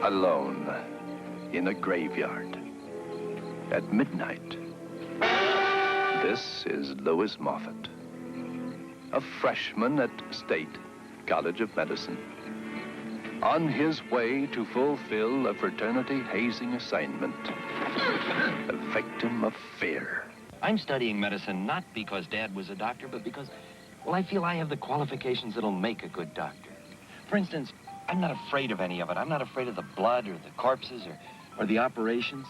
alone in a graveyard at midnight. This is Lewis Moffat, a freshman at State College of Medicine, on his way to fulfill a fraternity hazing assignment, a victim of fear. I'm studying medicine not because Dad was a doctor, but because, well, I feel I have the qualifications that'll make a good doctor. For instance, I'm not afraid of any of it. I'm not afraid of the blood or the corpses or the operations.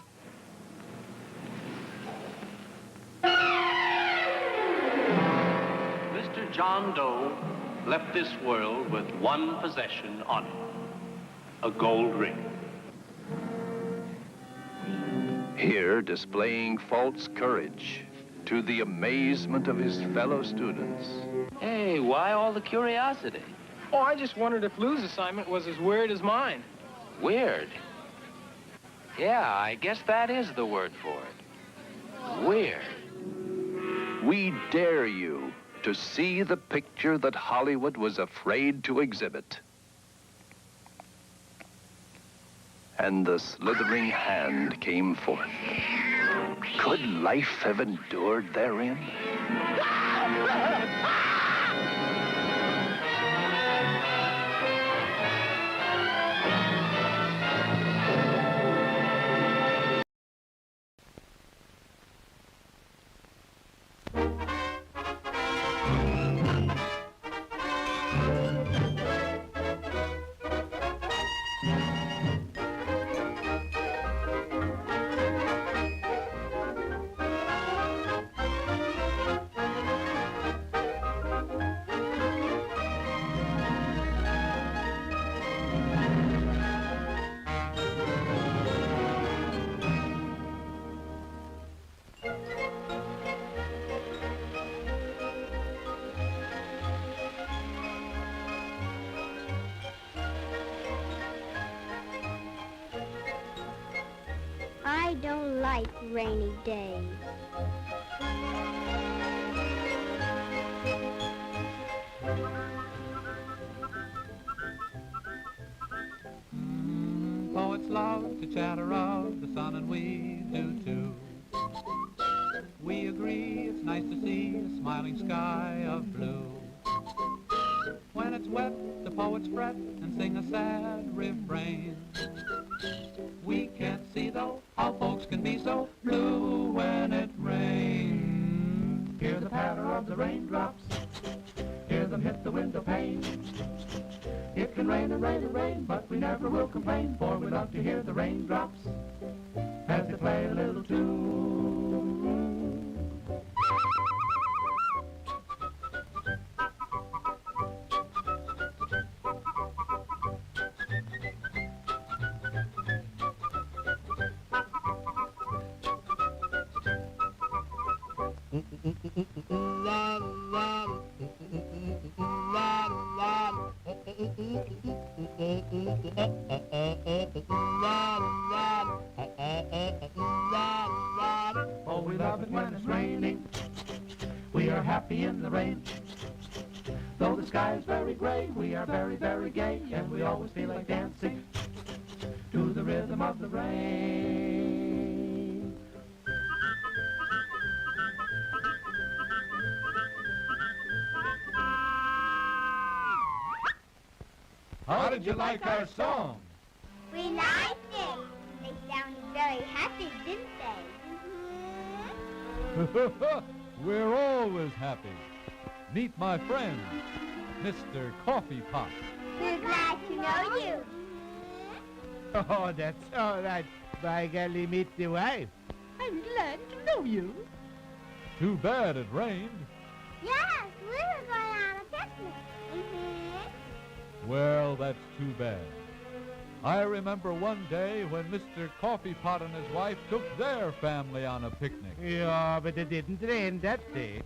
Mr. John Doe left this world with one possession on him, a gold ring. Here, displaying false courage to the amazement of his fellow students. Hey, why all the curiosity? Oh, I just wondered if Lou's assignment was as weird as mine. Weird? Yeah, I guess that is the word for it. Weird. We dare you to see the picture that Hollywood was afraid to exhibit. And the slithering hand came forth. Could life have endured therein? I don't like rainy days. Poets love to chatter of the sun, and we do too. We agree it's nice to see a smiling sky of blue. When it's wet, the poets fret and sing a sad refrain. We can't see, though, how folks can be so blue when it rains. Hear the patter of the raindrops, hear them hit the window pane. It can rain and rain and rain, but we never will complain, for we love to hear the raindrops as they play a little tune. Oh, we love it when it's raining. We are happy in the rain. Though the sky is very gray, we are very, very gay, and we always feel like dancing to the rhythm of the rain. How did you like our song? We liked it. They sounded very happy, didn't they? We're always happy. Meet my friend, Mr. Coffee Pot. We're glad to know you. Oh, that's all right. By golly, meet the wife. I'm glad to know you. Too bad it rained. Yes, we were going on a picnic. Well, that's too bad. I remember one day when Mr. Coffee Pot and his wife took their family on a picnic. Yeah, but it didn't rain that day.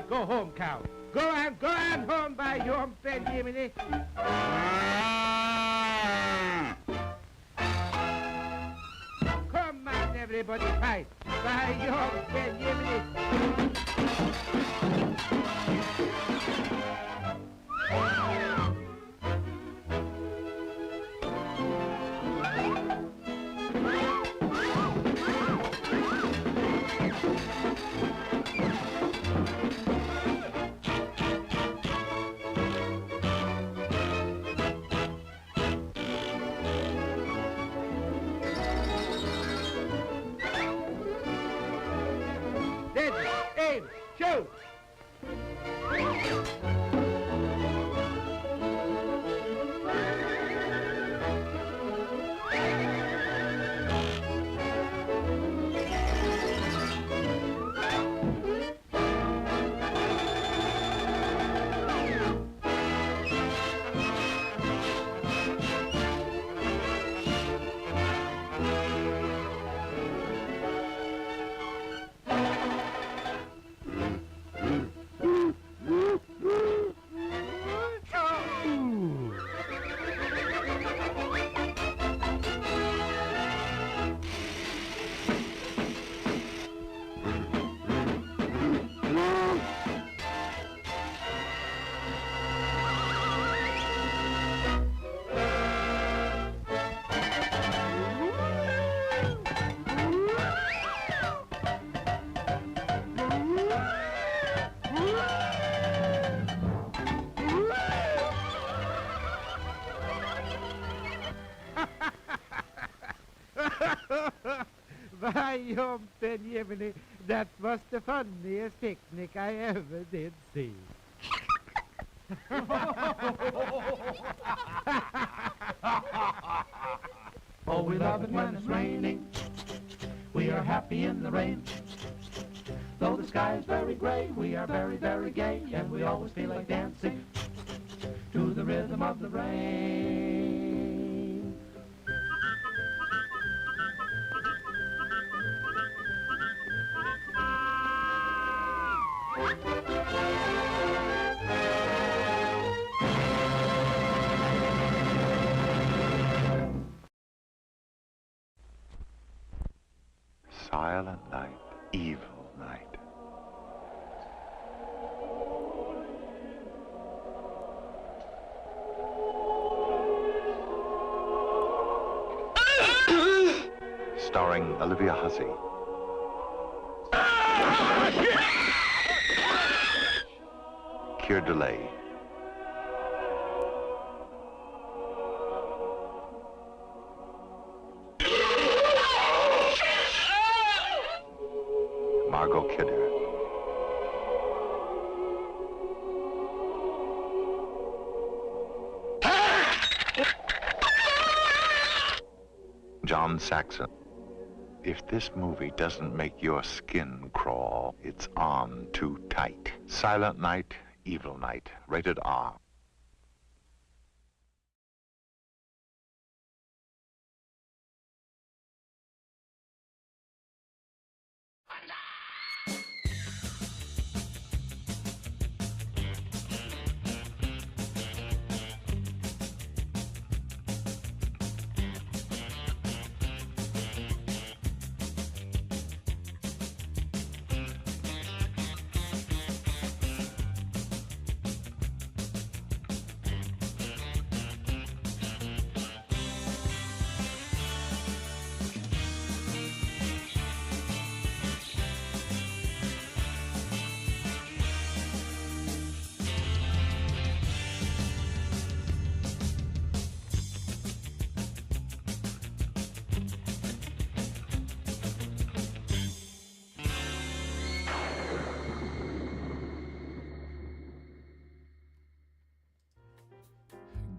Go home, cow. Go on home by your pen, Jiminy. Come on, everybody, fight. By your pen, Jiminy. Aim, shoot! By your Benjamin, that was the funniest picnic I ever did see. Oh, we love it when it's raining. We are happy in the rain. Though the sky is very gray, we are very, very gay, and we always feel like dancing to the rhythm of the rain. Silent night, evil night. Starring Olivia Hussey. Keir Delay. John Saxon. If this movie doesn't make your skin crawl, it's on too tight. Silent Night, Evil Night, rated R.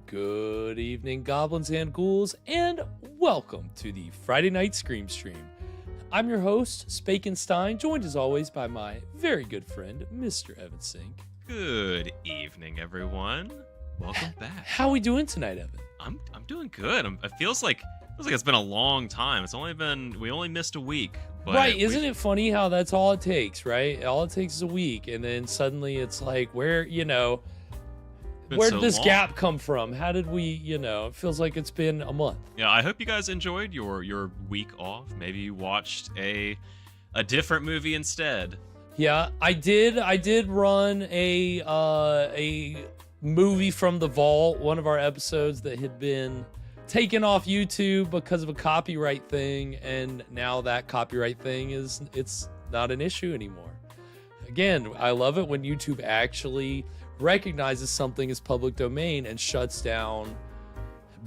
Good evening, goblins and ghouls, and welcome to the Friday Night Scream Stream. I'm your host, Spakenstein, joined as always by my very good friend, Mr. Evan Sink. Good evening, everyone. Welcome back. How are we doing tonight, Evan? I'm doing good. It feels like it's been a long time. We only missed a week. But right, isn't it funny how that's all it takes, right? All it takes is a week, and then suddenly it's like, where did this gap come from? How did we, it feels like it's been a month. Yeah, I hope you guys enjoyed your week off. Maybe you watched a different movie instead. Yeah, I did run a movie from the vault, one of our episodes that had been taken off YouTube because of a copyright thing, and now that copyright thing it's not an issue anymore. Again, I love it when YouTube actually recognizes something as public domain and shuts down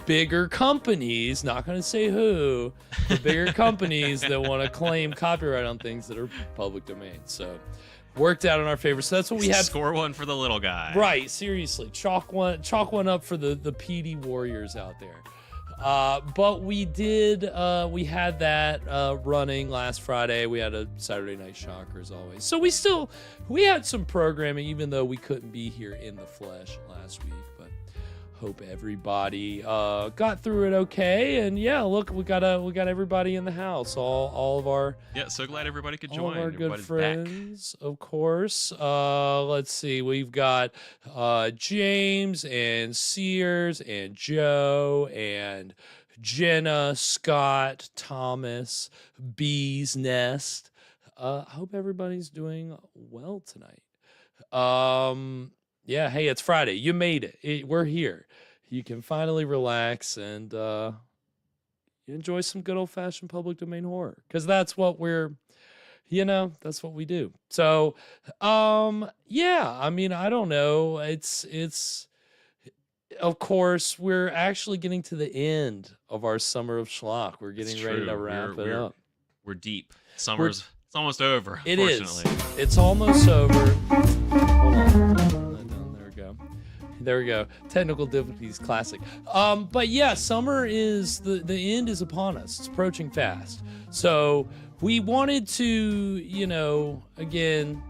bigger companies, not going to say who, the bigger companies that want to claim copyright on things that are public domain. So worked out in our favor. So that's what we had. Score one for the little guy. Right, seriously. Chalk one up for the PD warriors out there. But we had that running last Friday. We had a Saturday Night Shocker as always. So we had some programming, even though we couldn't be here in the flesh last week. But hope everybody got through it okay. And yeah, look, we got everybody in the house. All of our so glad everybody could join. All of our good Everybody's friends, of course. Let's see, we've got James and Sears and Joe and Jenna, Scott, Thomas, Bee's Nest. I hope everybody's doing well tonight. Yeah, hey, it's Friday. You made it. We're here. You can finally relax and enjoy some good old-fashioned public domain horror, because that's what that's what we do. So, yeah, I mean, I don't know. It's of course, we're actually getting to the end of our summer of schlock. We're getting ready to wrap it up. We're deep. It's almost over. It is. It's almost over. Hold on. There we go. Technical difficulties, classic. But yeah, summer is the end is upon us. It's approaching fast. So we wanted to, again,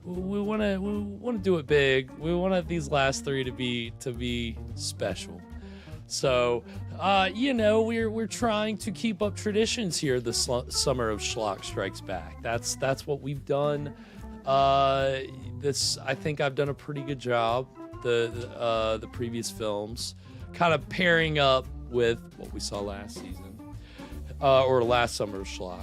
we want to do it big. We want these last three to be special. So, we're trying to keep up traditions here. The summer of schlock strikes back. That's what we've done. I think I've done a pretty good job. The previous films, kind of pairing up with what we saw last season, or last summer of schlock.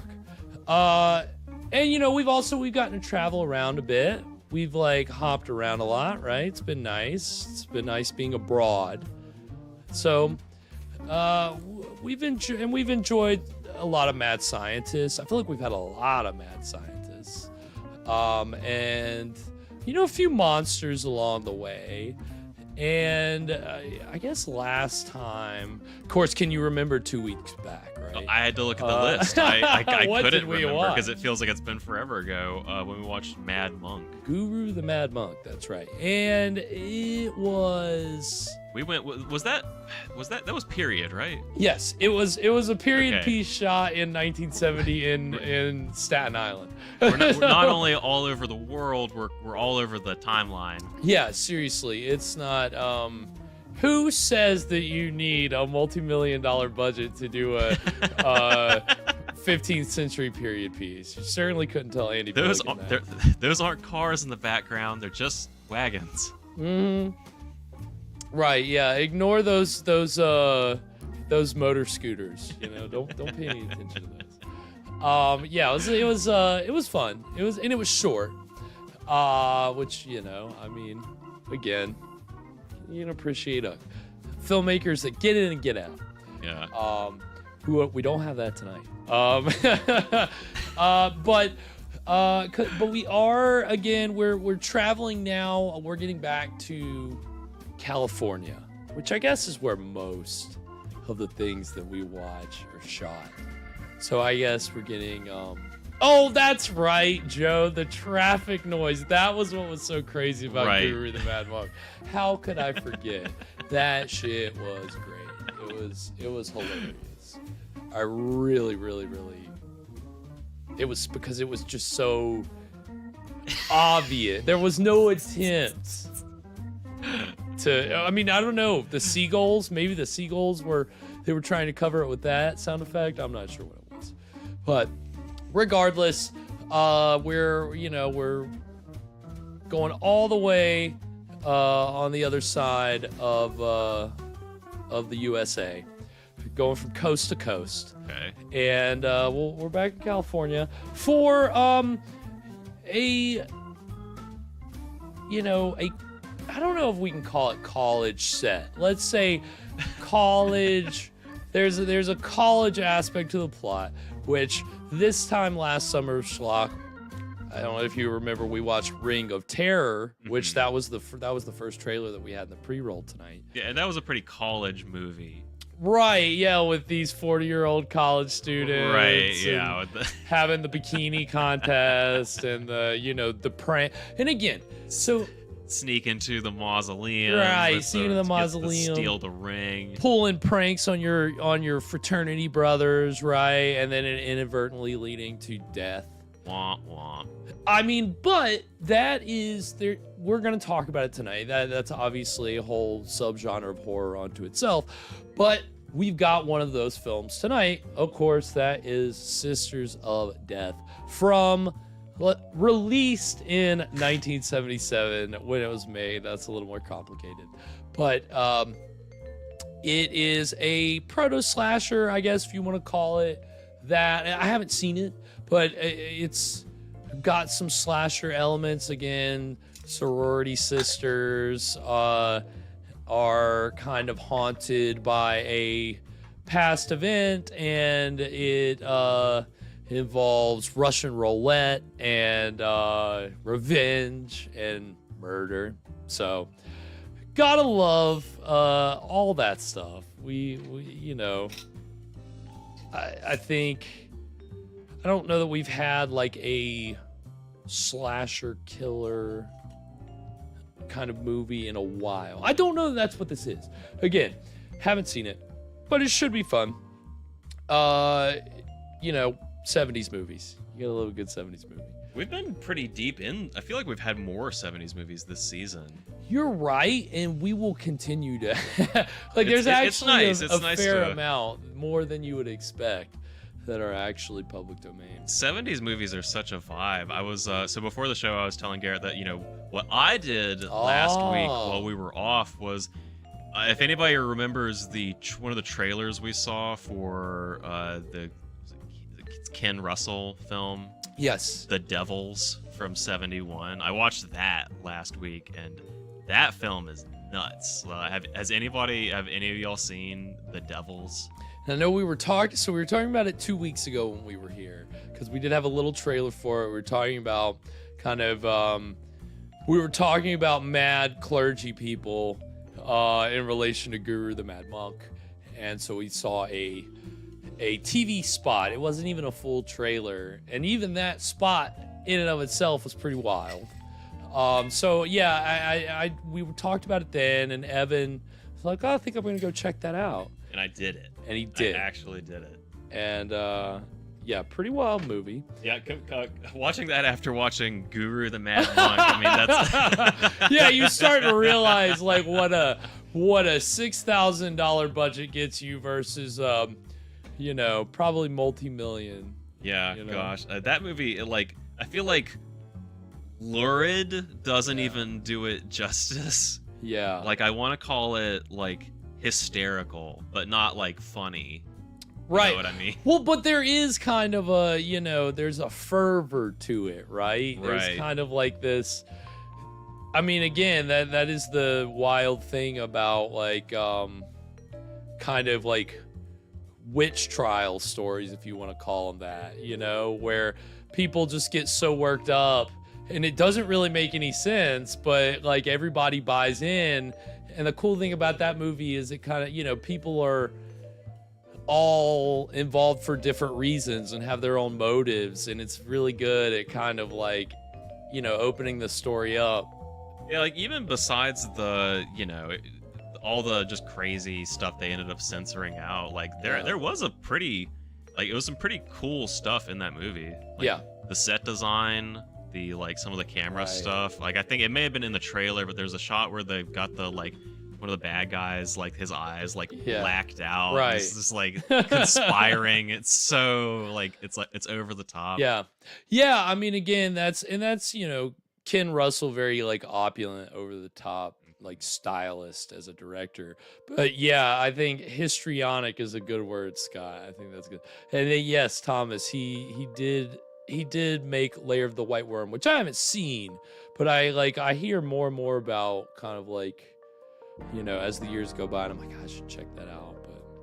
And we've gotten to travel around a bit. We've hopped around a lot, right? It's been nice. It's been nice being abroad. So, we've enjoyed a lot of mad scientists. I feel like we've had a lot of mad scientists, and a few monsters along the way. And I guess last time, of course, can you remember 2 weeks back, right? I had to look at the list. I couldn't remember because it watch? feels like it's been forever ago when we watched Mad Monk. Guru the Mad Monk, that's right. And it was We went. Was that was period, right? Yes, it was a period Okay. piece shot in 1970 in Staten Island. We're not only all over the world, we're all over the timeline. Yeah, seriously, it's not. Who says that you need a multi-million-dollar budget to do a 15th century period piece? You certainly couldn't tell Andy. Those Billiken that. those aren't cars in the background. They're just wagons. Right. Yeah. Ignore those motor scooters. You know, don't pay any attention to those. Yeah. It was fun. It was short. Which, you know, I mean, again, you can appreciate filmmakers that get in and get out. Yeah. Who we don't have that tonight. But we are, again, we're traveling now. We're getting back to California, which I guess is where most of the things that we watch are shot. So I guess we're getting oh, that's right, Joe, the traffic noise. That was what was so crazy about Right. Guru the Mad Monk. How could I forget? That shit was great. It was hilarious. I really it was because it was just so obvious. There was no attempt to, I mean, I don't know, the seagulls, maybe the seagulls were trying to cover it with that sound effect. I'm not sure what it was. But regardless, we're going all the way on the other side of the USA, going from coast to coast. Okay. And we're back in California for I don't know if we can call it college set. Let's say college. There's a college aspect to the plot, which this time last summer, Schlock, I don't know if you remember, we watched Ring of Terror, which that was the first trailer that we had in the pre-roll tonight. Yeah, and that was a pretty college movie. Right, yeah, with these 40-year-old college students. Right, yeah. With the having the bikini contest and the prank. And again, so sneak into the mausoleum. Right, sneak into the mausoleum. Steal the ring. Pulling pranks on your fraternity brothers, right? And then inadvertently leading to death. Womp womp. I mean, but that is there. We're gonna talk about it tonight. That's obviously a whole subgenre of horror unto itself. But we've got one of those films tonight. Of course, that is Sisters of Death, released in 1977 when it was made. That's a little more complicated, but it is a proto-slasher, I guess, if you want to call it that. I haven't seen it, but it's got some slasher elements. Again, sorority sisters are kind of haunted by a past event, and it involves Russian roulette and revenge and murder. So gotta love all that stuff. We I think, I don't know that we've had like a slasher killer kind of movie in a while. I don't know that that's what this is. Again, haven't seen it, but it should be fun. 70s movies. You gotta love a good 70s movie. We've been pretty deep in. I feel like we've had more 70s movies this season. You're right, and we will continue to. There's actually a fair amount, more than you would expect, that are actually public domain. 70s movies are such a vibe. I was so before the show, I was telling Garrett that what I did last week while we were off was, if anybody remembers one of the trailers we saw for the Ken Russell film. Yes. The Devils from '71. I watched that last week, and that film is nuts. Have any of y'all seen The Devils? I know we were talking about it 2 weeks ago when we were here, because we did have a little trailer for it. We were talking about mad clergy people in relation to Guru the Mad Monk, and so we saw a TV spot. It wasn't even a full trailer, and even that spot in and of itself was pretty wild. So yeah, we talked about it then, and Evan was like, oh, I think I'm gonna go check that out. And I did it. And he did. I actually did it. And yeah, pretty wild movie. Yeah, watching that after watching Guru the Mad Monk, I mean, that's... Yeah, you start to realize like what a $6,000 budget gets you versus you know, probably multi-million. Yeah, you know? gosh, that movie, like, I feel like lurid doesn't even do it justice. Yeah. Like, I want to call it like hysterical, but not like funny. Right. You know what I mean? Well, but there is kind of a, you know, there's a fervor to it, right? There's kind of like this. I mean, again, that is the wild thing about like kind of like witch trial stories, if you want to call them that, you know, where people just get so worked up and it doesn't really make any sense, but like everybody buys in. And the cool thing about that movie is it kind of, you know, people are all involved for different reasons and have their own motives, and it's really good at kind of like, you know, opening the story up. Yeah, like even besides the, you know, all the just crazy stuff they ended up censoring out, like there was a pretty, like it was some pretty cool stuff in that movie. Like, yeah, the set design, the like some of the camera stuff. Like I think it may have been in the trailer, but there's a shot where they've got the like one of the bad guys, like his eyes like blacked out. Right. It's just like conspiring. It's so like it's over the top. Yeah. I mean, again, that's you know, Ken Russell, very like opulent, over the top, like stylist as a director. But yeah, I think histrionic is a good word, Scott. I think that's good. And then, yes, Thomas, he did make Lair of the White Worm, which I haven't seen, but I hear more and more about kind of like, you know, as the years go by, and I'm like, I should check that out.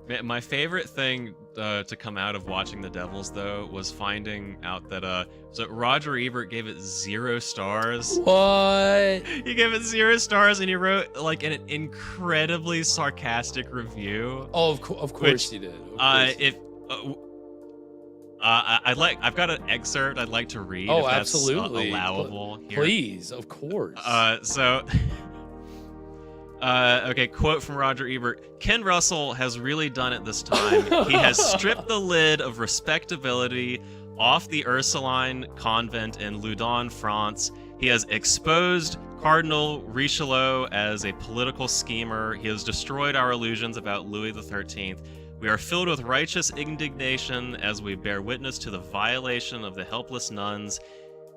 But my favorite thing to come out of watching The Devils, though, was finding out that so Roger Ebert gave it 0 stars. What? He gave it 0 stars, and he wrote like an incredibly sarcastic review. Oh, of course he did. If I've got an excerpt I'd like to read. Oh, if that's absolutely, allowable. Here. Please, of course. Okay, quote from Roger Ebert. Ken Russell has really done it this time. He has stripped the lid of respectability off the Ursuline convent in Loudun, France. He has exposed Cardinal Richelieu as a political schemer. He has destroyed our illusions about Louis XIII. We are filled with righteous indignation as we bear witness to the violation of the helpless nuns.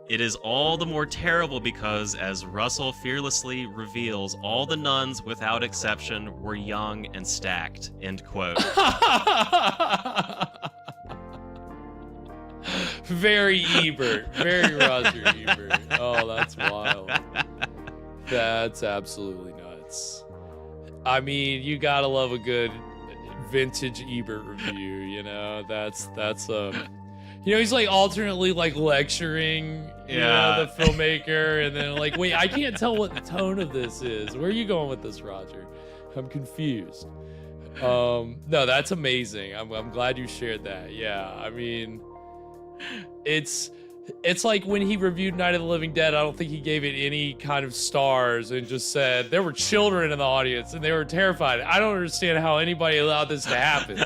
It is all the more terrible because, as Russell fearlessly reveals, all the nuns, without exception, were young and stacked. End quote. Very Ebert. Very Roger Ebert. Oh, that's wild. That's absolutely nuts. I mean, you gotta love a good vintage Ebert review, you know? That's you know, he's like alternately like lecturing, you know, the filmmaker, and then like, wait, I can't tell what the tone of this is. Where are you going with this, Roger? I'm confused. No, that's amazing. I'm glad you shared that. Yeah, I mean, it's like when he reviewed Night of the Living Dead, I don't think he gave it any kind of stars and just said there were children in the audience and they were terrified. I don't understand how anybody allowed this to happen.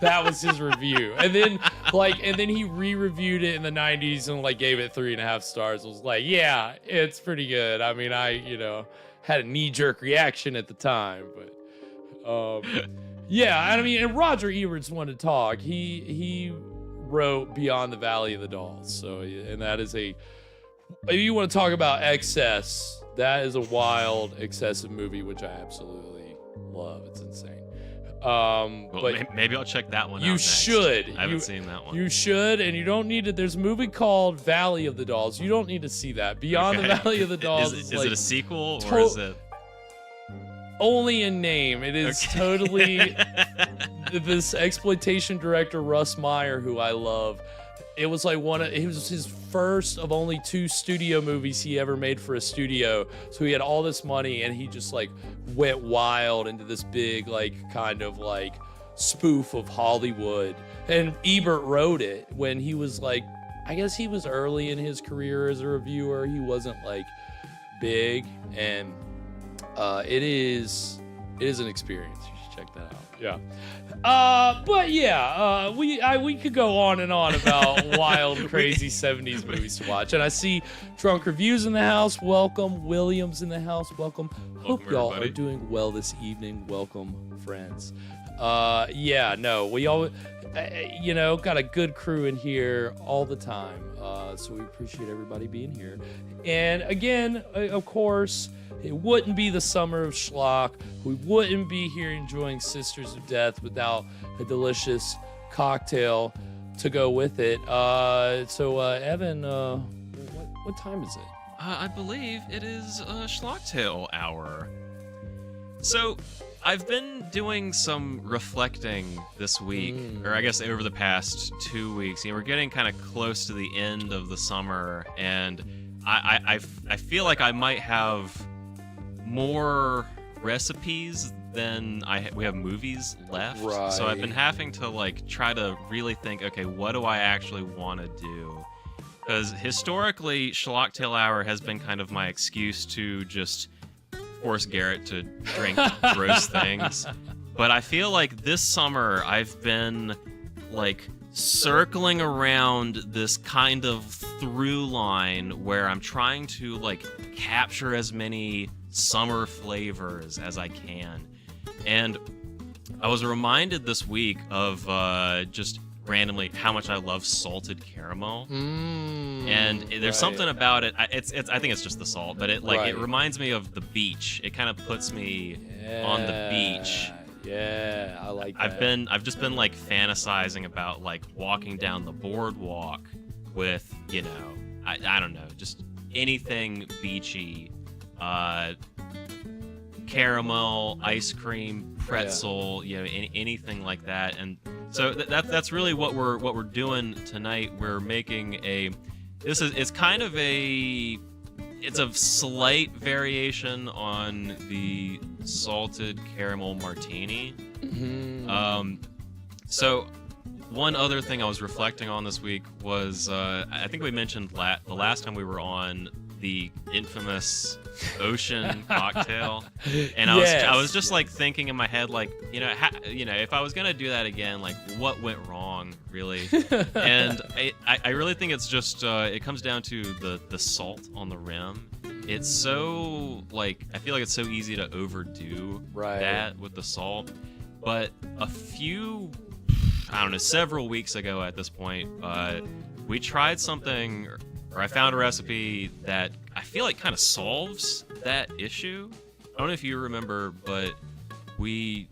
That was his review. And then he re-reviewed it in the 90s and like gave it 3.5 stars. I was like, yeah, it's pretty good. I mean, I, you know, had a knee-jerk reaction at the time, but yeah, I mean, and Roger Ebert's one to talk. He wrote Beyond the Valley of the Dolls. So, and that is if you want to talk about excess, that is a wild, excessive movie, which I absolutely love. It's insane. But maybe I'll check that one out. You next. should. I haven't seen that one. You should, and you don't need to. There's a movie called Valley of the Dolls. You don't need to see that. Beyond the Valley of the Dolls is like, it a sequel or is it only in name? It is totally this exploitation director Russ Meyer, who I love. It was like it was his first of only 2 studio movies he ever made for a studio. So he had all this money and he just like went wild into this big like kind of like spoof of Hollywood. And Ebert wrote it when he was like, I guess he was early in his career as a reviewer. He wasn't like big, and it is It is an experience. You should check that out. Yeah. But yeah, we could go on and on about wild, crazy 70s movies to watch. And I see Drunk Reviews in the house. Welcome. Williams in the house. Welcome. Hope y'all are doing well this evening. Welcome, friends. Yeah, no, we all, got a good crew in here all the time. So we appreciate everybody being here. And again, of course, it wouldn't be the summer of Schlock. We wouldn't be here enjoying Sisters of Death without a delicious cocktail to go with it. So Evan, what time is it? I believe it is Schlocktail hour. So, I've been doing some reflecting this week, or I guess over the past 2 weeks. We're getting kind of close to the end of the summer, and I feel like I might have more recipes than we have movies left. Right. So I've been having to try to really think, okay, what do I actually want to do? Because historically, Schlocktail Hour has been kind of my excuse to just force Garrett to drink gross things. But I feel like this summer I've been circling around this kind of through line where I'm trying to capture as many summer flavors as I can. And I was reminded this week of just randomly how much I love salted caramel. And there's something about it. I think it's just the salt, but it reminds me of the beach. It kind of puts me on the beach. Yeah, I like that. I've just been fantasizing about walking down the boardwalk with, I don't know, just anything beachy. Caramel, ice cream, pretzel, anything like that. And so that's really what we're doing tonight. We're making it's a slight variation on the salted caramel martini. So one other thing I was reflecting on this week was I think we mentioned the last time we were on the infamous ocean cocktail, and I was just thinking in my head if I was gonna do that again, what went wrong really? And I really think it's just it comes down to the salt on the rim. It's so I feel like it's so easy to overdo that with the salt. But several weeks ago at this point, we tried something, or I found a recipe that I feel like kind of solves that issue. I don't know if you remember, but we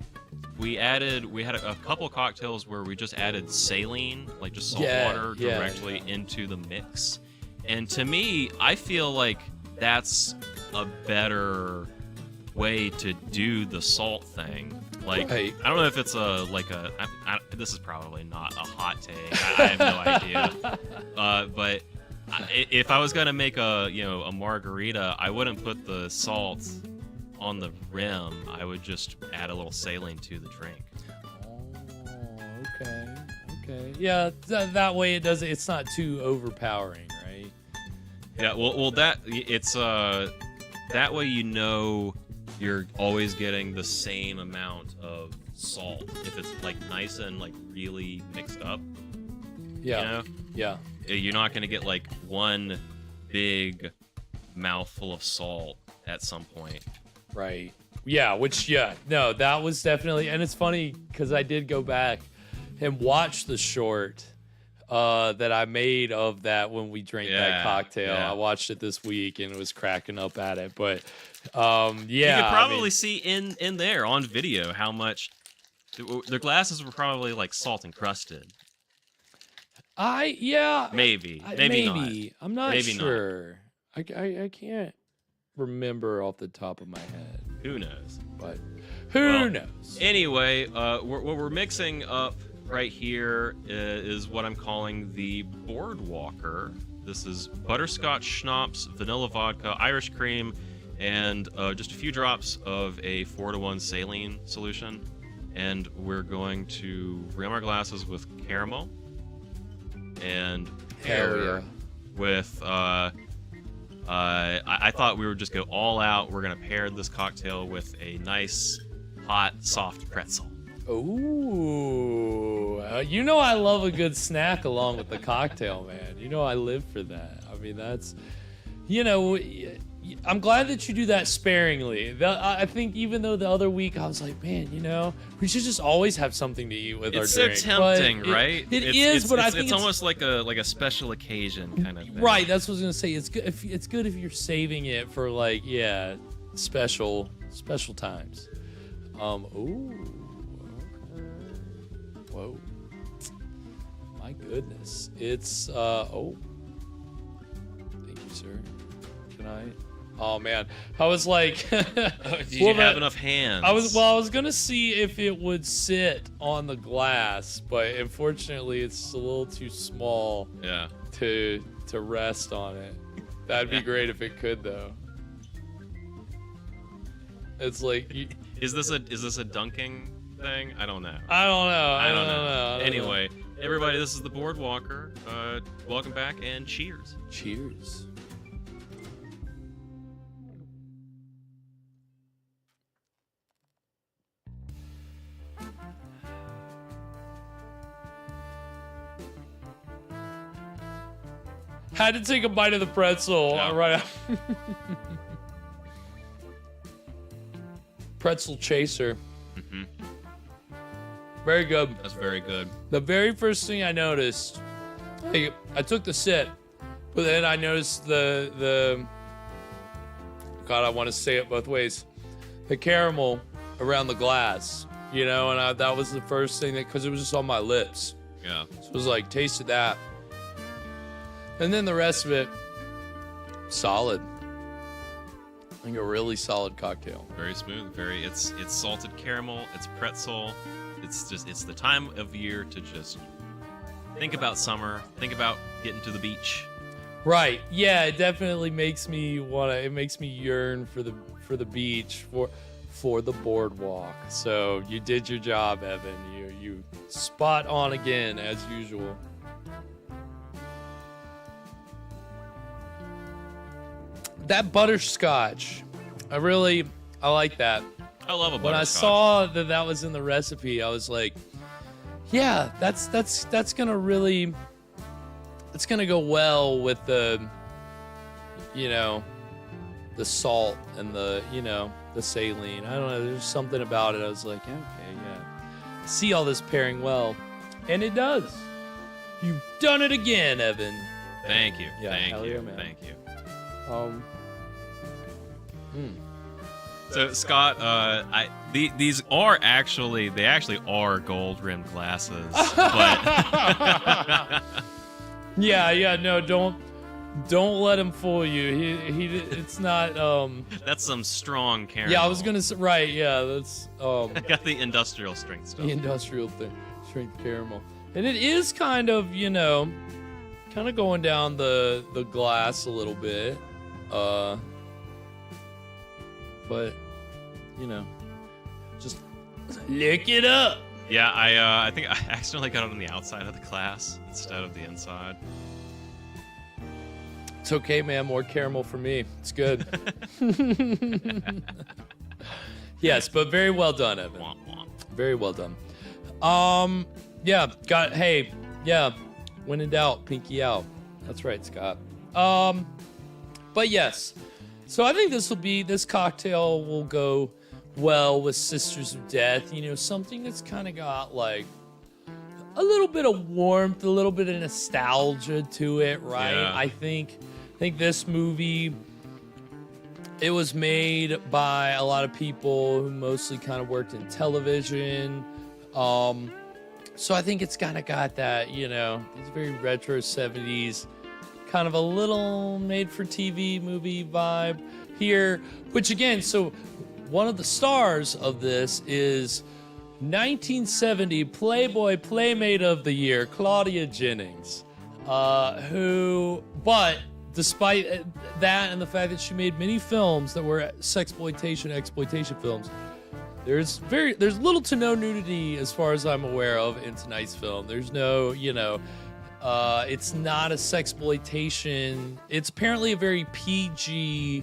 had a couple cocktails where we just added saline, just salt water directly into the mix. And to me, I feel like that's a better way to do the salt thing. I don't know if it's this is probably not a hot take. I have no idea. But if I was gonna make a margarita, I wouldn't put the salt on the rim. I would just add a little saline to the drink. Oh, okay. Yeah, that way it's not too overpowering, right? Yeah. Well, that way you're always getting the same amount of salt if it's nice and really mixed up. Yeah. Yeah. You're not going to get one big mouthful of salt at some point. Right. Yeah, no, that was definitely, and it's funny because I did go back and watch the short that I made of that when we drank that cocktail. I watched it this week and it was cracking up at it. But you could probably see in there on video how much the glasses were probably salt encrusted. Maybe not. I'm not sure. I can't remember off the top of my head. Who knows? But who knows? Anyway, what we're mixing up right here is what I'm calling the Boardwalker. This is butterscotch schnapps, vanilla vodka, Irish cream, and just a few drops of a 4-to-1 saline solution. And we're going to rim our glasses with caramel and pair with I thought we would just go all out. We're gonna pair this cocktail with a nice hot, soft pretzel. Ooh, you know I love a good snack along with the cocktail, man. You know I live for that. I mean, that's, you know, I'm glad that you do that sparingly. I think even though the other week I was like, man, you know, we should just always have something to eat with our drink. It's so tempting, right? I think it's almost like a special occasion kind of thing. Right, that's what I was gonna say. It's good. It's good if you're saving it for like, yeah, special times. Ooh. Whoa. My goodness. It's, oh. Thank you, sir. Can I? Oh, man. I was like... Did you have enough hands? I was going to see if it would sit on the glass, but unfortunately it's a little too small to rest on it. That'd be great if it could, though. It's like... Is this a dunking thing? I don't know. I don't know. Anyway, everybody, this is the Boardwalker. Welcome back and cheers. Cheers. Had to take a bite of the pretzel right after. Pretzel chaser. Mm-hmm. Very good. That's very good. The very first thing I noticed, I took the sip, but then I noticed the God, I want to say it both ways. The caramel around the glass, you know, and that was the first thing because it was just on my lips. Yeah. So it was like, tasted that. And then the rest of it, solid. I think a really solid cocktail. Very smooth. It's salted caramel. It's pretzel. It's the time of year to just think about summer. Think about getting to the beach. Right. Yeah. It definitely makes me It makes me yearn for the beach, for the boardwalk. So you did your job, Evan. You spot on again as usual. That butterscotch, I like that. I love a butterscotch. When I saw that was in the recipe, I was like, yeah, that's gonna really, it's gonna go well with the, you know, the salt and the, you know, the saline. I don't know, there's something about it. I was like, okay, yeah, I see all this pairing well, and it does. You've done it again, Evan. Thank you. Yeah, Thank you. Yeah, man. Thank you. So Scott, these are actually are gold-rimmed glasses, but yeah, no, don't let him fool you. It's not. That's some strong caramel. Yeah, I was gonna say right. Yeah, that's. I got the industrial strength stuff. The industrial strength caramel, and it is kind of, you know, kind of going down the glass a little bit. But, you know, just lick it up. Yeah, I think I accidentally got it on the outside of the glass instead of the inside. It's okay, man. More caramel for me. It's good. Yes, but very well done, Evan. Womp womp. Very well done. Yeah, when in doubt, pinky out. That's right, Scott. But yes. So I think this cocktail will go well with Sisters of Death. You know, something that's kind of got like a little bit of warmth, a little bit of nostalgia to it, right? Yeah. I think this movie, it was made by a lot of people who mostly kind of worked in television. So I think it's kind of got that, you know, it's very retro 70s. Kind of a little made-for-TV movie vibe here, which again, so one of the stars of this is 1970 Playboy Playmate of the Year, Claudia Jennings, but despite that and the fact that she made many films that were exploitation films, there's little to no nudity as far as I'm aware of in tonight's film. There's no, you know, it's not a sexploitation. It's apparently a very PG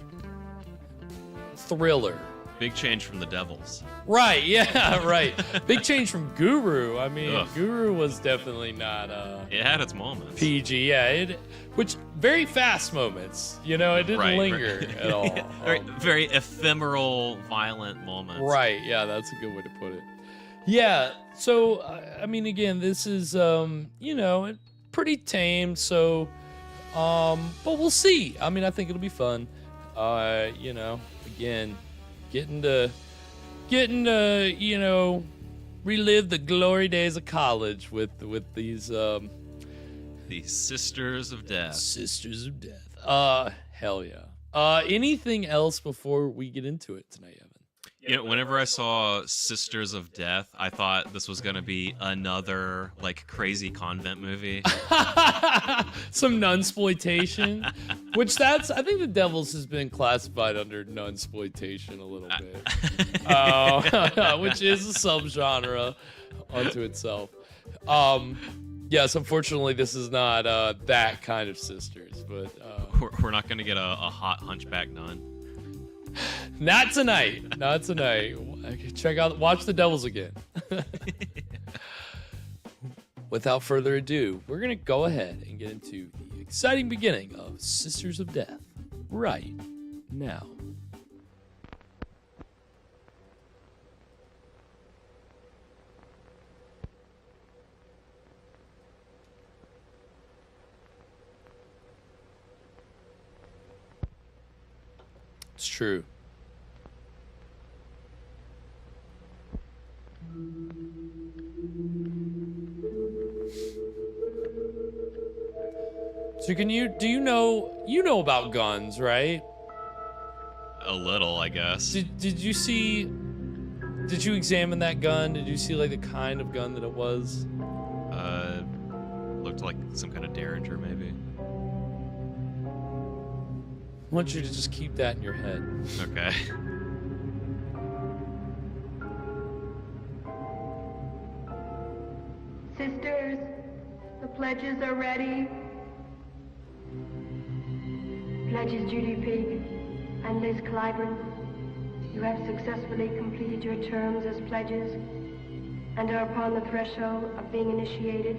thriller. Big change from the Devils. Right, yeah, right. Big change from Guru. I mean, Ugh. Guru was definitely not It had its moments. PG, yeah. Which very fast moments. You know, it didn't linger at all. Very ephemeral, violent moments. Right, yeah, that's a good way to put it. Yeah, so I mean, again, this is you know, pretty tame. So, but we'll see. I mean, I think it'll be fun. You know, again, getting to you know, relive the glory days of college with these Sisters of Death. Sisters of Death. Hell yeah. Anything else before we get into it tonight, Evan? You know, whenever I saw Sisters of Death, I thought this was gonna be another like crazy convent movie. Some nunsploitation, which I think the Devils has been classified under nunsploitation a little bit, which is a subgenre unto itself. Yes, unfortunately, this is not that kind of sisters, but we're not gonna get a hot hunchback nun. Not tonight. Not tonight. Watch the Devils again. Without further ado, we're going to go ahead and get into the exciting beginning of Sisters of Death right now. It's true. So do you know about guns, right? A little, I guess. Did you examine that gun? Did you see like the kind of gun that it was? Looked like some kind of Derringer, maybe. I want you to just keep that in your head. Okay. Sisters, the pledges are ready. Pledges Judy Pig and Liz Clyburn, you have successfully completed your terms as pledges and are upon the threshold of being initiated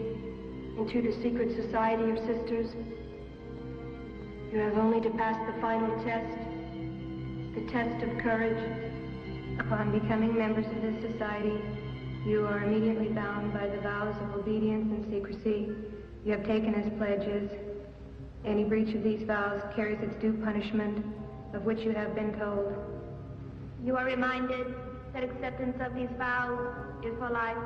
into the secret society of sisters. You have only to pass the final test, the test of courage. Upon becoming members of this society, you are immediately bound by the vows of obedience and secrecy you have taken as pledges. Any breach of these vows carries its due punishment, of which you have been told. You are reminded that acceptance of these vows is for life,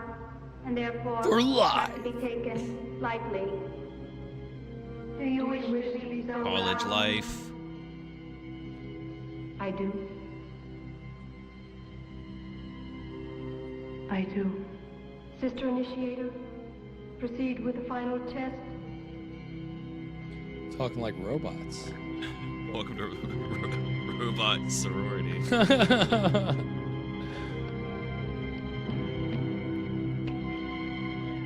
and therefore for life not to be taken lightly. Do you wish to be so College bound? life. I do. I do. Sister Initiator, proceed with the final test. Talking like robots. Welcome to Robot Sorority.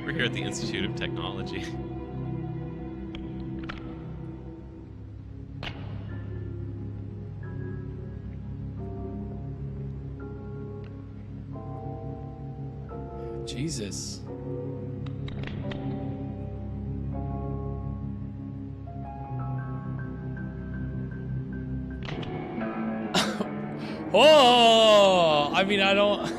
We're here at the Institute of Technology. Jesus. Oh, I mean, I don't.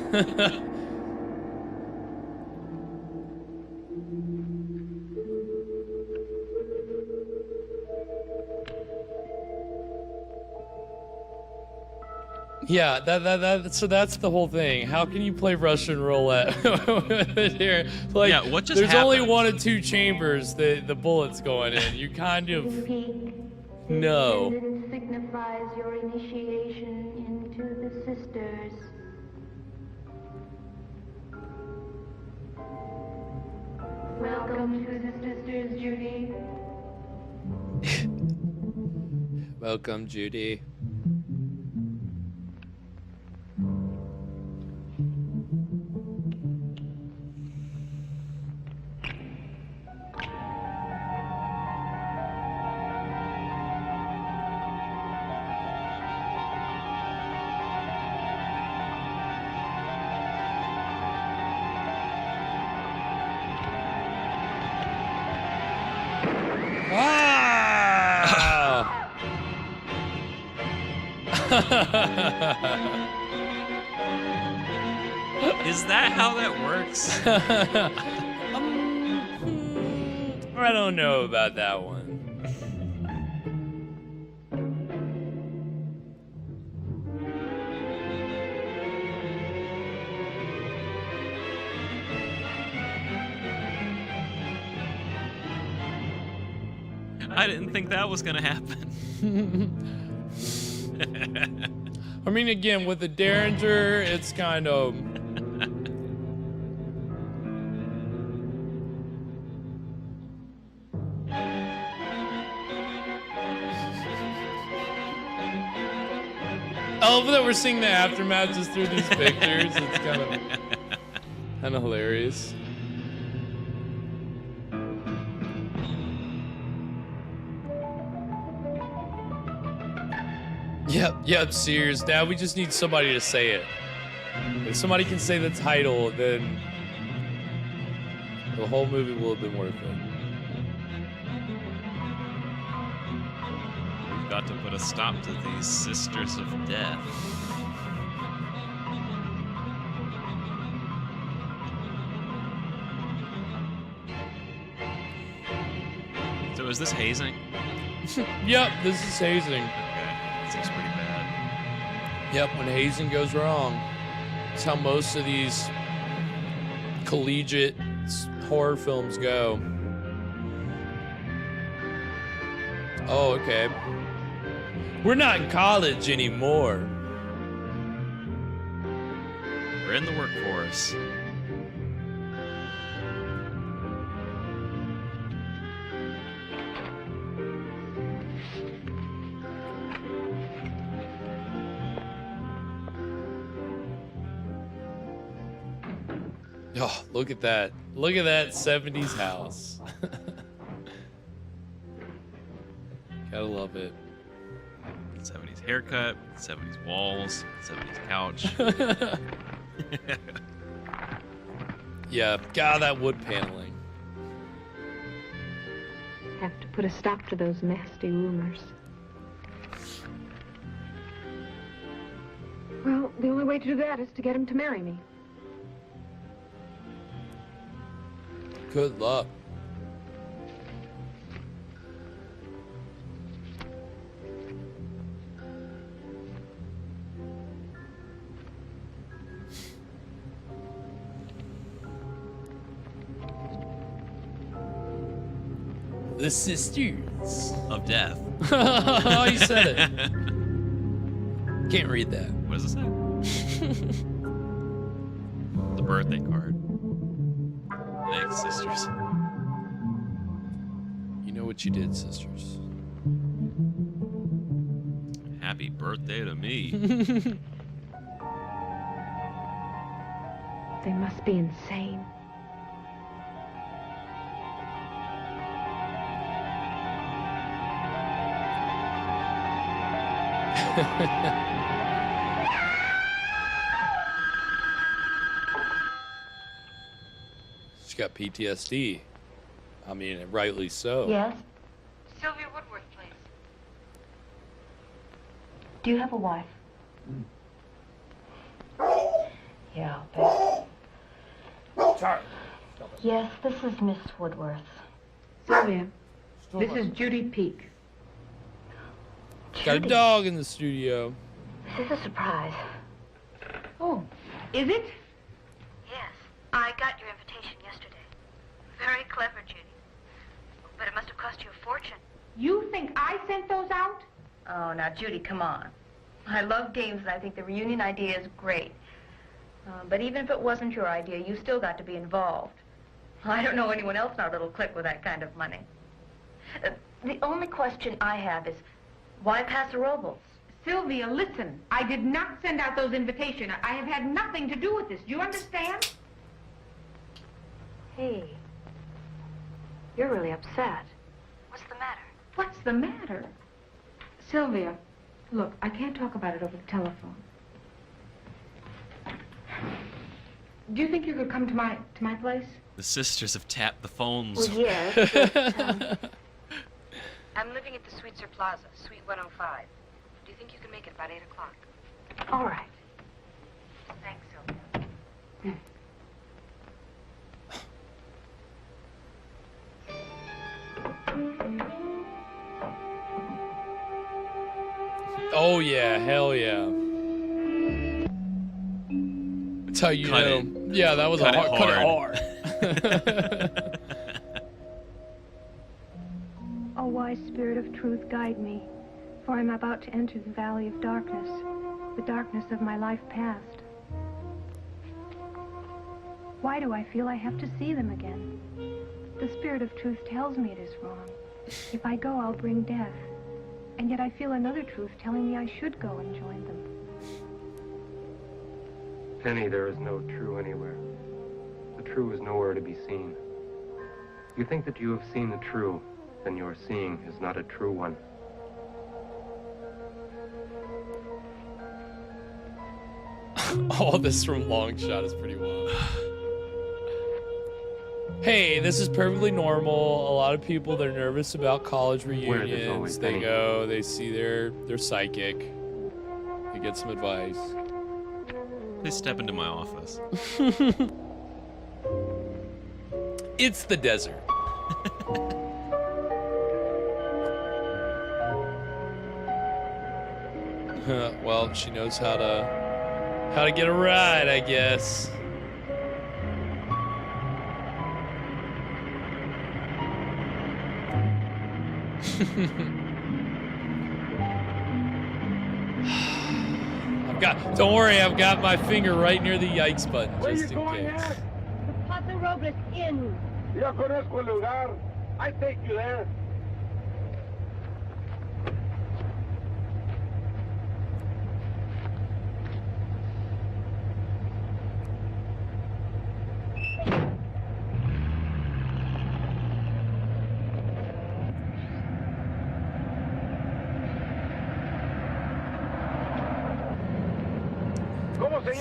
Yeah, so that's the whole thing. How can you play Russian roulette here? Like, yeah, what just there's happened? only 1 of 2 chambers the bullets going in. You kind of know. It signifies your initiation into the sisters. Welcome to the sisters, Judy. Welcome, Judy. Ah! Is that how that works? I don't know about that one. I didn't think that was gonna happen. I mean, again, with the Derringer, it's kind of... I love that we're seeing the aftermath just through these pictures. It's kind of hilarious. Yep, Sears. Now we just need somebody to say it. If somebody can say the title, then the whole movie will have been worth it. We've got to put a stop to these Sisters of Death. So is this hazing? Yep, this is hazing. Okay, seems pretty bad. Yep, when hazing goes wrong, it's how most of these collegiate horror films go. Oh, okay. We're not in college anymore. We're in the workforce. Oh, look at that. Look at that 70s house. Gotta love it. 70s haircut, 70s walls, 70s couch. Yeah, God, that wood paneling. Have to put a stop to those nasty rumors. Well, the only way to do that is to get him to marry me. Good luck. The Sisters of Death. Oh, you said it. Can't read that. What does it say? The birthday card. Thanks, sisters. You know what you did, sisters. Happy birthday to me. They must be insane. She's got PTSD. I mean, rightly so. Yes? Sylvia Woodworth, please. Do you have a wife? Yeah, I'll bet. Sorry. Yes, this is Miss Woodworth. Sylvia, this is Judy Peak. Got a dog in the studio. This is a surprise. Oh, is it? Yes, I got your invitation yesterday. Very clever, Judy. But it must have cost you a fortune. You think I sent those out? Oh, now, Judy, come on. I love games, and I think the reunion idea is great. But even if it wasn't your idea, you still got to be involved. I don't know anyone else in our little clique with that kind of money. The only question I have is, why Paso Robles? Sylvia, listen. I did not send out those invitations. I have had nothing to do with this. Do you understand? Hey, you're really upset. What's the matter? What's the matter? Sylvia, look, I can't talk about it over the telephone. Do you think you could come to my place? The sisters have tapped the phones. Well, yes. But, I'm living at the Sweetser Plaza, Suite 105. Do you think you can make it about 8 o'clock? All right. Thanks, Sylvia. Oh yeah, hell yeah. That's how you know. Yeah, that was cut it hard. O wise spirit of truth, guide me, for I'm about to enter the valley of darkness, the darkness of my life past. Why do I feel I have to see them again? The spirit of truth tells me it is wrong. If I go, I'll bring death. And yet I feel another truth telling me I should go and join them. Penny, there is no true anywhere. The true is nowhere to be seen. You think that you have seen the true, then your seeing is not a true one. All this from long shot is pretty wild. Hey, this is perfectly normal. A lot of people, they're nervous about college reunions. They go, they see their psychic. They get some advice. Please step into my office. It's the desert. Well, she knows how to get a ride, I guess. Don't worry, I've got my finger right near the yikes button, just in case. Paso Robles Inn. Yo conozco el lugar. I take you there.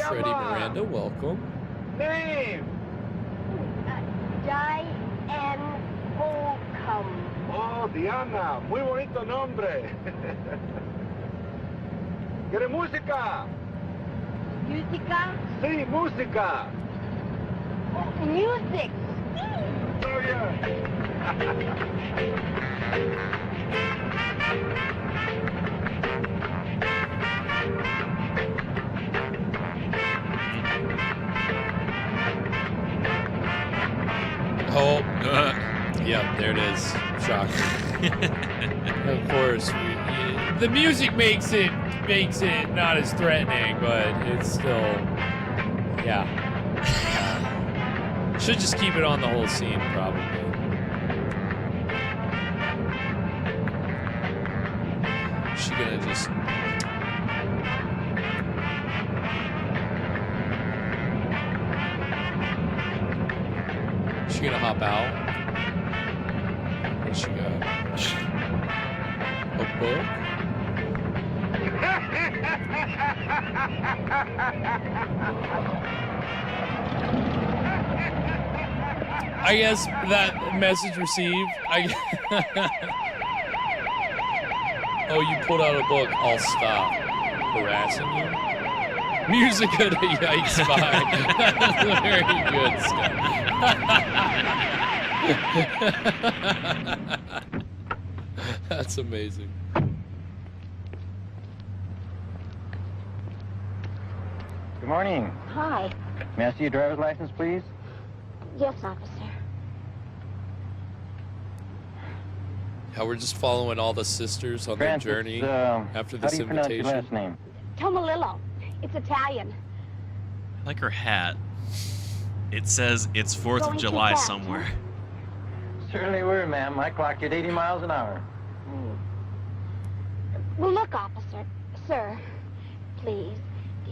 Freddie Miranda, welcome. Name? Diane Holcomb. Oh, Diana. Muy bonito nombre. ¿Quiere música? Música? Sí, música. Music. Oh, yeah. Oh, yeah, there it is. Shocking. Of course, the music makes it not as threatening, but it's still, yeah. Should just keep it on the whole scene, probably. Is she gonna just? She gonna hop out? Where's she go? A book? I guess that message received. Oh, you pulled out a book. I'll stop harassing you. Music of the Yikes Spy. That's very good, Scott. That's amazing. Good morning. Hi. May I see your driver's license, please? Yes, officer. How we're just following all the sisters on their journey after this invitation. How do you pronounce your last name? Tomalillo. It's Italian. I like her hat. It says it's 4th of July somewhere. Certainly were, ma'am. I clocked you at 80 miles an hour. Well, look, officer. Sir, please.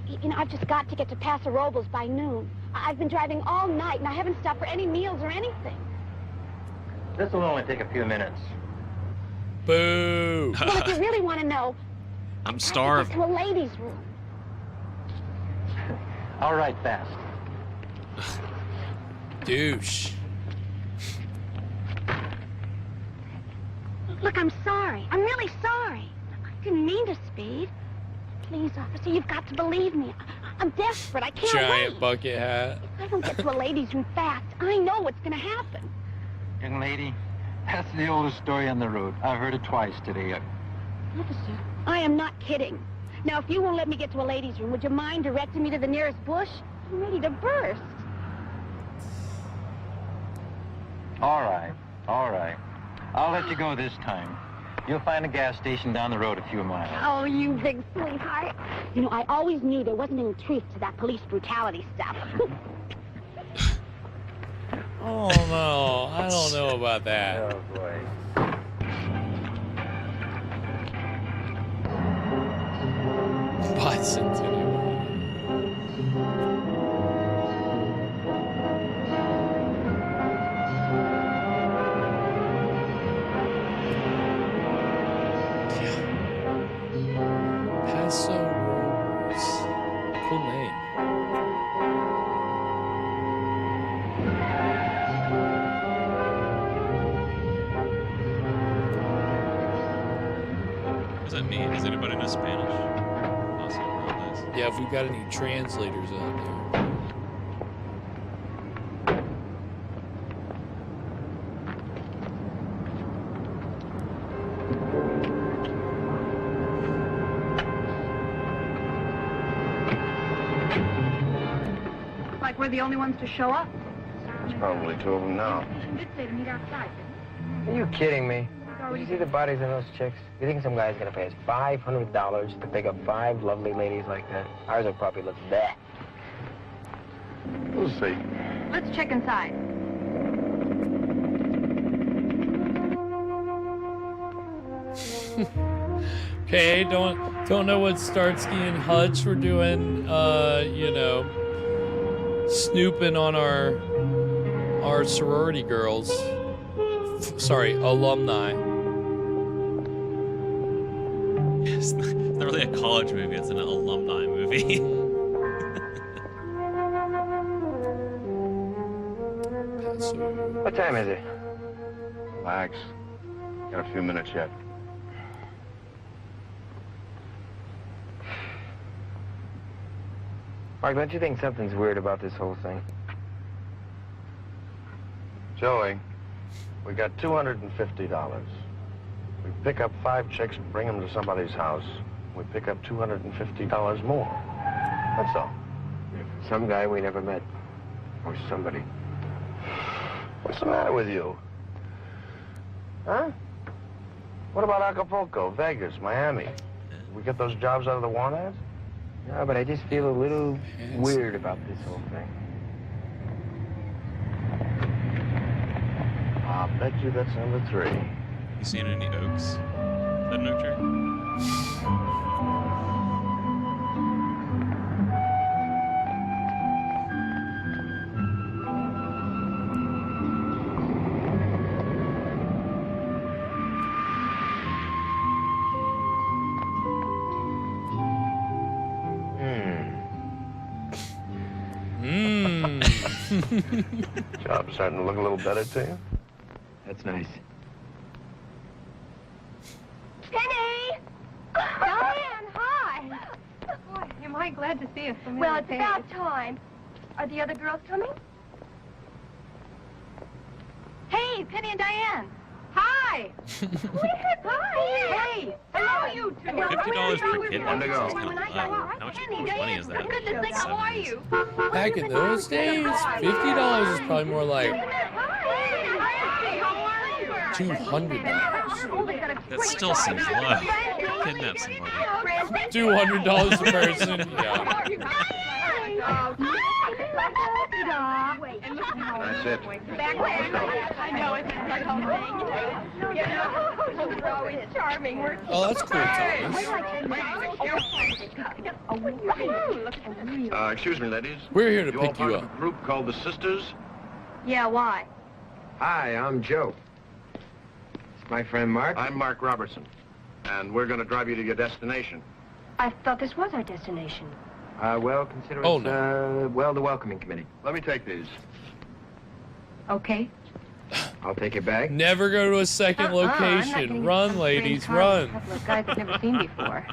You know, I've just got to get to Paso Robles by noon. I've been driving all night, and I haven't stopped for any meals or anything. This will only take a few minutes. Boo! Well, if you really want to know, I'm starved. to a ladies' room. All right, fast. Douche. Look, I'm sorry. I'm really sorry. I didn't mean to speed. Please, officer, you've got to believe me. I'm desperate. I can't Giant wait. bucket hat. If I don't get to a ladies' room fast, I know what's going to happen. Young lady, that's the oldest story on the road. I've heard it twice today. Officer, I am not kidding. Now, if you won't let me get to a ladies' room, would you mind directing me to the nearest bush? I'm ready to burst. All right, all right. I'll let you go this time. You'll find a gas station down the road a few miles. Oh, you big sweetheart. You know, I always knew there wasn't any truth to that police brutality stuff. Oh, no. I don't know about that. Oh, boy. Bicentennial. Paso Robles. Cool name. What does that mean? Does anybody know Spanish? Paso Robles. Yeah, if we've got any translators out there. Like we're the only ones to show up. There's probably two of them now. You did say to meet outside, Are you kidding me? Did you see the bodies of those chicks? You think some guy's gonna pay us $500 to pick up 5 lovely ladies like that? Ours will probably look bleh. We'll see. Let's check inside. Okay, don't know what Starsky and Hutch were doing, you know, snooping on our sorority girls. Sorry, alumni. It's not really a college movie, it's an alumni movie. What time is it? Relax. Got a few minutes yet. Mark, don't you think something's weird about this whole thing? Joey, we got $250. We pick up 5 chicks and bring them to somebody's house. We pick up $250 more. That's all. Some guy we never met. Or somebody. What's the matter with you? Huh? What about Acapulco, Vegas, Miami? We get those jobs out of the want ads? No, but I just feel a little weird about this whole thing. I'll bet you that's number 3. You seen any oaks? Is that an oak tree? Job's starting to look a little better to you? That's nice. Penny! Diane, hi! Boy, am I glad to see us. Well, it's about time. Are the other girls coming? Hey, Penny and Diane. Hi. Hi! Hey. Hello, you two. $50 per kid. On the go. How much money is that? Goodness sakes, how are you? Back in those days, $50 is probably more like $200. That still seems low. Kidnap somebody. $200 a person. Yeah. That's it. I know, it's such a thing. It's charming. Oh, that's cool, Thomas. Excuse me, ladies. We're here to You all pick part you of up. a group called the Sisters? Yeah, why? Hi, I'm Joe. It's my friend Mark. I'm Mark Robertson. And we're going to drive you to your destination. I thought this was our destination. Well, consider it, Oh, no. well, the welcoming committee. Let me take these. Okay. I'll take your bag. Never go to a second I'm not location. getting Run, some ladies, strange car with run. a couple of guys I've never seen before.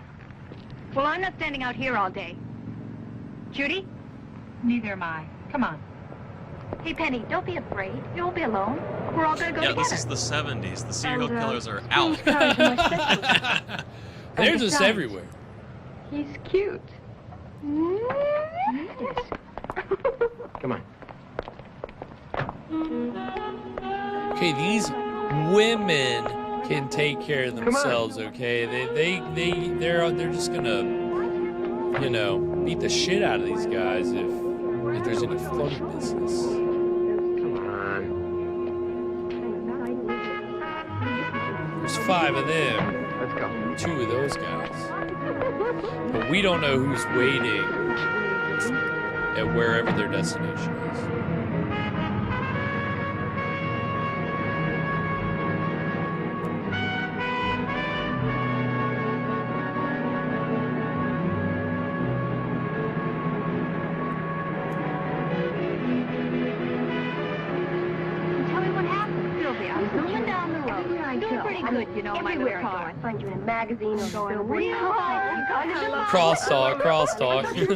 Well, I'm not standing out here all day. Judy? Neither am I. Come on. Hey, Penny, don't be afraid. You won't be alone. We're all gonna go Yeah, together. this is the 70s. The serial And, killers are out. They're just besides, everywhere. He's cute. Come on. Okay, these women can take care of themselves. Okay, they're just gonna, you know, beat the shit out of these guys if there's any floaty business. Come on. There's 5 of them. Let's go. 2 of those guys. But we don't know who's waiting at wherever their destination is. Tell me what happened, Sylvia. I'm zooming down the road. I'm doing pretty good, you know, my little car. I find you in a magazine or Going billboard. real hard. Crosstalk, crosstalk. Are you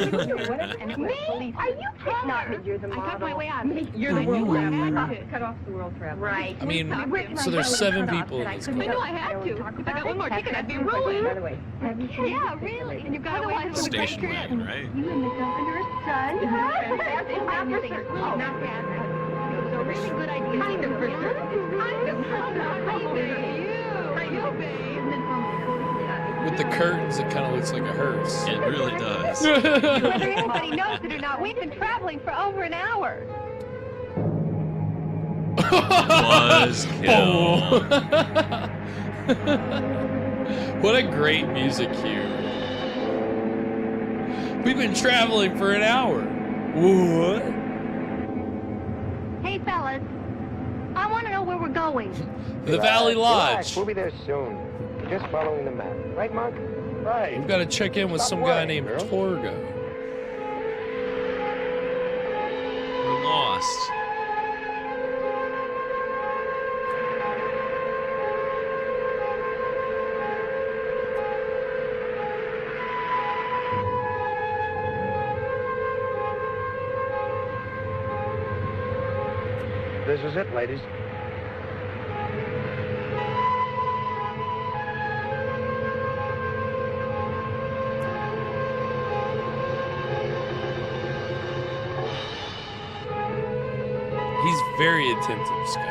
not that you're the model? I got my way out. You're the world traveler. Cut off the world traveler. Right. I mean, so there's 7 people in this I know club. I had to. If I got one more ticket, I'd be ruined. By the way, have you seen Yeah, really. And you've got to wait for the Station picture. wagon, right? you and the governor's son? Not bad. So really good idea. Kind of, for sure. With the curtains, it kind of looks like a hearse. It really does. Whether anybody knows it or not, we've been traveling for over an hour. Was killed. What a great music cue. We've been traveling for an hour. What? Hey, fellas. I want to know where we're going. The Valley Lodge. Relax, we'll be there soon. We're just following the map. Right, Mark? Right. We've got to check in with Stop some guy worrying, named girl. Torgo. We're lost. This is it, ladies. He's very attentive, Scott.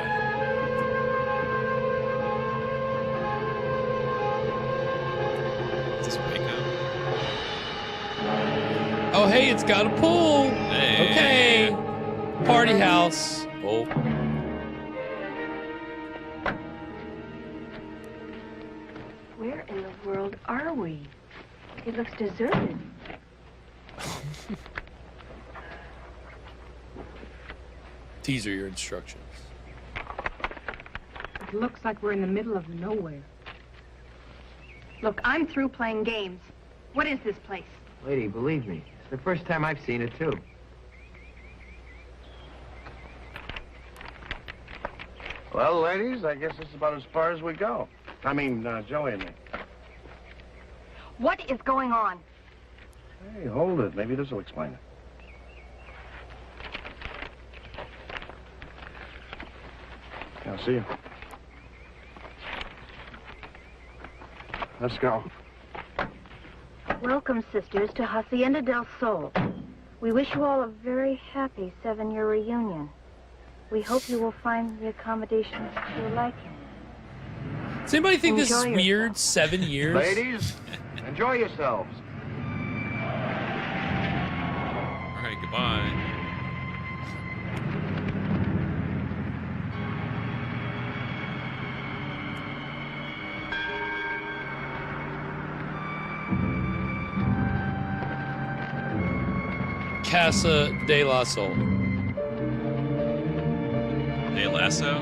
Is this Waco? Oh, hey, it's got a pool. Hey. Okay. Party house. Oh. Where in the world are we? It looks deserted. These are your instructions. It looks like we're in the middle of nowhere. Look, I'm through playing games. What is this place? Lady, believe me, it's the first time I've seen it, too. Well, ladies, I guess this is about as far as we go. I mean, Joey and me. What is going on? Hey, hold it. Maybe this will explain it. I'll see you. Let's go. Welcome, sisters, to Hacienda del Sol. We wish you all a very happy 7-year reunion. We hope you will find the accommodations to your liking. Does anybody think this is Enjoy weird? 7 years? Ladies, enjoy yourselves. All right, goodbye. Casa de la Sol. De Lasso?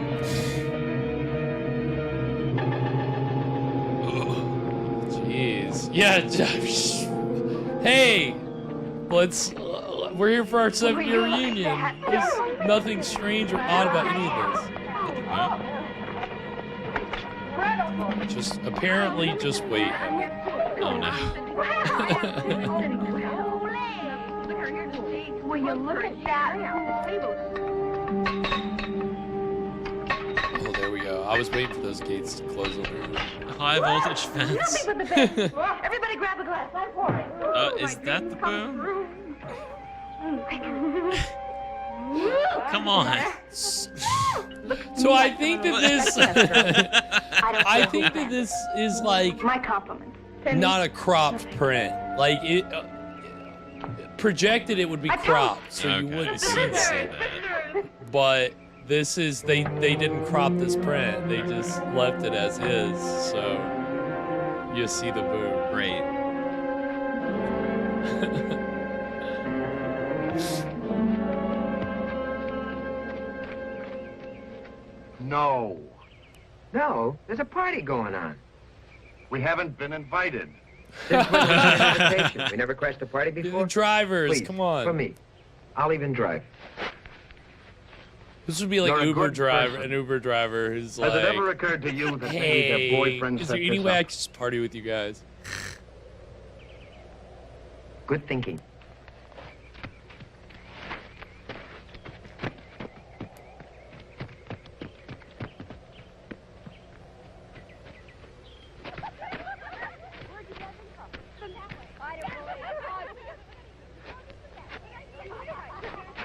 Jeez. Yeah. Hey, let's. We're here for our 7-year reunion. There's nothing strange or odd about any of this. Just apparently just wait. Oh no. Will you look at that? Oh, there we go. I was waiting for those gates to close on their own. High voltage fence. Everybody grab a glass. I'm pouring. Is that the boom? Come on. So I think that this I think that this is like my compliment. Not a cropped print. Like it projected it would be cropped, so you wouldn't see that. But this is they didn't crop this print. They just left it as is, so you see the boob. Great. No. No, there's a party going on. We haven't been invited. Since when was there an invitation? We never crashed a party before? The drivers, Please, come on. For me. I'll even drive. This would be like You're a Uber good driver, person. an Uber driver who's Has like, it ever occurred to you that maybe hey, their boyfriend is set there any this way I up? could just party with you guys? Good thinking.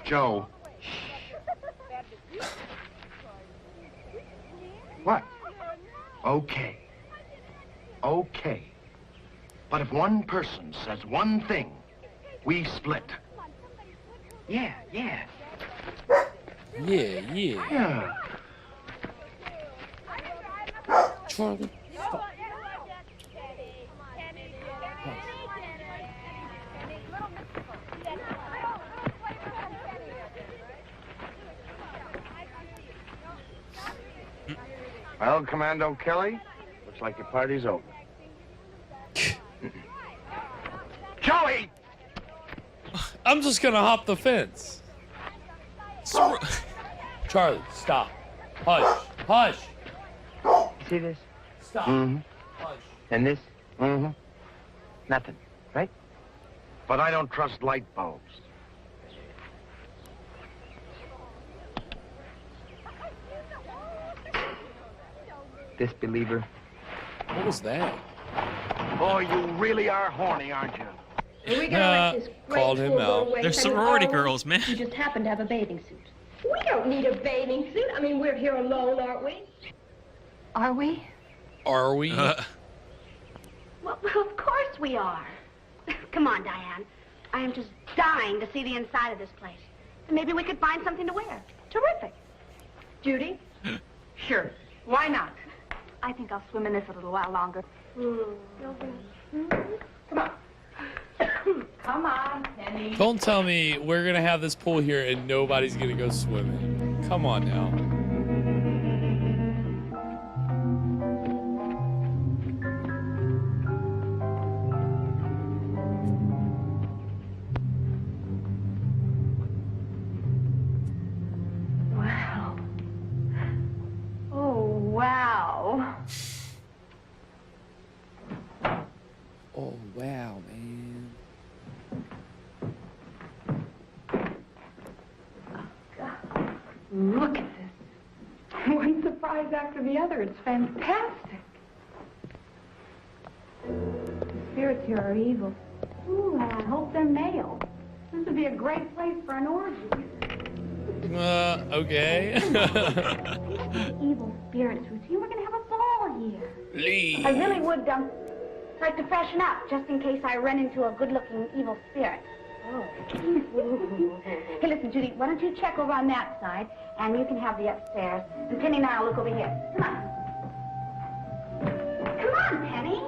Joe. What? Okay. Okay. But if one person says one thing, we split. Yeah. Yeah. Yeah. Charlie. Stop. Well, Commando Kelly, looks like your party's over. Joey! I'm just gonna hop the fence. Charlie, stop. Hush. Hush. See this? Stop. Mm-hmm. Hush. And this? Mm-hmm. Nothing, right? But I don't trust light bulbs. Disbeliever. What was that? Boy, you really are horny, aren't you? We got like this great Called him full out. waist. They're I mean, sorority all girls, man. You just happen to have a bathing suit. We don't need a bathing suit. I mean, we're here alone, aren't we? Are we? Are we? Well, of course we are. Come on, Diane. I am just dying to see the inside of this place. Maybe we could find something to wear. Terrific. Judy? Sure. Why not? I think I'll swim in this a little while longer. Come on. Come on, Penny. Don't tell me we're gonna have this pool here and nobody's gonna go swimming. Come on now. Wow. Oh, wow. Oh wow, man. Look at this. One surprise after the other. It's fantastic. The spirits here are evil. Ooh, I hope they're male. This would be a great place for an orgy. Okay. Evil spirits routine. We're going to have a ball here. Leave. I really would like to freshen up just in case I run into a good-looking evil spirit. Oh. Hey, listen, Judy, why don't you check over on that side, and you can have the upstairs. And Penny and I'll look over here. Come on. Come on, Penny.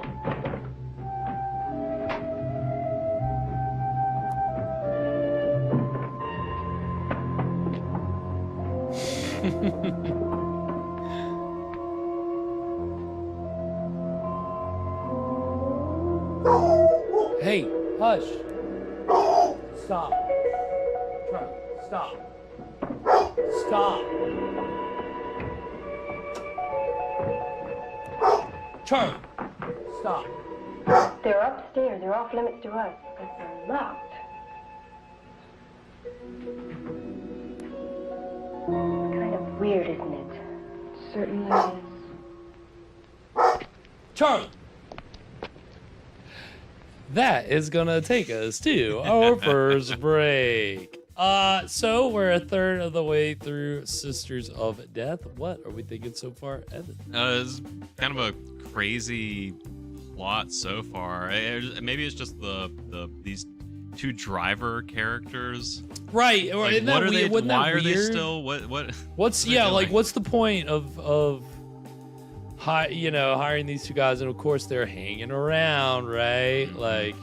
Hey, hush. Stop. Charlie, stop. Stop. Charlie, stop. They're upstairs. They're off limits to us, but they're locked. Kind of weird, isn't it? It certainly is. Charlie. That is gonna take us to our first break. So we're a third of the way through Sisters of Death. What are we thinking so far, Evan? It's kind of a crazy plot so far. Maybe it's just these two driver characters. Right. Like, what are they? Why are they still? What's like? What's the point of hiring these two guys? And of course they're hanging around, right? Mm-hmm. Like,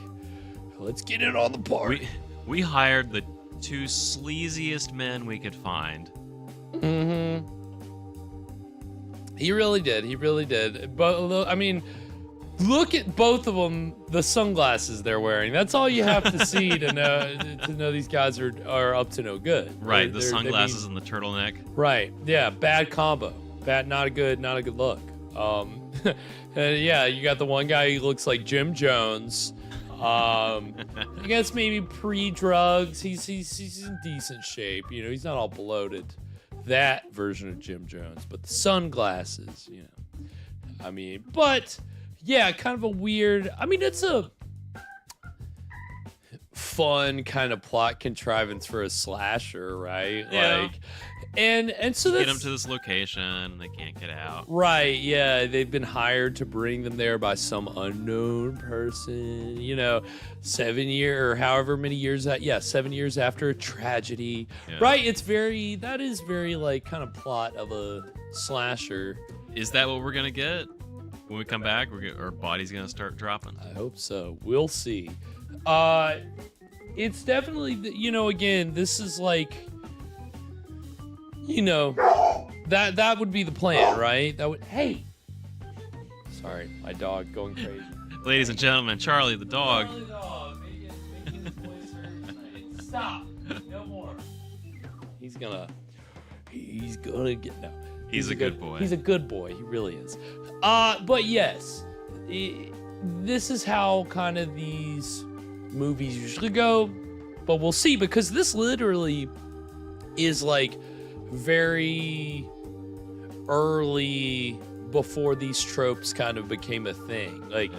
let's get in on the party. We hired the two sleaziest men we could find. Mm-hmm. He really did. He really did. But I mean, look at both of them. The sunglasses they're wearing. That's all you have to see to know these guys are up to no good. Right. The sunglasses and the turtleneck. Right. Yeah. Bad combo. Bad. Not a good look. And yeah, you got the one guy who looks like Jim Jones. I guess maybe pre-drugs. He's in decent shape. You know, he's not all bloated. That version of Jim Jones, but the sunglasses, you know. I mean, but yeah, kind of a weird. I mean, it's a fun kind of plot contrivance for a slasher, right? Yeah. Like, and so they that's get them to this location and they can't get out. right. Yeah, they've been hired to bring them there by some unknown person. You know, 7 year or however many years that. Yeah, 7 years after a tragedy. Yeah. Right. That is very like kind of plot of a slasher. Is that what we're gonna get when we come back? Our body's gonna start dropping. I hope so. We'll see. It's definitely, you know, again, this is like, you know, that would be the plan, right? Hey, sorry, my dog going crazy. Ladies and gentlemen, Charlie the dog. Charlie the dog, making his voice heard tonight. Stop, no more. He's gonna get no. He's a good boy. He's a good boy. He really is. But yes, this is how kind of these movies usually go, but we'll see, because this literally is like very early before these tropes kind of became a thing. Like,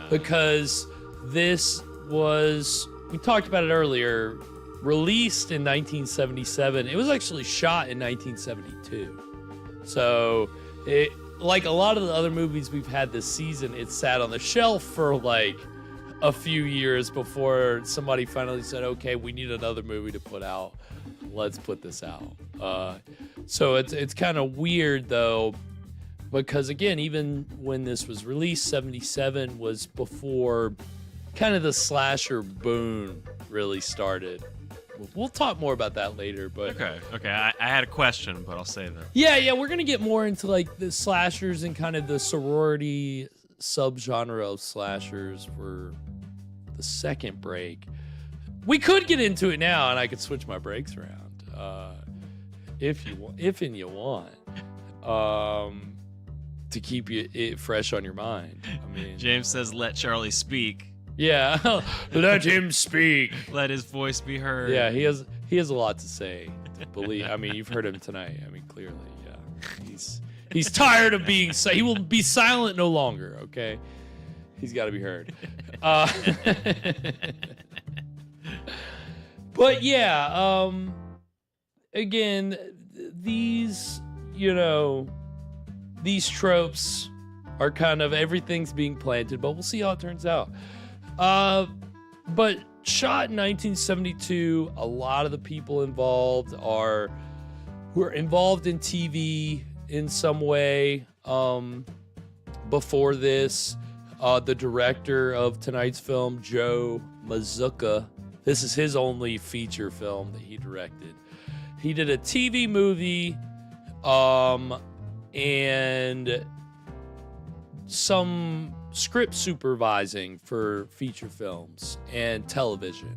because this was, we talked about it earlier, released in 1977. It was actually shot in 1972. So it, like a lot of the other movies we've had this season, it sat on the shelf for like a few years before somebody finally said, okay, we need another movie to put out. Let's put this out. So it's kind of weird though, because again, even when this was released, 77 was before kind of the slasher boom really started. We'll talk more about that later, but Okay. I had a question, but I'll save it. yeah, we're gonna get more into like the slashers and kind of the sorority subgenre of slashers for the second break. We could get into it now, and I could switch my breaks around if you want, to keep it fresh on your mind. I mean, James says, "Let Charlie speak." Yeah, let him speak. Let his voice be heard. Yeah, he has a lot to say. Believe. I mean, you've heard him tonight. I mean, clearly, yeah. He's tired of being. He will be silent no longer. Okay, he's got to be heard. But yeah, again, these tropes are kind of, everything's being planted, but we'll see how it turns out. But shot in 1972, a lot of the people involved were involved in TV in some way. Before this, the director of tonight's film, Joe Mazzucca, this is his only feature film that he directed. He did a TV movie, and some script supervising for feature films and television.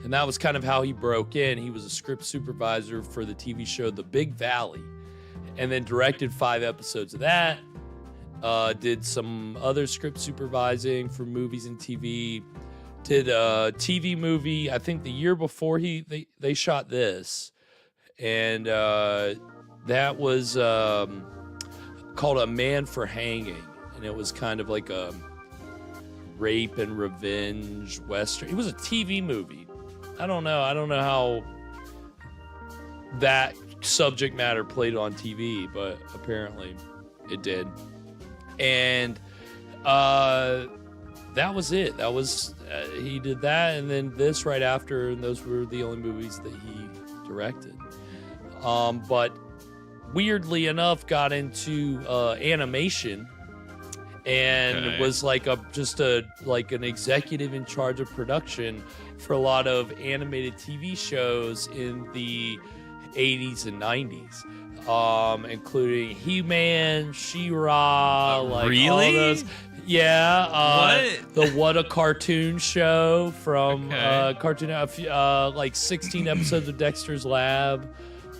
And that was kind of how he broke in. He was a script supervisor for the TV show The Big Valley, and then directed 5 episodes of that. did some other script supervising for movies and TV. Did a TV movie, I think the year before they shot this. And that was called A Man for Hanging. And it was kind of like a rape and revenge Western. It was a TV movie. I don't know how that subject matter played on TV, but apparently it did. And that was it. That was he did that, and then this right after, and those were the only movies that he directed. But weirdly enough, got into animation, and was like an executive in charge of production for a lot of animated TV shows in the 80s and 90s, including He-Man, She-Ra, like really? all those. Yeah, what? The What a Cartoon Show from Cartoon, like 16 episodes of Dexter's Lab.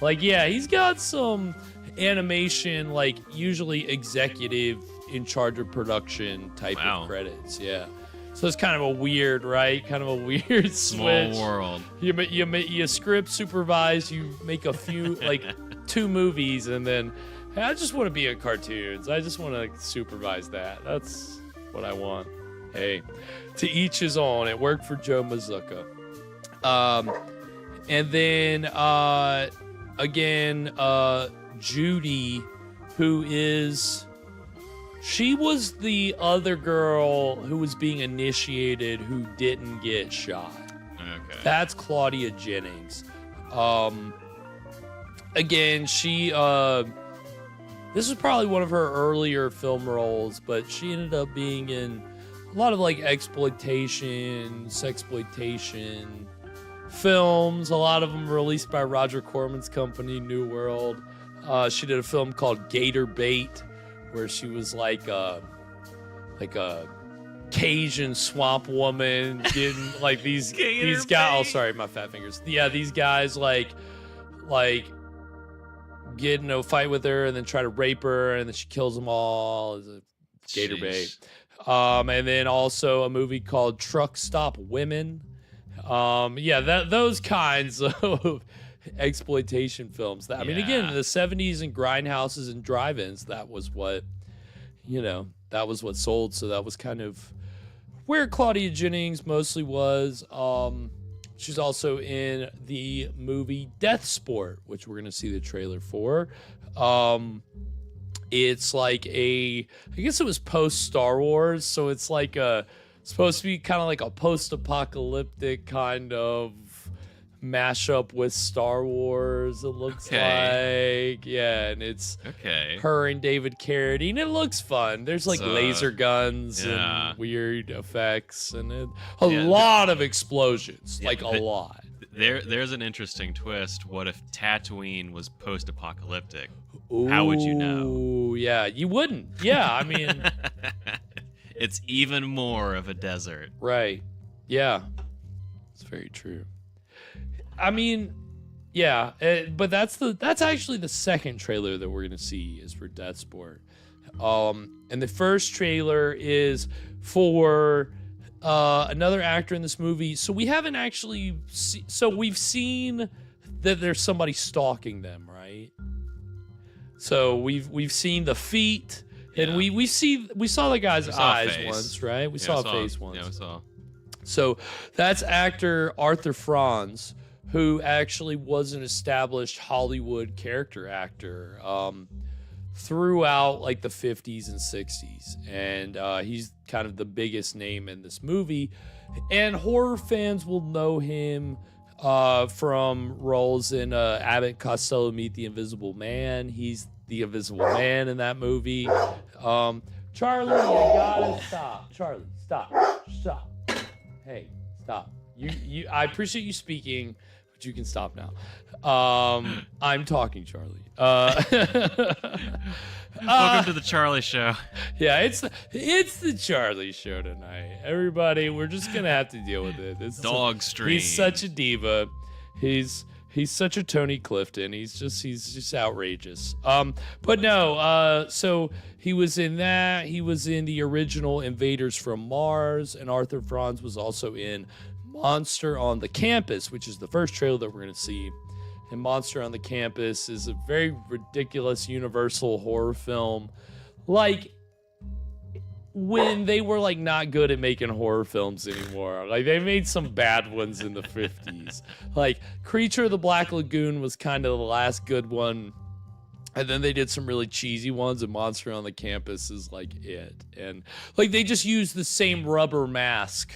Like, yeah, he's got some animation, like usually executive in charge of production type of credits. Yeah. So it's kind of a weird, right? Kind of a weird small switch. world. You script supervise, you make a few, like 2 movies, and then, hey, I just want to be in cartoons. I just want to supervise that. That's what I want. Hey, to each his own. It worked for Joe Mazzucca. And then, again, Judy, who is... She was the other girl who was being initiated who didn't get shot. Okay. That's Claudia Jennings. Again, she this was probably one of her earlier film roles, but she ended up being in a lot of like exploitation, sexploitation films. A lot of them released by Roger Corman's company, New World. She did a film called Gator Bait, where she was like a Cajun swamp woman getting like these guys. Oh, sorry, my fat fingers. Yeah, these guys like get in a fight with her and then try to rape her, and then she kills them all. It's a Gator Bait. And then also a movie called Truck Stop Women. Those kinds of exploitation films. I mean, again, in the 70s and grindhouses and drive-ins, that was what sold. So that was kind of where Claudia Jennings mostly was. She's also in the movie Death Sport, which we're going to see the trailer for. It's like I guess it was post-Star Wars, so it's like supposed to be kind of like a post-apocalyptic kind of mashup with Star Wars, it looks like. Yeah, and it's her and David Carradine. It looks fun. There's like laser guns and weird effects and a lot of explosions, like a lot. There's an interesting twist. What if Tatooine was post-apocalyptic? How would you know? Yeah, you wouldn't. Yeah, I mean... It's even more of a desert. Right. Yeah. It's very true. I mean, yeah, but that's actually the second trailer that we're gonna see is for Death Sport, and the first trailer is for another actor in this movie. So we haven't actually we've seen that there's somebody stalking them, right? So we've seen the feet, and we saw the guy's eyes once, right? We saw a face once. Yeah, we saw. So that's actor Arthur Franz, who actually was an established Hollywood character actor throughout like the 50s and 60s. And he's kind of the biggest name in this movie. And horror fans will know him from roles in Abbott and Costello Meet the Invisible Man. He's the Invisible Man in that movie. Charlie, you gotta stop. Charlie, stop. Hey, stop. I appreciate you speaking, but you can stop now. I'm talking, Charlie. Welcome to the Charlie Show. Yeah, it's the Charlie Show tonight. Everybody, we're just gonna have to deal with it. Dog stream. He's such a diva. He's He's such a Tony Clifton. He's just outrageous. But no, so he was in that. He was in the original Invaders from Mars, and Arthur Franz was also in Monster on the Campus, which is the first trailer that we're going to see. And Monster on the Campus is a very ridiculous Universal horror film. Like, when they were like not good at making horror films anymore. Like, they made some bad ones in the 50s. Like, Creature of the Black Lagoon was kind of the last good one. And then they did some really cheesy ones, and Monster on the Campus is like it. And like, they just used the same rubber mask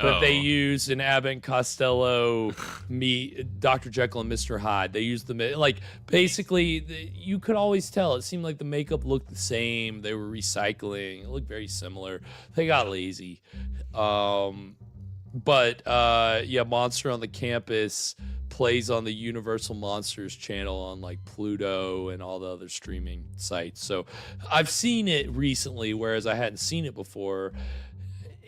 that they used in Abbott and Costello meet Dr. Jekyll and Mr. Hyde. They used the, like, basically, you could always tell. It seemed like the makeup looked the same. They were recycling. It looked very similar. They got lazy. Yeah, Monster on the Campus plays on the Universal Monsters channel on like Pluto and all the other streaming sites. So I've seen it recently, whereas I hadn't seen it before.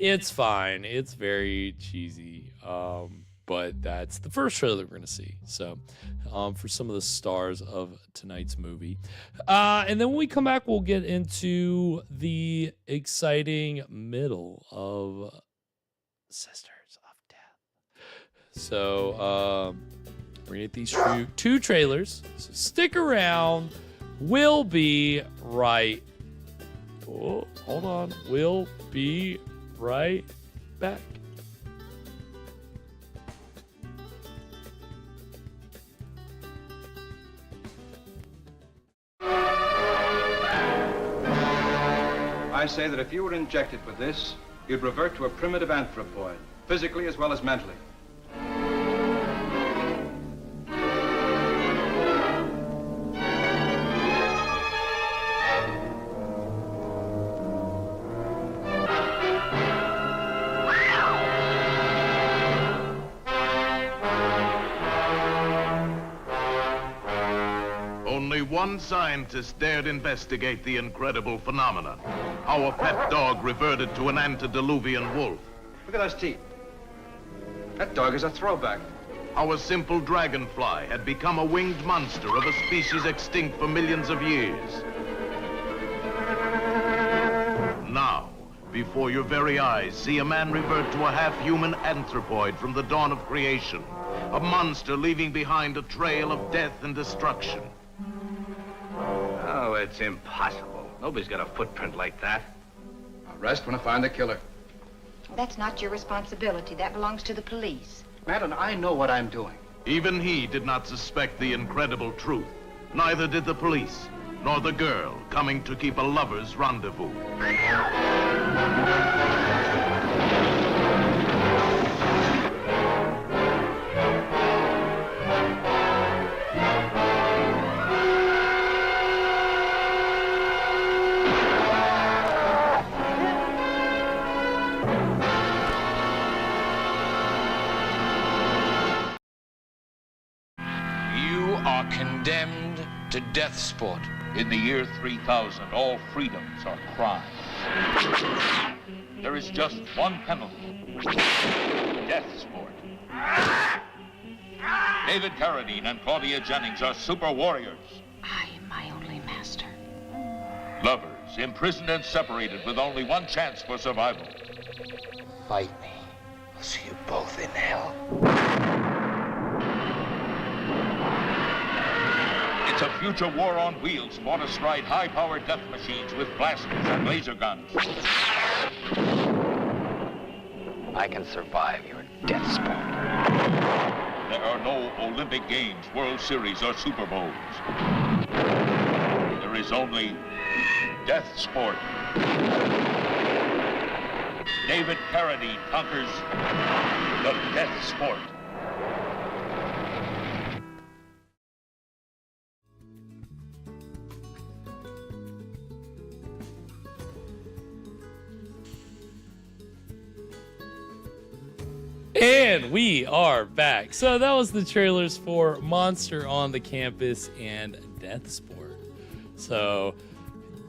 It's fine. It's very cheesy. But that's the first trailer that we're going to see. So, for some of the stars of tonight's movie. And then when we come back, we'll get into the exciting middle of Sisters of Death. So, we're going to get these two trailers. So stick around. We'll be right. Oh, hold on. We'll be right back. I say that if you were injected with this, you'd revert to a primitive anthropoid, physically as well as mentally. One scientist dared investigate the incredible phenomenon. How a pet dog reverted to an antediluvian wolf. Look at those teeth. That dog is a throwback. How a simple dragonfly had become a winged monster of a species extinct for millions of years. Now, before your very eyes, see a man revert to a half-human anthropoid from the dawn of creation. A monster leaving behind a trail of death and destruction. Oh, it's impossible. Nobody's got a footprint like that. I'll rest when I find the killer. That's not your responsibility. That belongs to the police. Madam, I know what I'm doing. Even he did not suspect the incredible truth. Neither did the police, nor the girl coming to keep a lover's rendezvous. Condemned to death sport. In the year 3000, all freedoms are crime. There is just one penalty. Death sport. David Carradine and Claudia Jennings are super warriors. I am my only master. Lovers, imprisoned and separated with only one chance for survival. Fight me. I'll see you both in hell. It's a future war on wheels fought astride high-powered death machines with blasters and laser guns. I can survive your death sport. There are no Olympic Games, World Series, or Super Bowls. There is only death sport. David Carradine conquers the death sport. And we are back. So that was the trailers for Monster on the Campus and Death Sport. So,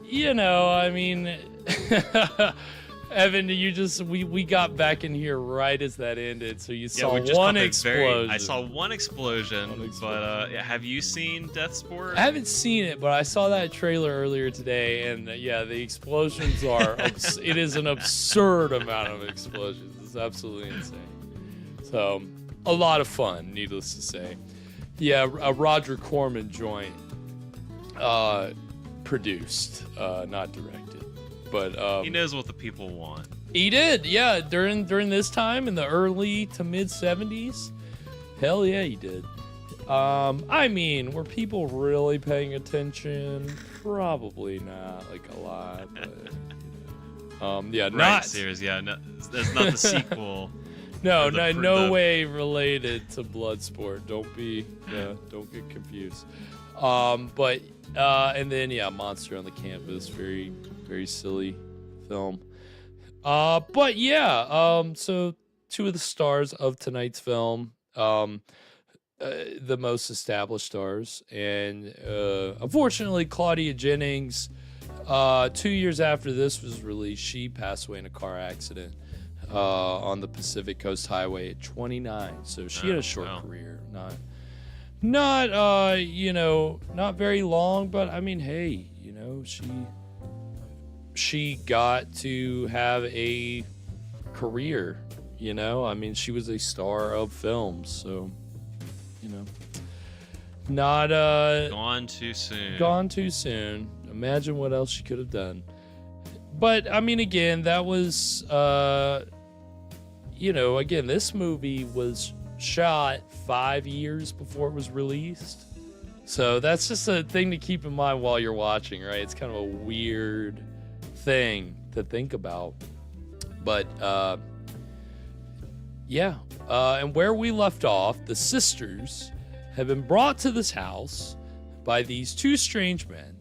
you know, I mean, Evan, we got back in here right as that ended, so you saw we just one caught the explosion. I saw one explosion, but have you seen Death Sport? I haven't seen it, but I saw that trailer earlier today, and yeah, the explosions are, it is an absurd amount of explosions. It's absolutely insane. So, a lot of fun, needless to say. Yeah, a Roger Corman joint produced, not directed. But he knows what the people want. He did, yeah. During this time in the early to mid 70s, hell yeah, he did. I mean, were people really paying attention? Probably not, like a lot. But, yeah, right, not serious. Yeah, no, that's not the sequel. No, no way related to Bloodsport. Don't get confused. But and then yeah, Monster on the Campus, very very silly film. But yeah, so two of the stars of tonight's film, the most established stars, and unfortunately Claudia Jennings, 2 years after this was released, she passed away in a car accident on the Pacific Coast Highway at 29. So she had a short career, not not very long, but I mean, hey, she got to have a career, I mean, she was a star of films, so not gone too soon. Imagine what else she could have done. But I mean, again, that was again, this movie was shot 5 years before it was released, so that's just a thing to keep in mind while you're watching, right? It's kind of a weird thing to think about, but and where we left off, the sisters have been brought to this house by these two strange men,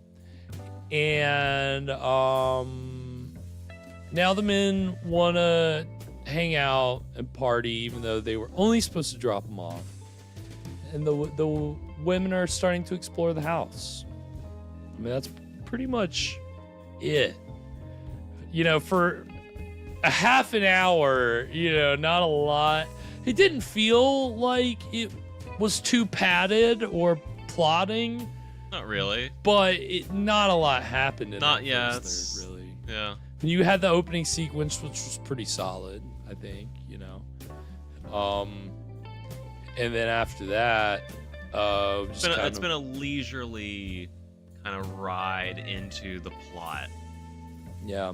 and now the men want to hang out and party, even though they were only supposed to drop them off, and the women are starting to explore the house. I mean, that's pretty much it. For a half an hour, not a lot. It didn't feel like it was too padded or plotting. Not really. But not a lot happened in not that yeah, first third, really. Yeah. You had the opening sequence, which was pretty solid, I think, and then after that, it's been a leisurely kind of ride into the plot. Yeah.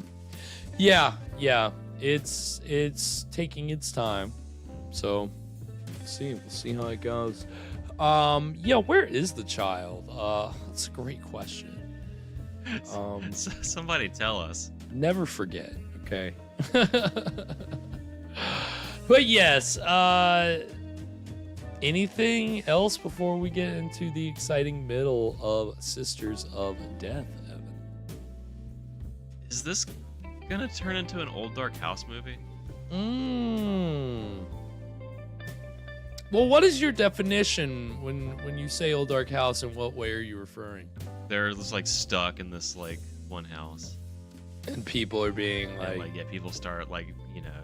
It's taking its time, so we'll see how it goes. Where is the child? That's a great question. Somebody tell us. Never forget, okay? But yes, anything else before we get into the exciting middle of Sisters of Death, Evan? Is this gonna turn into an Old Dark House movie? Well, what is your definition when you say Old Dark House? In what way are you referring? They're just like stuck in this like one house, and people are being people start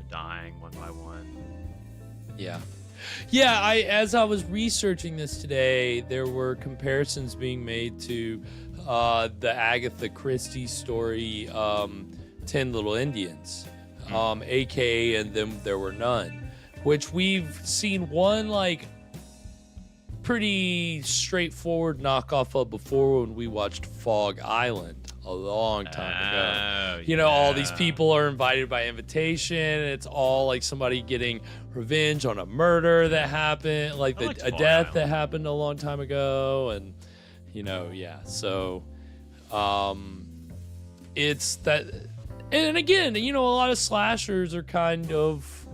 dying one by one. As I was researching this today, there were comparisons being made to the Agatha Christie story, 10 Little Indians, aka And Them There Were None, which we've seen one pretty straightforward knockoff of before when we watched Fog Island a long time ago. All these people are invited by invitation. It's all like somebody getting revenge on a murder that happened, a death that happened a long time ago, and so it's that. And again, a lot of slashers are kind of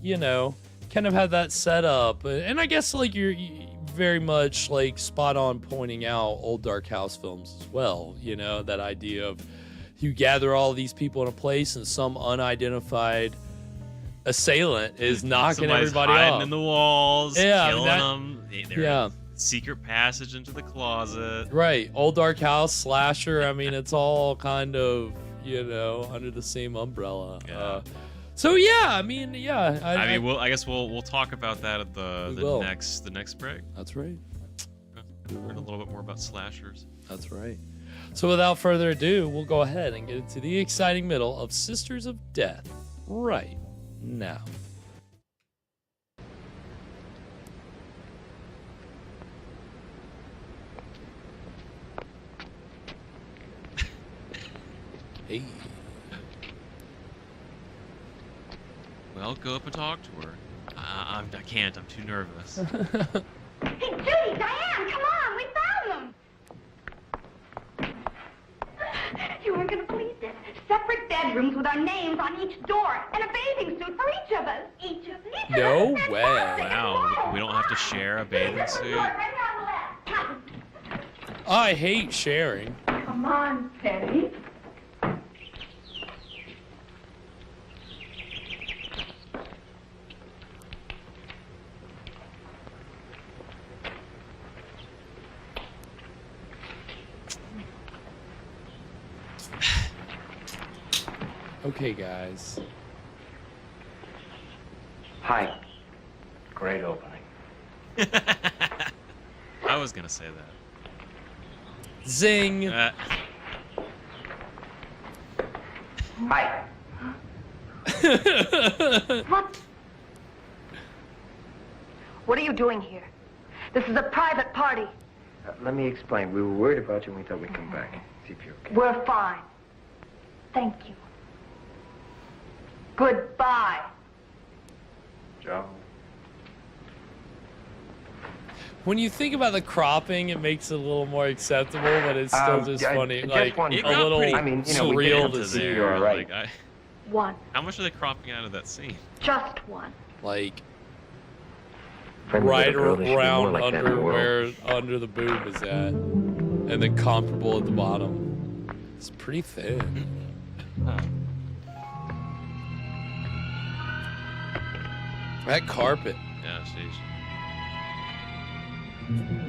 have that setup, and I guess you're very much spot on pointing out Old Dark House films as well. That idea of you gather all these people in a place and some unidentified assailant is knocking everybody hiding off in the walls, killing them. Secret passage into the closet. Right, Old Dark House slasher. I mean, it's all kind of you know, under the same umbrella. Yeah. So yeah, I mean, yeah. I guess we'll talk about that at the next break. That's right. Learn a little bit more about slashers. That's right. So without further ado, we'll go ahead and get into the exciting middle of Sisters of Death right now. Hey. Well, go up and talk to her. I can't. I'm too nervous. Hey, Judy, Diane, come on, we found them. You weren't going to believe this. Separate bedrooms with our names on each door and a bathing suit for each of us. Each of us. No way. Wow, we don't have to share a bathing suit. I hate sharing. Come on, Teddy. Okay, guys. Hi. Great opening. I was gonna say that. Zing. Hi. What? What are you doing here? This is a private party. Let me explain. We were worried about you and we thought we'd come back. See if you're okay. We're fine. Thank you. Goodbye. Joe. When you think about the cropping, it makes it a little more acceptable, but it's still just funny. Just like one a thing. little I mean, you know, we surreal get to see. You're right. Like, One. how much are they cropping out of that scene? Just one. Like Friends with a right girl, they should be more around like that in the under world. where under the boob is at, and then comparable at the bottom. It's pretty thin. That carpet. Yeah, sheesh.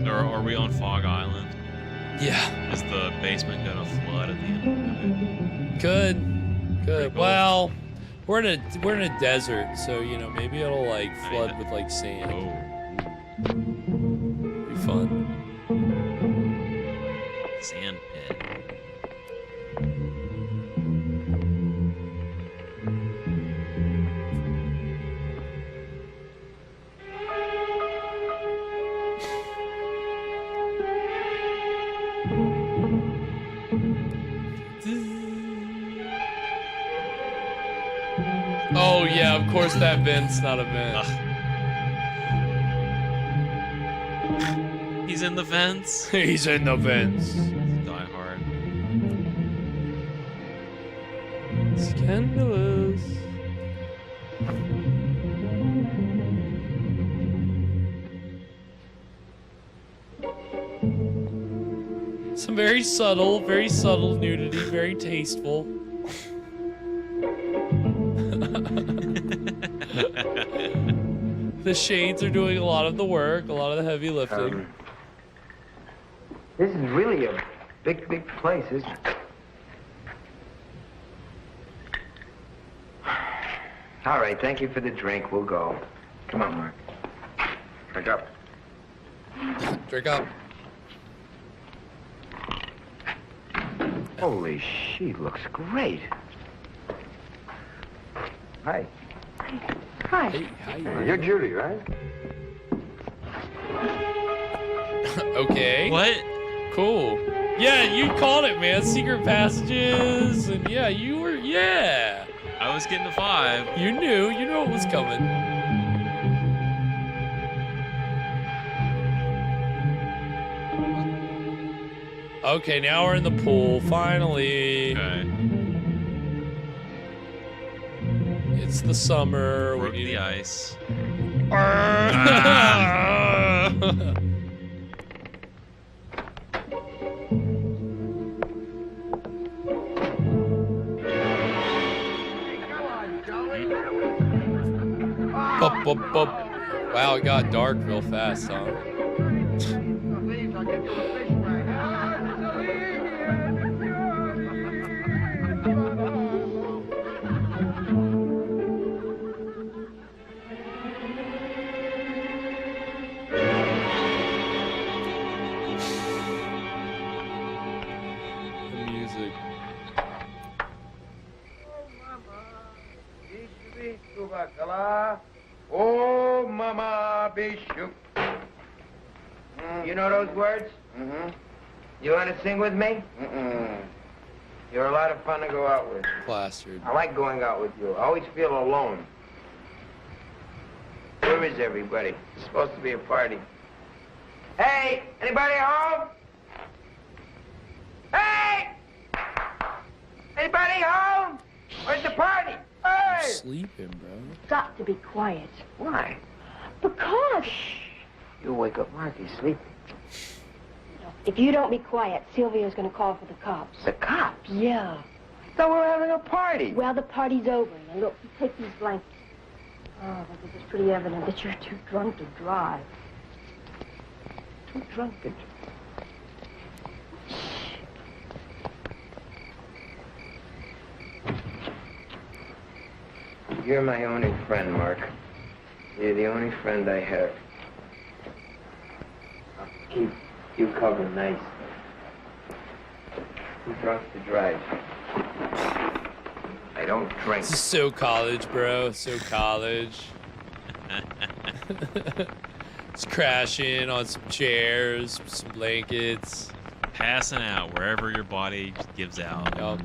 So are we on Fog Island? Yeah. Is the basement gonna flood at the end of it? Good. Well, we're in a desert, so you know maybe it'll like flood with like sand. Oh. Be fun. Sand pit. Oh yeah, of course that vent's not a vent. He's in the vents. He's in the vents. Die Hard. Scandalous. Some very subtle nudity, very tasteful. The shades are doing a lot of the work, a lot of the heavy lifting. This is really a big, big place, isn't it? All right, thank you for the drink. We'll go. Come on, Mark. Drink up. Drink up. Holy, she looks great. Hi. Hi. Hey, hi. You're Judy, right? Okay. What? Cool. Yeah, you called it, man. Secret passages, and yeah, you were, yeah. I was getting a 5. You knew what was coming. Okay, now we're in the pool, finally. Okay. It's the summer. Broke the ice. Wow, it got dark real fast, huh? Sweet Kubakala. Oh, Mama, be shook. You know those words? Mm-hmm. You want to sing with me? Mm-mm. You're a lot of fun to go out with. Plastered. I like going out with you. I always feel alone. Where is everybody? It's supposed to be a party. Hey, anybody home? Hey! Anybody home? Where's the party? Hey! You're sleeping, bro. Got to be quiet. Why? Because You'll wake up Mark. He's sleeping. if you don't be quiet, Sylvia's going to call for the cops. The cops? Yeah. Thought we were having a party. Well, the party's over. Now, look, you take these blankets. Oh, but this is pretty evident that you're too drunk to drive. Too drunk to... You're my only friend, Mark. You're the only friend I have. I'll keep you covered nice. Too drunk to drive. I don't drink. This is so college, bro. So college. Just crashing on some chairs, some blankets. Passing out wherever your body gives out. Yup.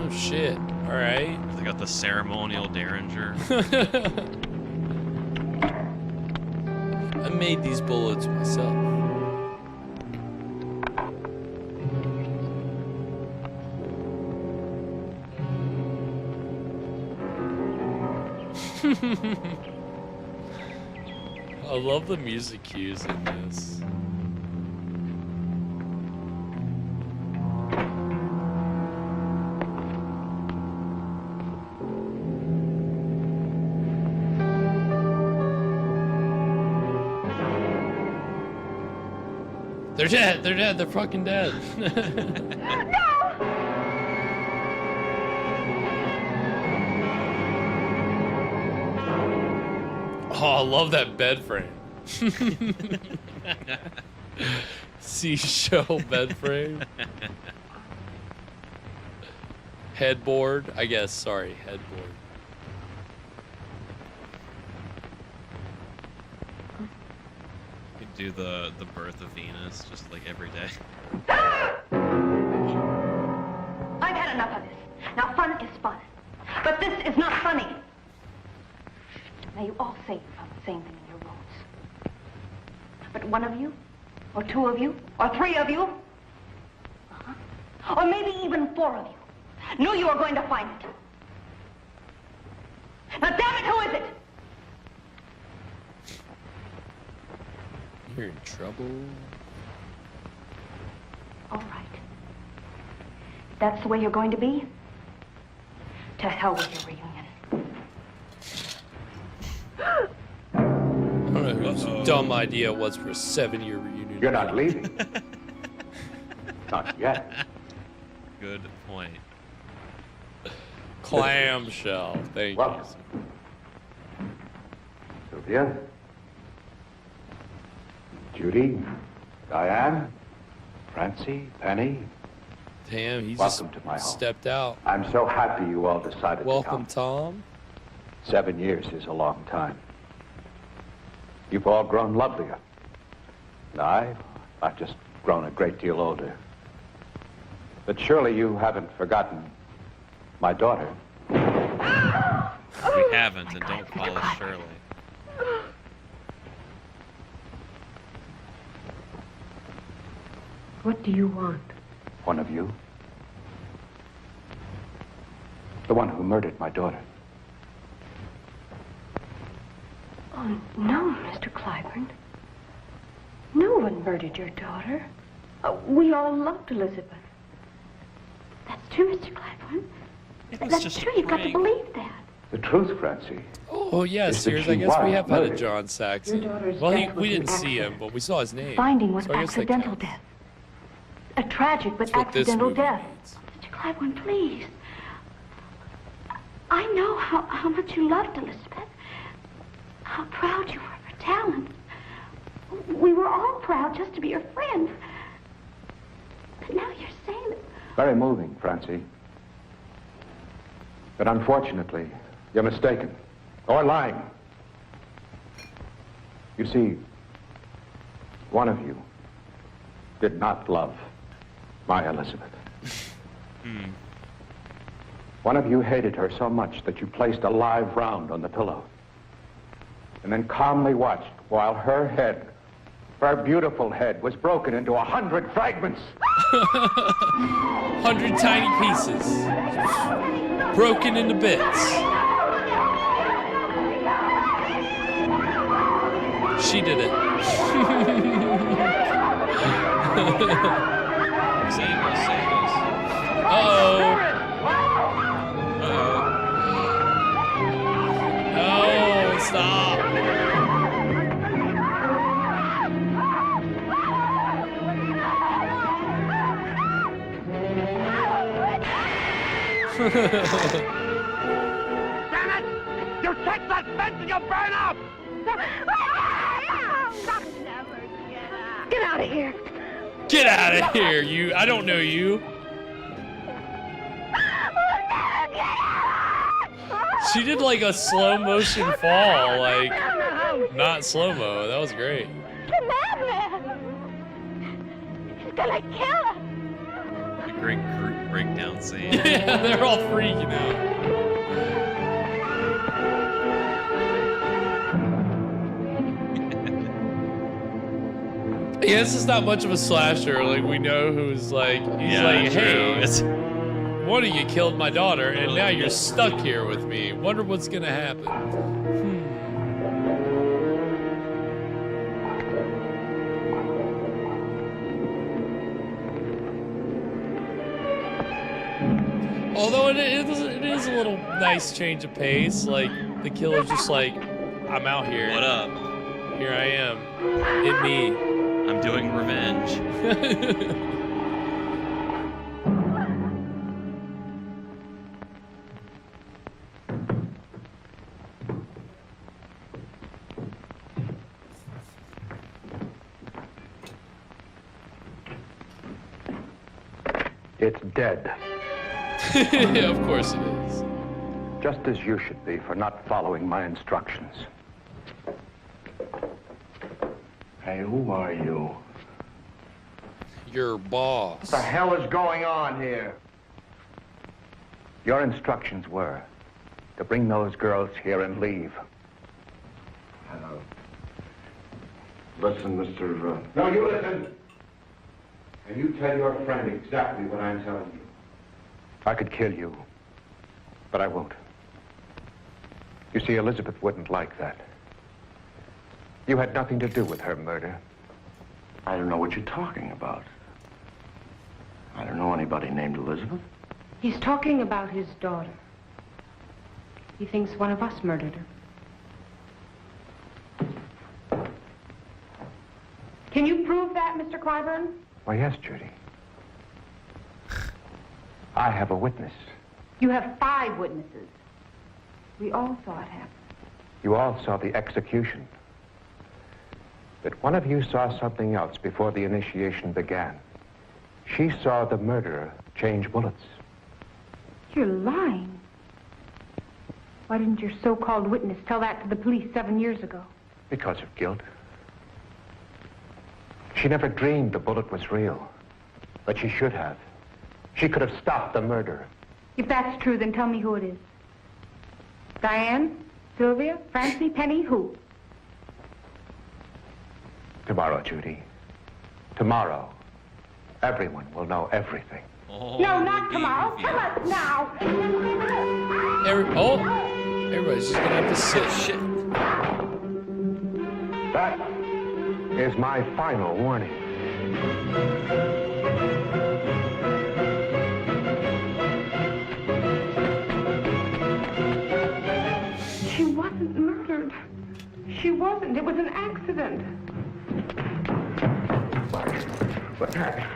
Oh shit. Alright. They got the ceremonial derringer. I made these bullets myself. I love the music cues in this. They're dead, they're fucking dead. Oh, I love that bed frame. Seashell bed frame. Headboard, I guess, sorry, headboard. You do the birth of Venus just like every day. I've had enough of this. Now, fun is fun. But this is not funny. Now, you all say you found the same thing in your rooms. But one of you, or two of you, or three of you, or maybe even four of you, knew you were going to find it. Now, damn it, who is it? You're in trouble. All right. If that's the way you're going to be, to hell with your reunion. I don't know whose dumb idea it was for a 7-year reunion. You're not leaving. Not yet. Good point. Clamshell. Thank you. Sylvia. Judy. Diane. Francie. Penny. Damn, he's Welcome just to my home. stepped out. I'm so happy you all decided Welcome, to come. Tom. 7 years is a long time. You've all grown lovelier. And I've just grown a great deal older. But surely you haven't forgotten my daughter. We haven't, and don't call us Shirley. What do you want? One of you. The one who murdered my daughter. Oh, no, Mr. Clyburn. No one murdered your daughter. We all loved Elizabeth. That's true, Mr. Clyburn. It was That's just true. a You've got to prank. believe that. The truth, Francie. Oh, yeah, Is that Sears. she I guess we was have had a murdered. John Saxon. Your daughter's Well, death was we an didn't see him, accident. but we saw his name. Finding was So I guess that accidental counts. death. A tragic but That's what this accidental movie death. means. Mr. Clyburn, please. I know how much you loved Elizabeth. How proud you were of her talent. We were all proud just to be your friends. But now you're saying that... Very moving, Francie. But unfortunately, you're mistaken. Or lying. You see, one of you did not love my Elizabeth. One of you hated her so much that you placed a live round on the pillow and then calmly watched while her head, her beautiful head, was broken into 100 fragments. 100 tiny pieces. Broken into bits. She did it. Save us, save us. Uh-oh. No, stop. Damn it! You take that fence and you'll burn up! Get out of here. Get out of here, you. I don't know you. She did like a slow motion fall, like not slow-mo. That was great. The madman. He's gonna kill us. The great group breakdown scene. Yeah, they're all freaking out. Yeah, this is not much of a slasher. Like, we know who's like, he's like, hey, one of you killed my daughter, and now you're stuck here with me. Wonder what's gonna happen. Although it is a little nice change of pace. Like, the killer's just like, I'm out here. What up? Here I am. Hit me. I'm doing revenge. It's dead. Of course it is. Just as you should be for not following my instructions. Hey, who are you? Your boss. What the hell is going on here? Your instructions were to bring those girls here and leave. Listen, Mr. No, you listen. And you tell your friend exactly what I'm telling you. I could kill you, but I won't. You see, Elizabeth wouldn't like that. You had nothing to do with her murder. I don't know what you're talking about. I don't know anybody named Elizabeth. He's talking about his daughter. He thinks one of us murdered her. Can you prove that, Mr. Clyburn? Why, yes, Judy. I have a witness. You have 5 witnesses. We all saw it happen. You all saw the execution. But one of you saw something else before the initiation began. She saw the murderer change bullets. You're lying. Why didn't your so-called witness tell that to the police 7 years ago? Because of guilt. She never dreamed the bullet was real. But she should have. She could have stopped the murder. If that's true, then tell me who it is. Diane? Sylvia? Francie? Penny? Who? Tomorrow, Judy. Tomorrow, everyone will know everything. Oh, No, not tomorrow. Tell us now. Everybody's just gonna have to sit. Shit. That is my final warning. She wasn't murdered. She wasn't. It was an accident.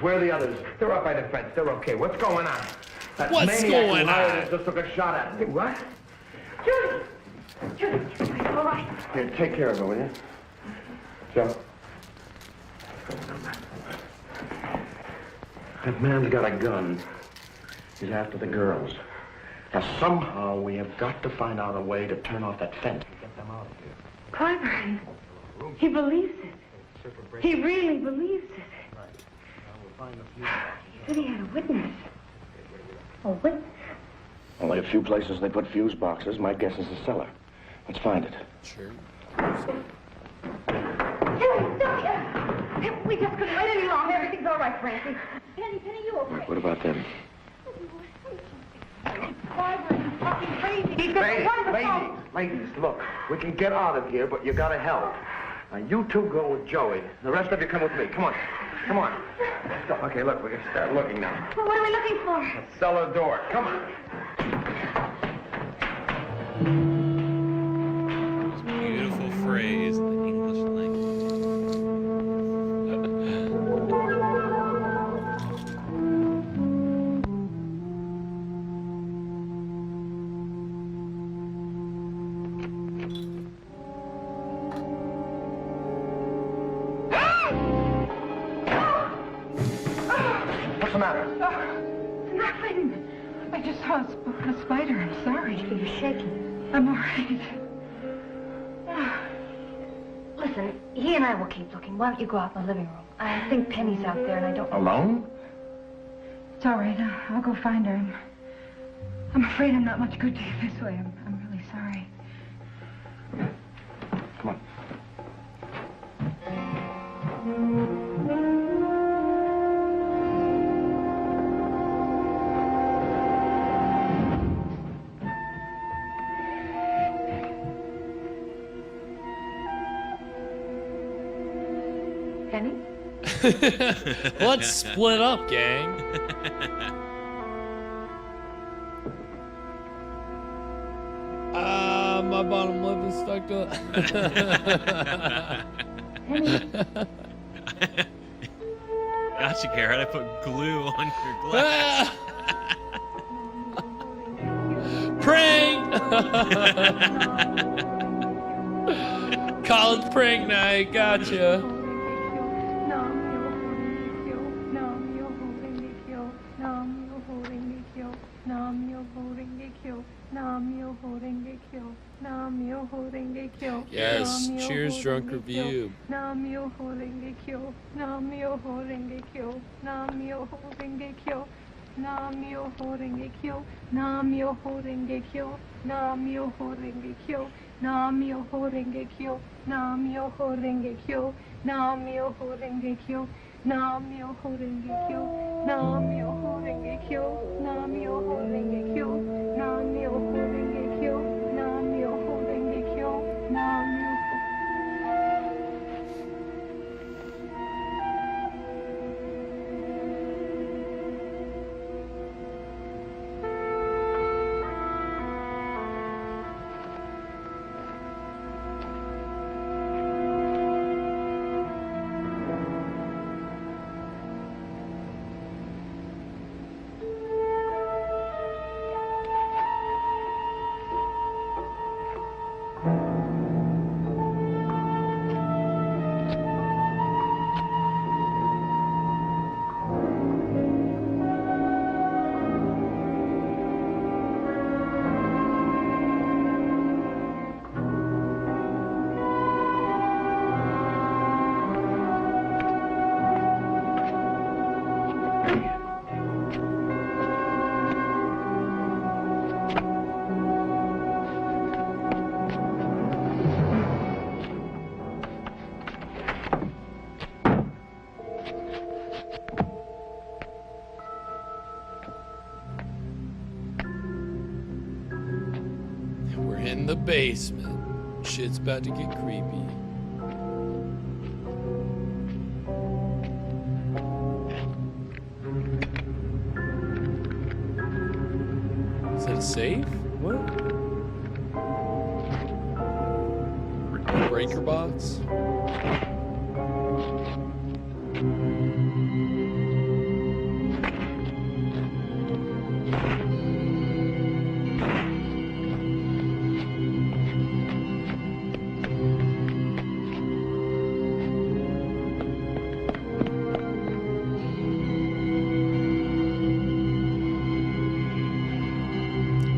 Where are the others? They're up by the fence. They're okay. What's going on? That What's maniac going liar on? just took a shot at me. What? Judy! Judy, all right. Here, take care of her, will you? Joe. That man's got a gun. He's after the girls. Now, somehow we have got to find out a way to turn off that fence and get them out of here. Clyburn, he believes it. He really believes it. He said he had a witness. A witness? Only a few places they put fuse boxes. My guess is the cellar. Let's find it. Sure. Sylvia! We just couldn't wait any longer. Everything's all right, Francie. Penny, you okay? What about them? Clyburn, he's fucking crazy. He's got to run the phone. Ladies, look, we can get out of here, but you gotta help. Now, you two go with Joey. The rest of you come with me. Come on. Come on. Let's go. Okay, look, we're gonna start looking now. Well, what are we looking for? The cellar door. Come on. Beautiful phrase in the English What's the matter? Nothing. I just saw a spider. I'm sorry. You're shaking. I'm all right. Listen, he and I will keep looking. Why don't you go out in the living room? I think Penny's out there, and I don't... Alone? It's all right. I'll go find her. I'm afraid I'm not much good to you this way. I'm really sorry. Come on. Penny? Let's split up, gang. My bottom lip is stuck to Gotcha, Garrett. I put glue on your glass. Prank! College prank night, gotcha. Yes, cheers, drunk review. We're in the basement. Shit's about to get creepy. Is that a safe? What? Breaker box?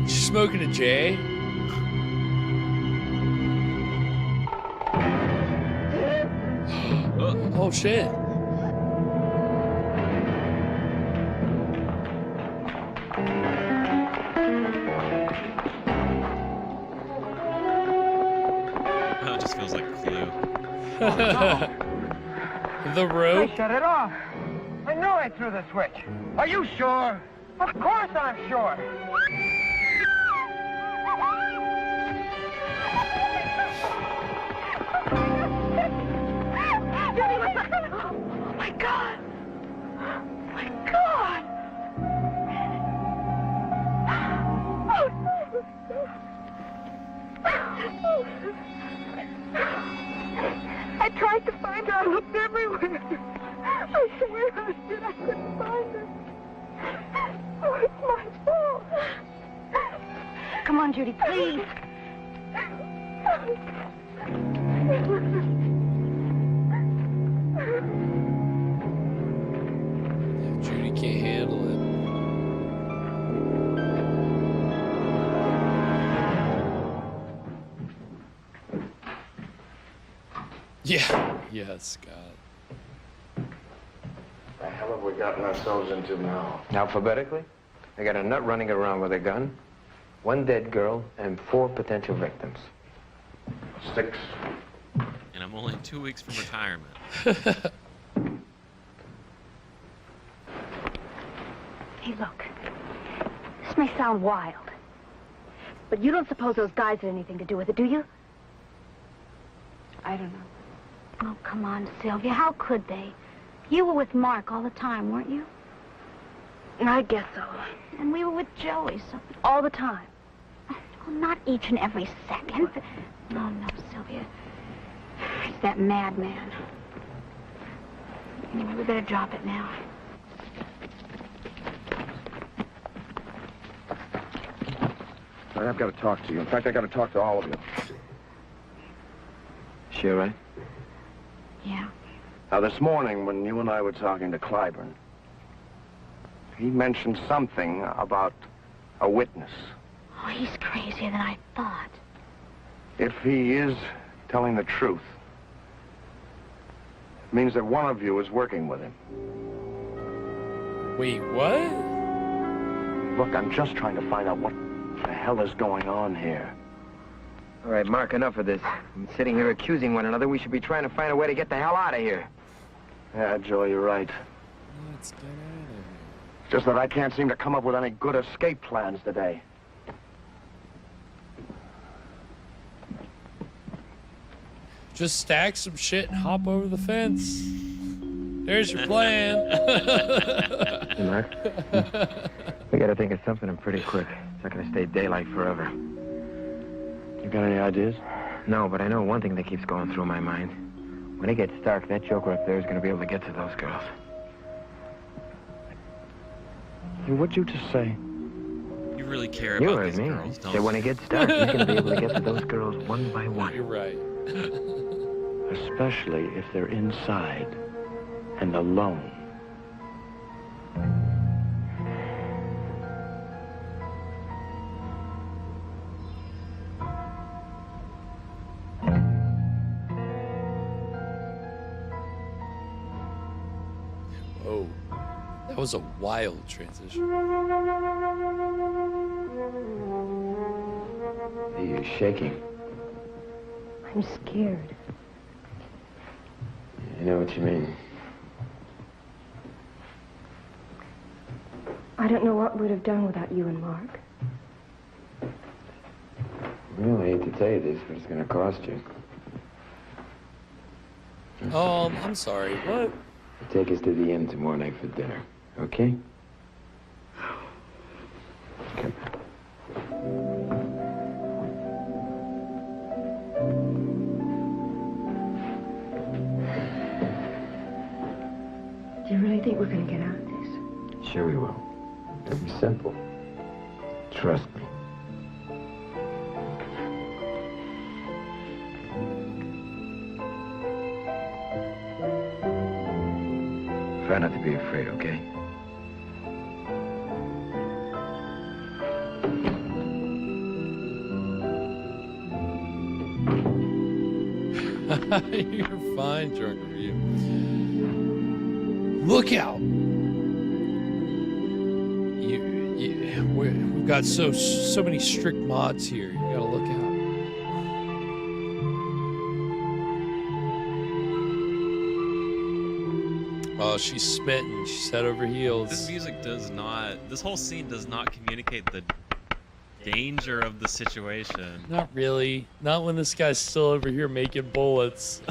She's smoking a J? Oh, shit. Oh, it just feels like Clue. The rope? I shut it off. I know I threw the switch. Are you sure? Of course I'm sure. Oh my God! Oh my God! I tried to find her. I looked everywhere. I swear I did. I couldn't find her. Oh, it's my fault. Come on, Judy, please. Judy can't handle it. Yeah. Yes, God. The hell have we gotten ourselves into now? Alphabetically, I got a nut running around with a gun, 1 dead girl, and 4 potential victims. 6. And I'm only 2 weeks from retirement. Hey, look. This may sound wild, but you don't suppose those guys had anything to do with it, do you? I don't know. Oh, come on, Sylvia. How could they? You were with Mark all the time, weren't you? I guess so. And we were with Joey all the time. Well, not each and every second. No, no, Sylvia. It's that madman. Anyway, we better drop it now. I've got to talk to you. In fact, I've got to talk to all of you. She all right? Yeah. Now, this morning, when you and I were talking to Clyburn, he mentioned something about a witness. Oh, he's crazier than I thought. If he is telling the truth, it means that one of you is working with him. Wait, what? Look, I'm just trying to find out what the hell is going on here. All right, Mark, enough of this. I'm sitting here accusing one another. We should be trying to find a way to get the hell out of here. Yeah, Joe, you're right. Let's get out of here. Just that I can't seem to come up with any good escape plans today. Just stack some shit and hop over the fence. There's your plan. Hey, Mark. We gotta think of something and pretty quick. It's not gonna stay daylight forever. You got any ideas? No, but I know one thing that keeps going through my mind. When it gets dark, that joker up there is gonna be able to get to those girls. Hey, what'd you just say? You really care You about heard these me. girls, don't Say you? when it gets dark, he's gonna be able to get to those girls one by one. You're right. Especially if they're inside and alone. Oh, that was a wild transition. Hey, you're shaking. I'm scared. I know what you mean. I don't know what we'd have done without you and Mark. Well, I hate to tell you this, but it's gonna cost you. Oh, I'm sorry. What? Take us to the inn tomorrow night for dinner, okay? Come. Do you really think we're going to get out of this? Sure we will. It'll be simple. Trust me. Try not to be afraid, okay? You're fine, drunk review. Look out! We've got so many strict mods here. You gotta look out. Oh, she's smitten. She's head over heels. This music does not. This whole scene does not communicate the danger of the situation. Not really. Not when this guy's still over here making bullets.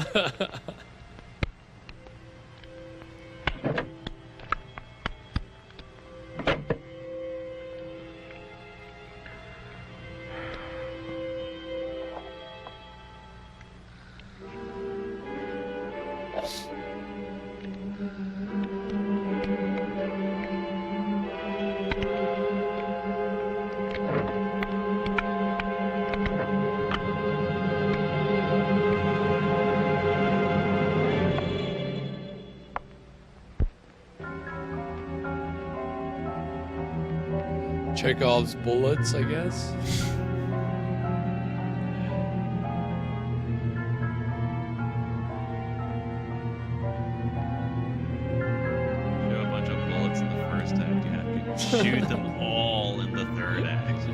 Chekhov's bullets, I guess. Show a bunch of bullets in the first act. You have to shoot them all in the third act.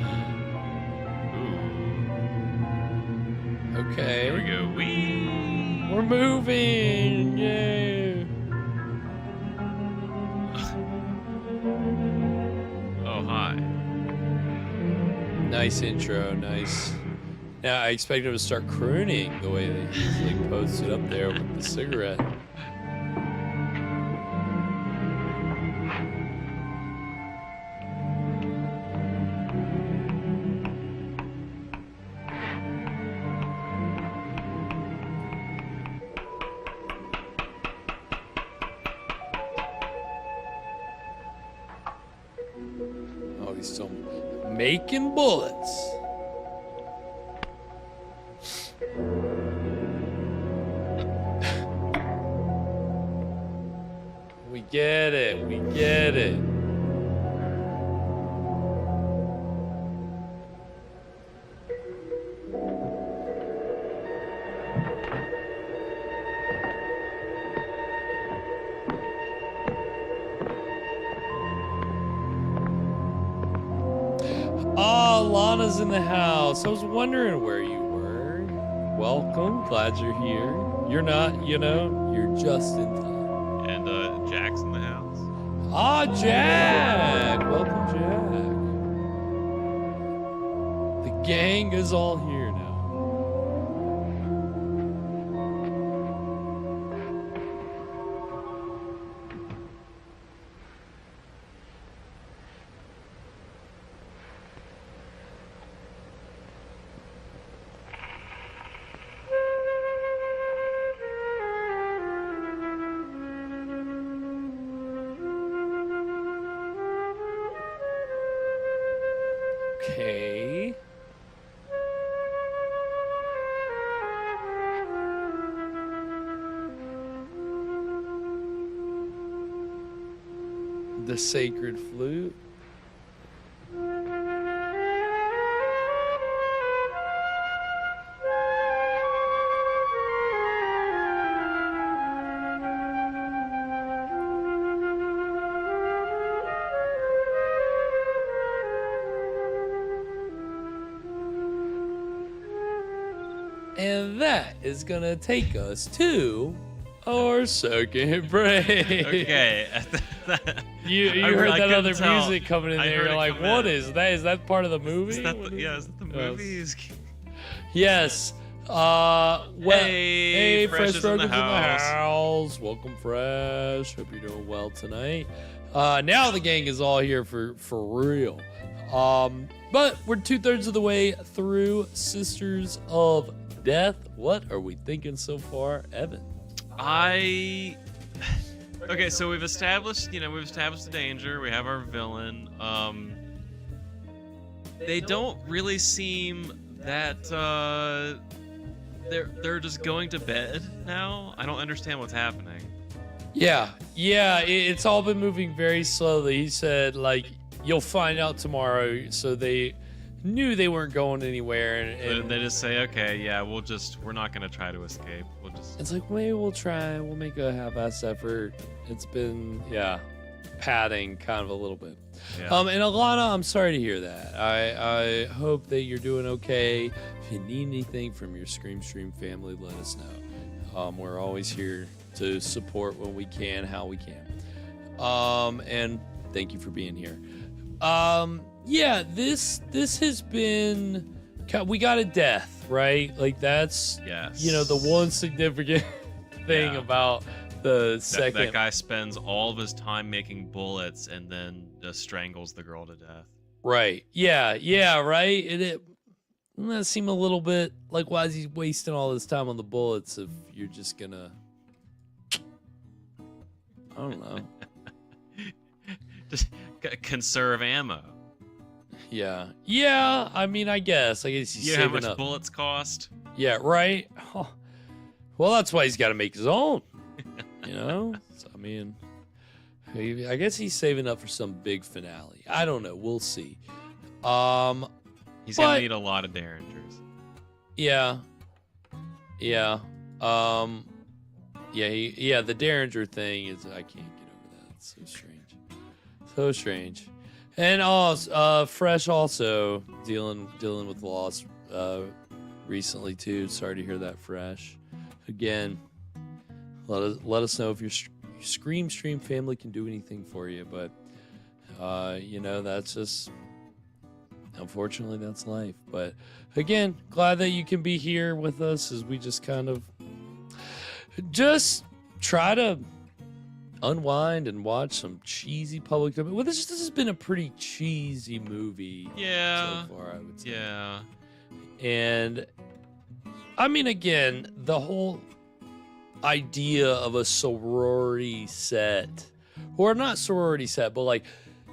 Ooh. Okay. Here we go. Whee! We're moving! Yay! Oh, hi. Nice intro, nice. Now I expect him to start crooning the way they like posted up there with the cigarette. Oh, he's still making bullets. We get it. We get it. Oh, Lana's in the house. I was wondering where you were. Welcome. Glad you're here. You're not, you know, you're just in time. And Jack's in the house. Ah, Jack! Welcome, Jack. The gang is all here now. Okay. The sacred flute. And that is gonna take us to our second break. Okay. You heard that other music coming in there. You're like, what is that? Is that part of the movie? Is that the movie? Yes. Hey, Fresh Rogan's in the house. Welcome, Fresh. Hope you're doing well tonight. Now the gang is all here for real. But we're 2/3 of the way through Sisters of Death. What are we thinking so far, Evan? Okay, so we've established the danger. We have our villain. They don't really seem that they're just going to bed now. I don't understand what's happening. Yeah, it's all been moving very slowly. He said, like, you'll find out tomorrow. So they knew they weren't going anywhere, and they just say, okay, yeah, we're not gonna try to escape. We'll just. It's like, maybe we'll try. We'll make a half-ass effort. It's been, padding kind of a little bit. Yeah. And Alana, I'm sorry to hear that. I hope that you're doing okay. If you need anything from your Scream Stream family, let us know. We're always here to support when we can, how we can. And thank you for being here. This has been, we got a death, right? Like that's, the one significant thing about the second. That guy spends all of his time making bullets and then just strangles the girl to death. Right. Yeah, right? It doesn't that seem a little bit like, why is he wasting all this time on the bullets if you're just gonna, I don't know. Just conserve ammo. Yeah, I mean, I guess he's saving how much up. bullets cost? Yeah, right? Oh. Well, that's why he's got to make his own. So, I mean, I guess he's saving up for some big finale. I don't know. We'll see. He's going to need a lot of derringers. Yeah. The derringer thing is, I can't get over that. It's so strange. And Fresh also dealing with loss recently too. Sorry to hear that, Fresh. Again, let us know if your Scream Stream family can do anything for you. But that's just, unfortunately, that's life. But again, glad that you can be here with us as we just kind of just try to unwind and watch some cheesy public. Well, this has been a pretty cheesy movie so far, I would say. Yeah. And I mean, again, the whole idea of a sorority set, or not sorority set, but like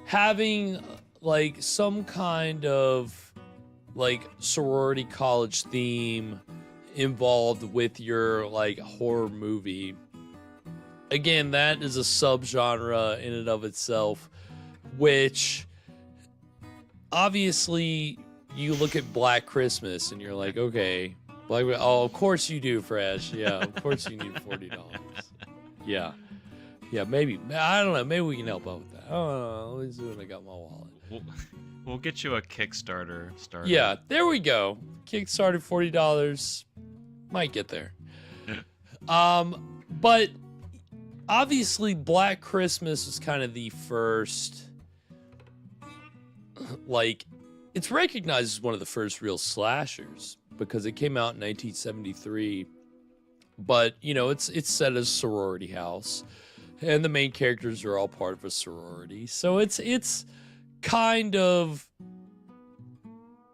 having like some kind of like sorority college theme involved with your like horror movie. Again, that is a subgenre in and of itself, which obviously you look at Black Christmas and you're like, okay, of course you do, Fresh. Yeah, of course you need $40. Yeah, maybe. I don't know. Maybe we can help out with that. I don't know. Let me see when I got my wallet. We'll get you a Kickstarter started. Yeah, there we go. Kickstarter $40. Might get there. But obviously, Black Christmas was kind of the first, like, it's recognized as one of the first real slashers because it came out in 1973. But, it's set as a sorority house, and the main characters are all part of a sorority. So it's kind of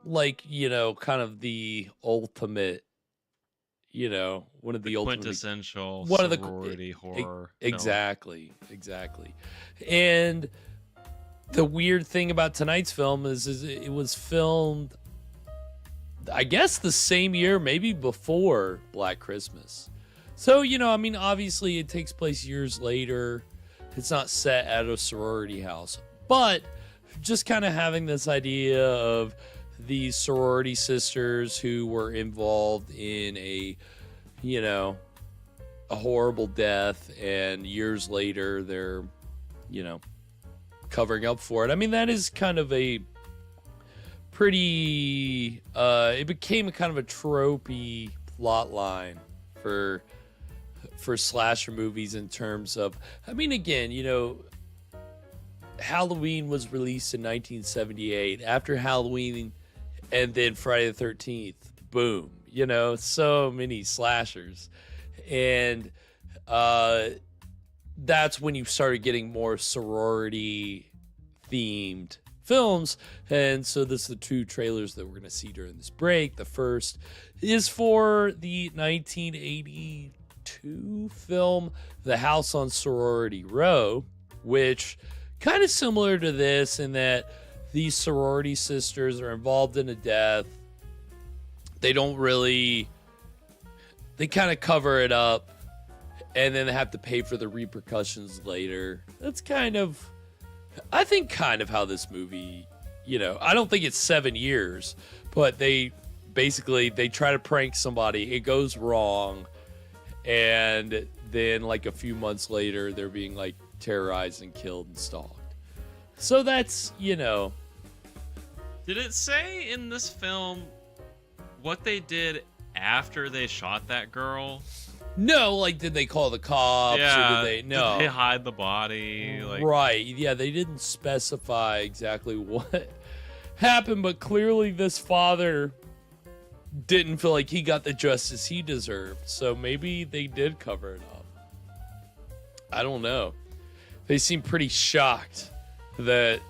like, kind of the ultimate, one of the ultimate quintessential sorority horror. Exactly. And the weird thing about tonight's film is it was filmed, I guess, the same year, maybe before Black Christmas. So, obviously it takes place years later. It's not set at a sorority house, but just kind of having this idea of these sorority sisters who were involved in a horrible death, and years later they're, covering up for it. I mean, that is kind of a pretty, it became a kind of a tropey plot line for slasher movies in terms of, I mean, again, Halloween was released in 1978. After Halloween and then Friday the 13th, boom, so many slashers. And that's when you started getting more sorority themed films. And so this is the two trailers that we're going to see during this break. The first is for the 1982 film, The House on Sorority Row, which kind of similar to this in that these sorority sisters are involved in a death. They kind of cover it up, and then they have to pay for the repercussions later. That's kind of how this movie, you know, I don't think it's 7 years, but they try to prank somebody. It goes wrong. And then like a few months later, they're being like terrorized and killed and stalked. So that's, you know. Did it say in this film what they did after they shot that girl? No, like, did they call the cops? Yeah, or did they? No. Did they hide the body? Like... Right. Yeah, they didn't specify exactly what happened, but clearly this father didn't feel like he got the justice he deserved. So maybe they did cover it up. I don't know. They seem pretty shocked that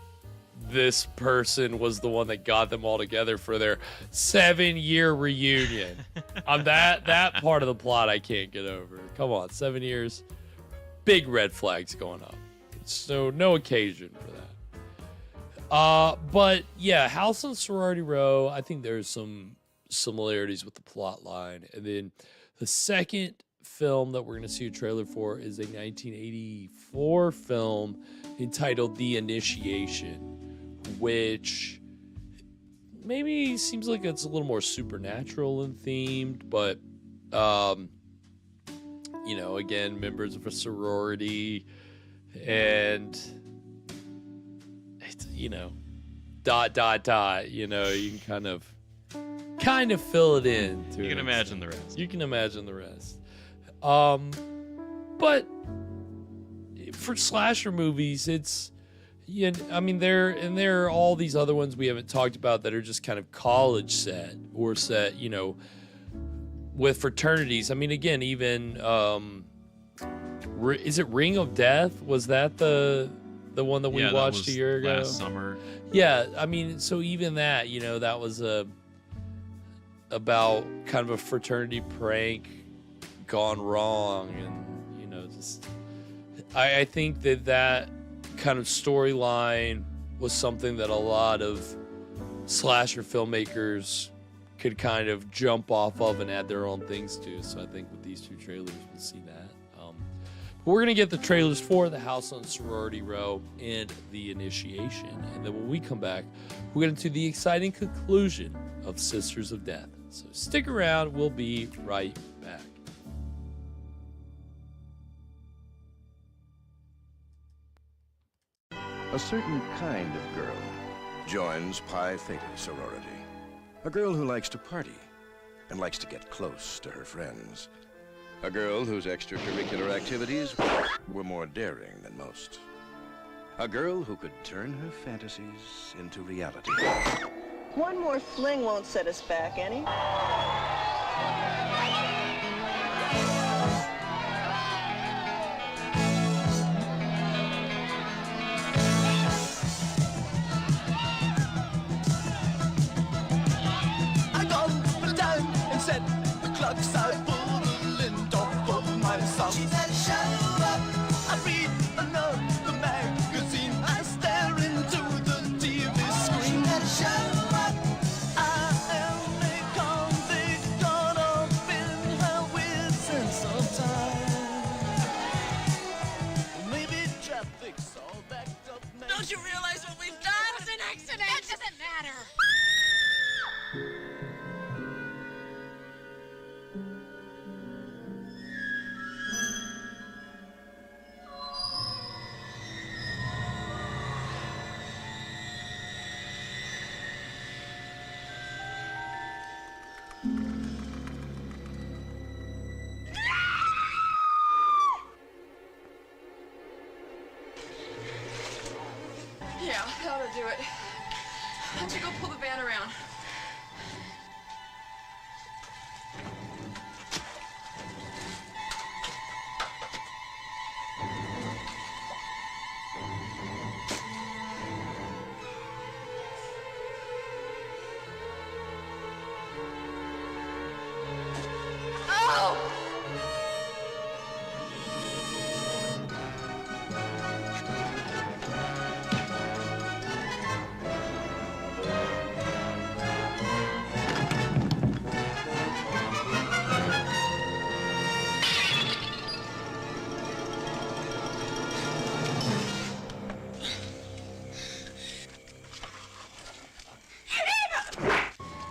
this person was the one that got them all together for their 7-year reunion. On that part of the plot I can't get over. Come on, 7 years. Big red flags going up. So no occasion for that. But yeah, House on Sorority Row, I think there's some similarities with the plot line. And then the second film that we're going to see a trailer for is a 1984 film entitled The Initiation, which maybe seems like it's a little more supernatural and themed, but you know, again, members of a sorority, and it's, you know, ... you know, you can kind of fill it in. You can imagine the rest. You can imagine the rest. But for slasher movies, it's, yeah, I mean, there are all these other ones we haven't talked about that are just kind of college set, or set, you know, with fraternities. I mean, again, even is it Ring of Death? Was that the one that we watched a year ago? Last summer. Yeah, I mean, so even that, you know, that was about kind of a fraternity prank gone wrong, and, you know, just I think that kind of storyline was something that a lot of slasher filmmakers could kind of jump off of and add their own things to. So I think with these two trailers, we'll see that. But we're going to get the trailers for The House on Sorority Row and The Initiation. And then when we come back, we'll get into the exciting conclusion of Sisters of Death. So stick around. We'll be right back. A certain kind of girl joins Pi Theta sorority. A girl who likes to party and likes to get close to her friends. A girl whose extracurricular activities were more daring than most. A girl who could turn her fantasies into reality. One more fling won't set us back any. She said, show up. I read another magazine. I stare into the TV screen. She said, show up. I am a convict caught up in her weird sense of time. Maybe traffic's all backed up now. Don't you realize what we've done? It was an accident. That doesn't matter. Yeah, that'll do it. Why don't you go pull the van around? Oh!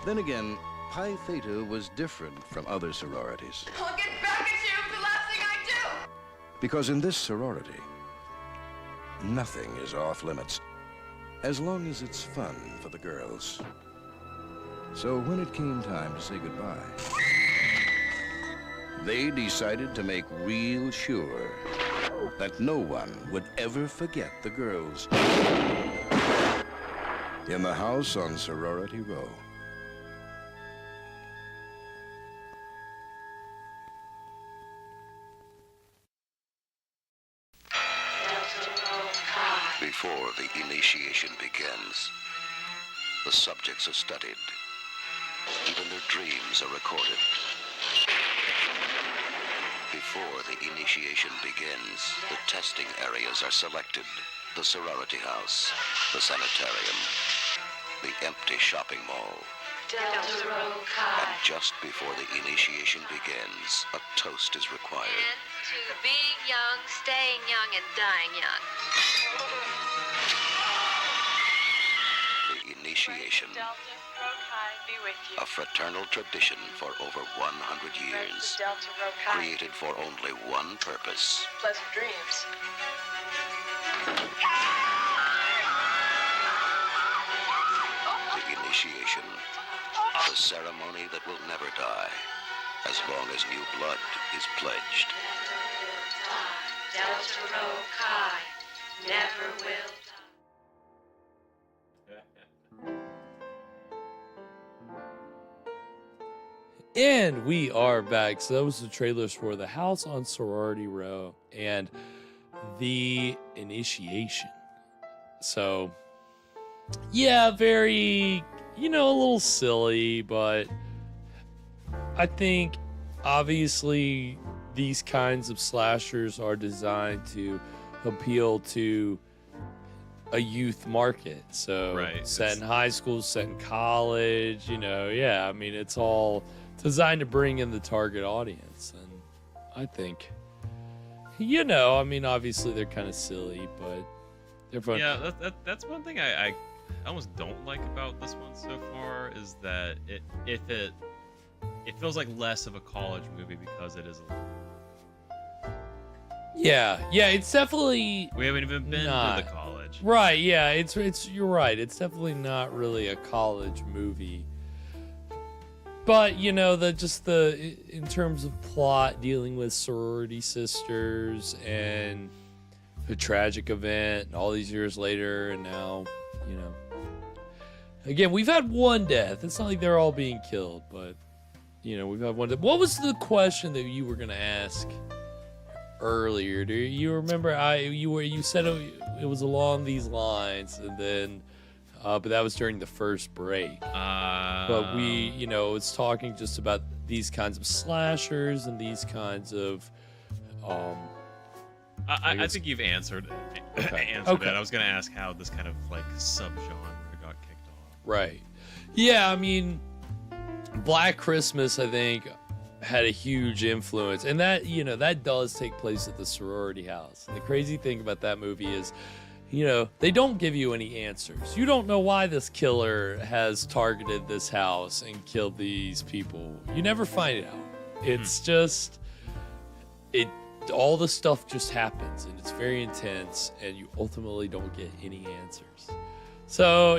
Then again, Pi Theta was different from other sororities. I'll get back at you, the last thing I do! Because in this sorority, nothing is off limits, as long as it's fun for the girls. So when it came time to say goodbye, they decided to make real sure that no one would ever forget the girls in the house on Sorority Row. Before the initiation begins, the subjects are studied. Even their dreams are recorded. Before the initiation begins, the testing areas are selected. The sorority house, the sanitarium, the empty shopping mall. Delta Rho Chi. And just before the initiation begins, a toast is required. To being young, staying young, and dying young. The initiation. Delta Rho Chi be with you. A fraternal tradition for over 100 years. Delta Rho Chi. Created for only one purpose. Pleasant dreams. The initiation. The ceremony that will never die, as long as new blood is pledged. Delta Rho Chi never will die. And we are back. So that was the trailers for The House on Sorority Row and the initiation. So, yeah, very, a little silly, but I think obviously these kinds of slashers are designed to appeal to a youth market. So set in high school, set in college, it's all designed to bring in the target audience. And I think, obviously they're kind of silly, but they're fun. Yeah, that's one thing I almost don't like about this one so far, is that it feels like less of a college movie because it is a Yeah, it's definitely. We haven't even been to the college. Right, yeah, it's you're right. It's definitely not really a college movie. But, in terms of plot, dealing with sorority sisters and a tragic event and all these years later, and now, again, we've had one death. It's not like they're all being killed, but, we've had one death. What was the question that you were going to ask earlier? Do you remember? You said it was along these lines, and then, but that was during the first break. But we, it's talking just about these kinds of slashers and these kinds of. I think you've answered it. I was going to ask how this kind of subgenre got kicked off. Right. Yeah, Black Christmas, I think, had a huge influence, and that that does take place at the sorority house. And the crazy thing about that movie is, they don't give you any answers. You don't know why this killer has targeted this house and killed these people. You never find it out. It's just all the stuff just happens, and it's very intense, and you ultimately don't get any answers. So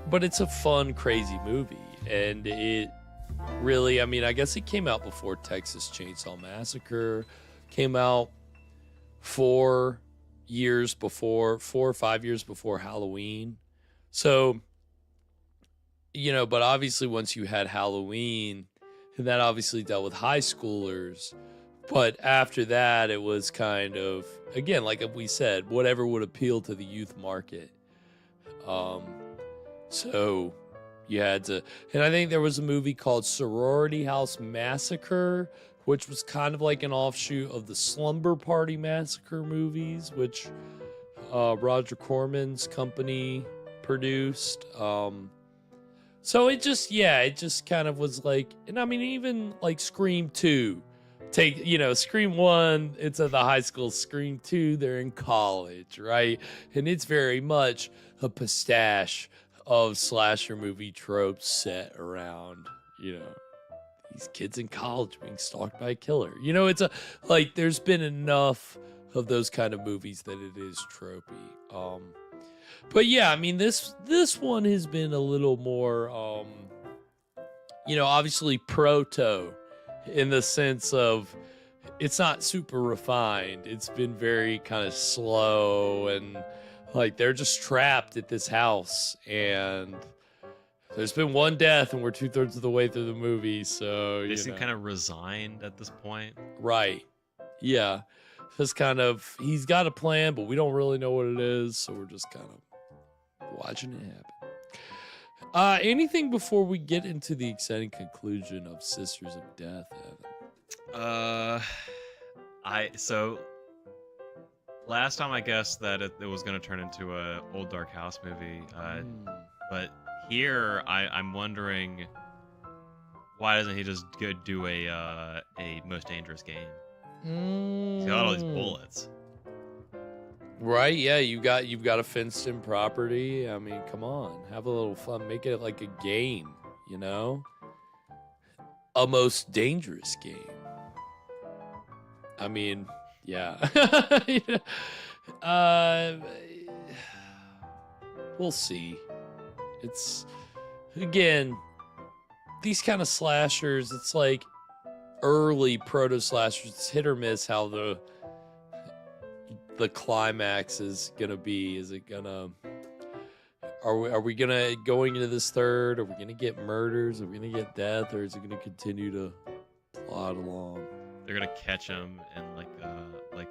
but it's a fun, crazy movie. And it really, I guess it came out before Texas Chainsaw Massacre came out, 4 or 5 years before Halloween. So, but obviously once you had Halloween, and that obviously dealt with high schoolers. But after that, it was kind of, again, like we said, whatever would appeal to the youth market. So you had to, and I think there was a movie called Sorority House Massacre, which was kind of like an offshoot of the Slumber Party Massacre movies, which Roger Corman's company produced. So it just kind of was like, and even like Scream 2, Scream 1, it's at the high school. Scream 2, they're in college, right? And it's very much a pastiche of slasher movie tropes set around, these kids in college being stalked by a killer. It's there's been enough of those kind of movies that it is tropey. But yeah, I mean, this one has been a little more, obviously proto in the sense of it's not super refined. It's been very kind of slow, and they're just trapped at this house, and there's been one death, and we're 2/3 of the way through the movie. So they seem kind of resigned at this point. Right. Yeah. Just kind of, he's got a plan, but we don't really know what it is, so we're just kind of watching it happen. Anything before we get into the exciting conclusion of Sisters of Death, Evan? So last time I guessed that it was going to turn into a old dark house movie, but here I'm wondering, why doesn't he just go do a Most Dangerous Game? He's got all these bullets. Right, yeah, you've got a fenced-in property. I mean, come on, have a little fun. Make it like a game, A Most Dangerous Game. I mean, yeah. We'll see. It's, again, these kind of slashers, it's like early proto-slashers. It's hit or miss how the climax is gonna be. Is it gonna, are we going into this third? Are we gonna get murders? Are we gonna get death? Or is it gonna continue to plod along? They're gonna catch him in like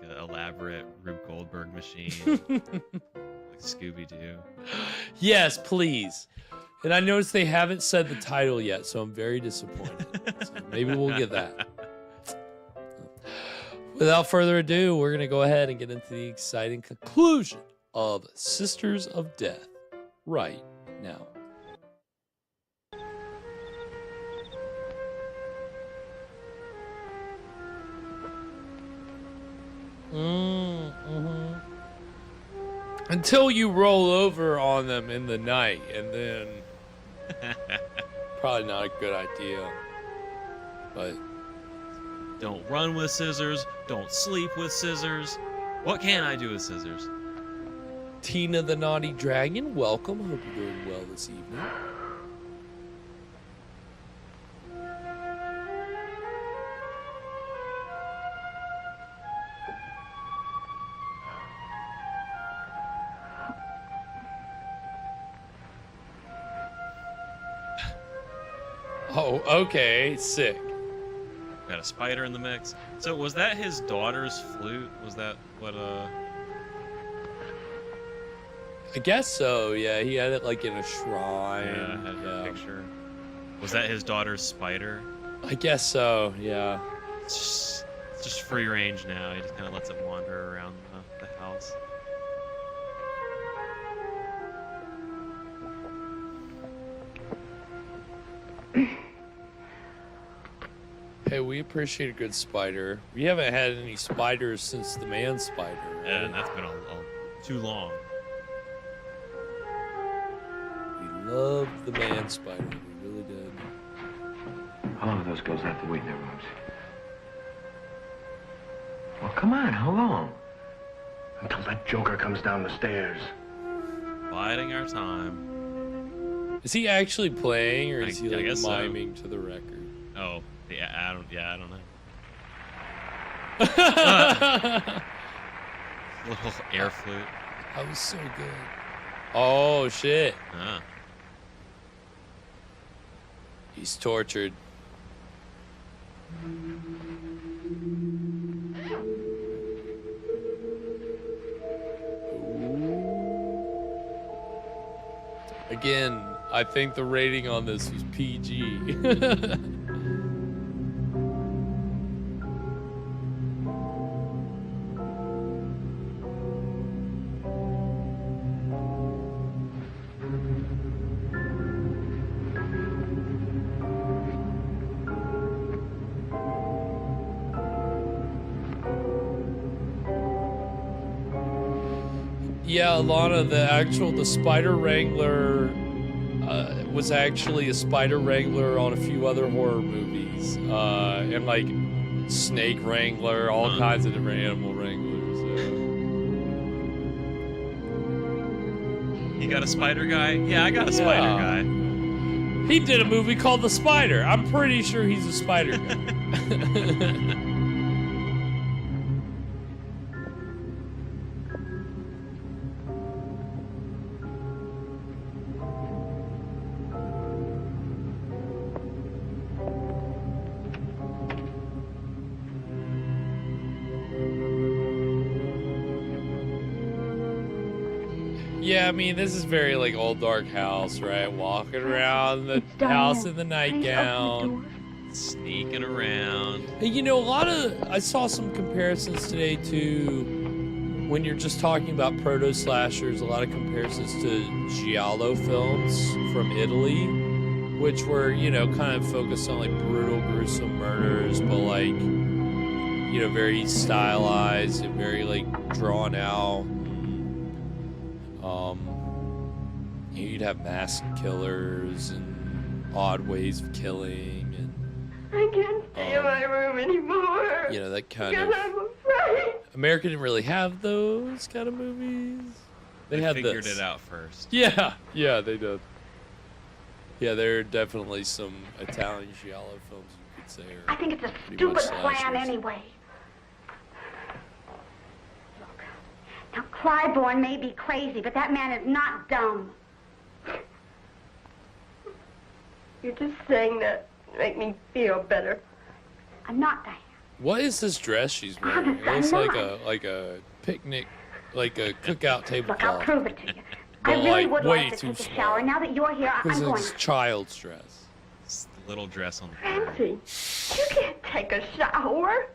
an elaborate Rube Goldberg machine, like Scooby-Doo. Yes, please. And I noticed they haven't said the title yet, so I'm very disappointed. So maybe we'll get that. Without further ado, we're going to go ahead and get into the exciting conclusion of Sisters of Death right now. Until you roll over on them in the night, and then probably not a good idea. But don't run with scissors. Don't sleep with scissors. What can I do with scissors? Tina the Naughty Dragon, welcome. Hope you're doing well this evening. Oh, okay, sick. Got a spider in the mix. So was that his daughter's flute? Was that what I guess so, yeah. He had it like in a shrine. Yeah, I had a picture. Was that his daughter's spider? I guess so, yeah. It's just free range now. He just kind of lets it wander around the house. Hey, we appreciate a good spider. We haven't had any spiders since the man spider. Right? Yeah, and that's been too long. We love the man spider. We really did. How long are those girls have to wait in their rooms? Well, come on, how long? Until that joker comes down the stairs. Biding our time. Is he actually playing, or is he like miming so. to the record? Oh, yeah, I don't know. Little air flute. That was so good. Oh shit. He's tortured. Again, I think the rating on this was PG. Yeah, Alana, the Spider Wrangler was actually a spider wrangler on a few other horror movies, and like snake wrangler, all kinds of different animal wranglers. You got a spider guy? Yeah, I got a spider guy. He did a movie called The Spider. I'm pretty sure he's a spider guy. Yeah, I mean, this is very like old dark house, right? Walking around the house in the nightgown, sneaking around. Hey, you know, I saw some comparisons today to when you're just talking about proto-slashers, a lot of comparisons to giallo films from Italy, which were, you know, kind of focused on like brutal, gruesome murders, but like, you know, very stylized and very like drawn out. You'd have masked killers and odd ways of killing, and I can't stay in my room anymore. you know, that kind of. Because I'm afraid. America didn't really have those kind of movies. They had figured this. it out first. Yeah, they did. Yeah, there are definitely some Italian giallo films you could say are. I think it's a pretty stupid much plan slashers. anyway. Look, now Clybourne may be crazy, but that man is not dumb. You're just saying that to make me feel better. I'm not Diane. What is this dress she's wearing? It looks like a picnic, like a cookout Look, I'll tablecloth. prove it to you. But I really like would way like to too take a small. shower. Now that you're here, I'm This going is to. child's dress. It's the little dress on the Fancy, you can't take a shower.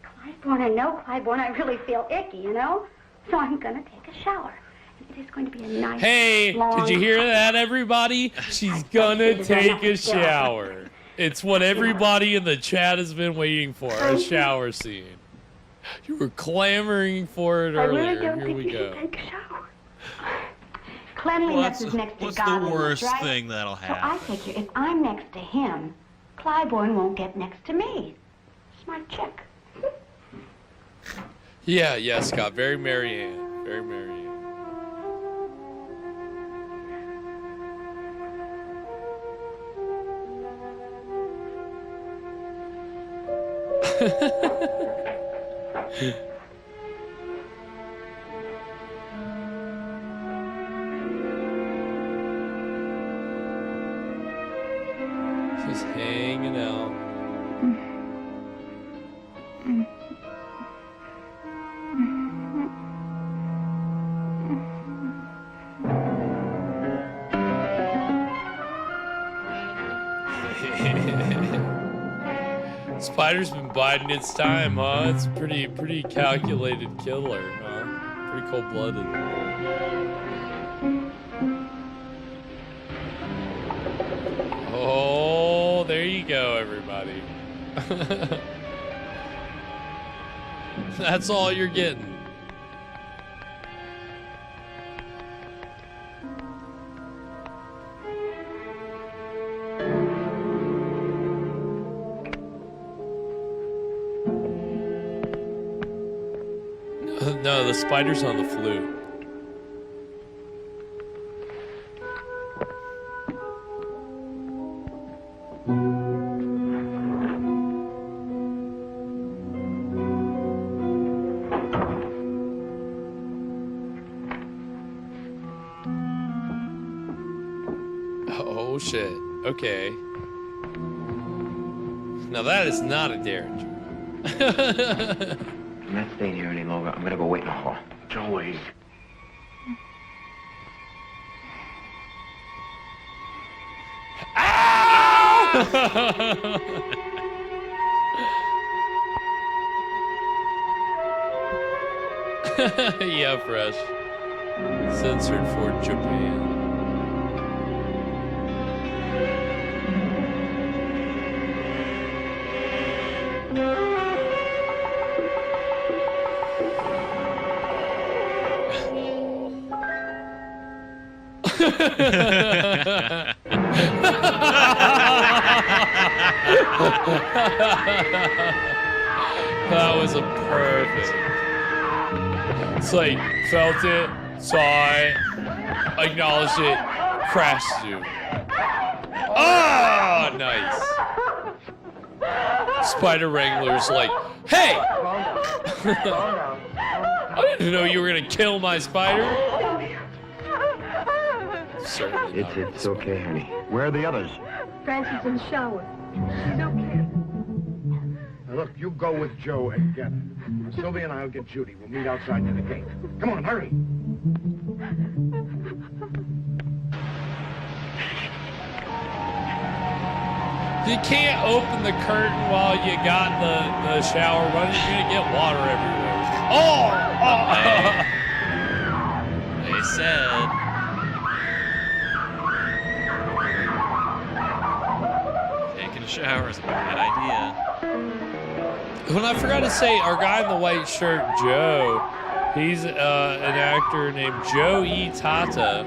Clybourne, I know Clybourne. I really feel icky, you know? So I'm going to take a shower. And it is going to be a nice, Hey, long, did you hear that, everybody? She's gonna take a shower. It's what everybody in the chat has been waiting for, a shower scene. You were clamoring for it I really earlier. don't Here think we you go. should take a shower. Cleanliness is next to What's the godliness, worst right? thing that'll So I happen? figure if I'm next to him, Clybourne won't get next to me. Smart chick. Yeah, Scott. Very Marianne. Very Marianne. Just hanging out. Spider's been biding its time, huh? It's a pretty calculated killer, huh? Pretty cold-blooded. Oh, there you go, everybody. That's all you're getting. No, the spider's on the flute. Oh shit. Okay. Now that is not a derringer. I'm not staying here any longer. I'm gonna go wait in the hall. Joey. Yeah, fresh. Censored for Japan. That was a perfect. It's like, felt it, saw it, acknowledged it, crashed through. Oh, nice. Spider Wrangler's like, hey! I didn't know you were gonna kill my spider. Certainly not. It's okay, honey. Where are the others? Francie's in the shower. She's okay. Now look, you go with Joe and get her. Sylvia and I'll get Judy. We'll meet outside near the gate. Come on, hurry. You can't open the curtain while you got the shower running. You're gonna get water everywhere. Oh! They said. Taking a shower is a bad idea. When I forgot to say, our guy in the white shirt, Joe, he's an actor named Joe E. Tata,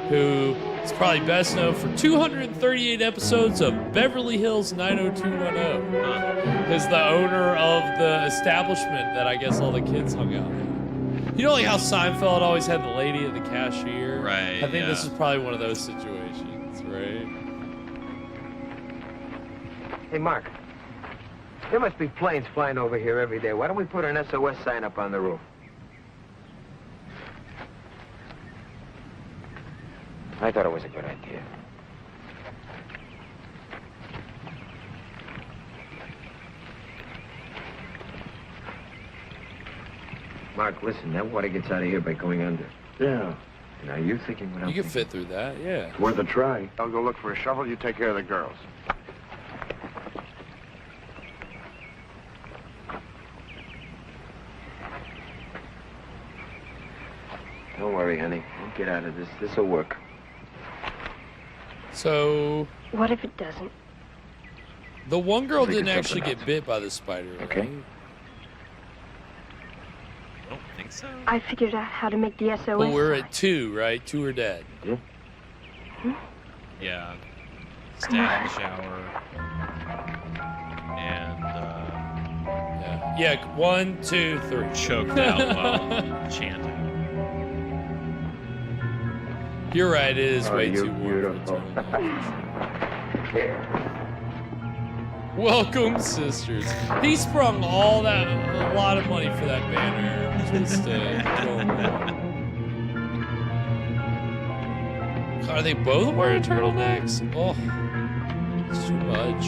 who is probably best known for 238 episodes of Beverly Hills 90210. He's the owner of the establishment that I guess all the kids hung out in. You know, like how Seinfeld always had the lady at the cashier? Right. I think this is probably one of those situations, right? Hey, Mark. There must be planes flying over here every day. Why don't we put an SOS sign up on the roof? I thought it was a good idea. Mark, listen, that water gets out of here by going under. Yeah. Now, you thinking what I'm You can fit through that, yeah. It's worth a try. I'll go look for a shovel. You take care of the girls. Don't worry, honey. We'll get out of this. This'll work. So... What if it doesn't? The one girl Think of didn't actually something get bit by the spider, Okay. right? I don't think so. I figured out how to make the SOS. But we're at 2, right? 2 are dead. Yeah. Yeah. Stay in the shower. And, Yeah, 1, 2, 3. choked out while chanting. You're right, it is way you're too beautiful. Welcome, sisters. He sprung a lot of money for that banner. Just Are they both wearing turtlenecks? Oh, it's too much.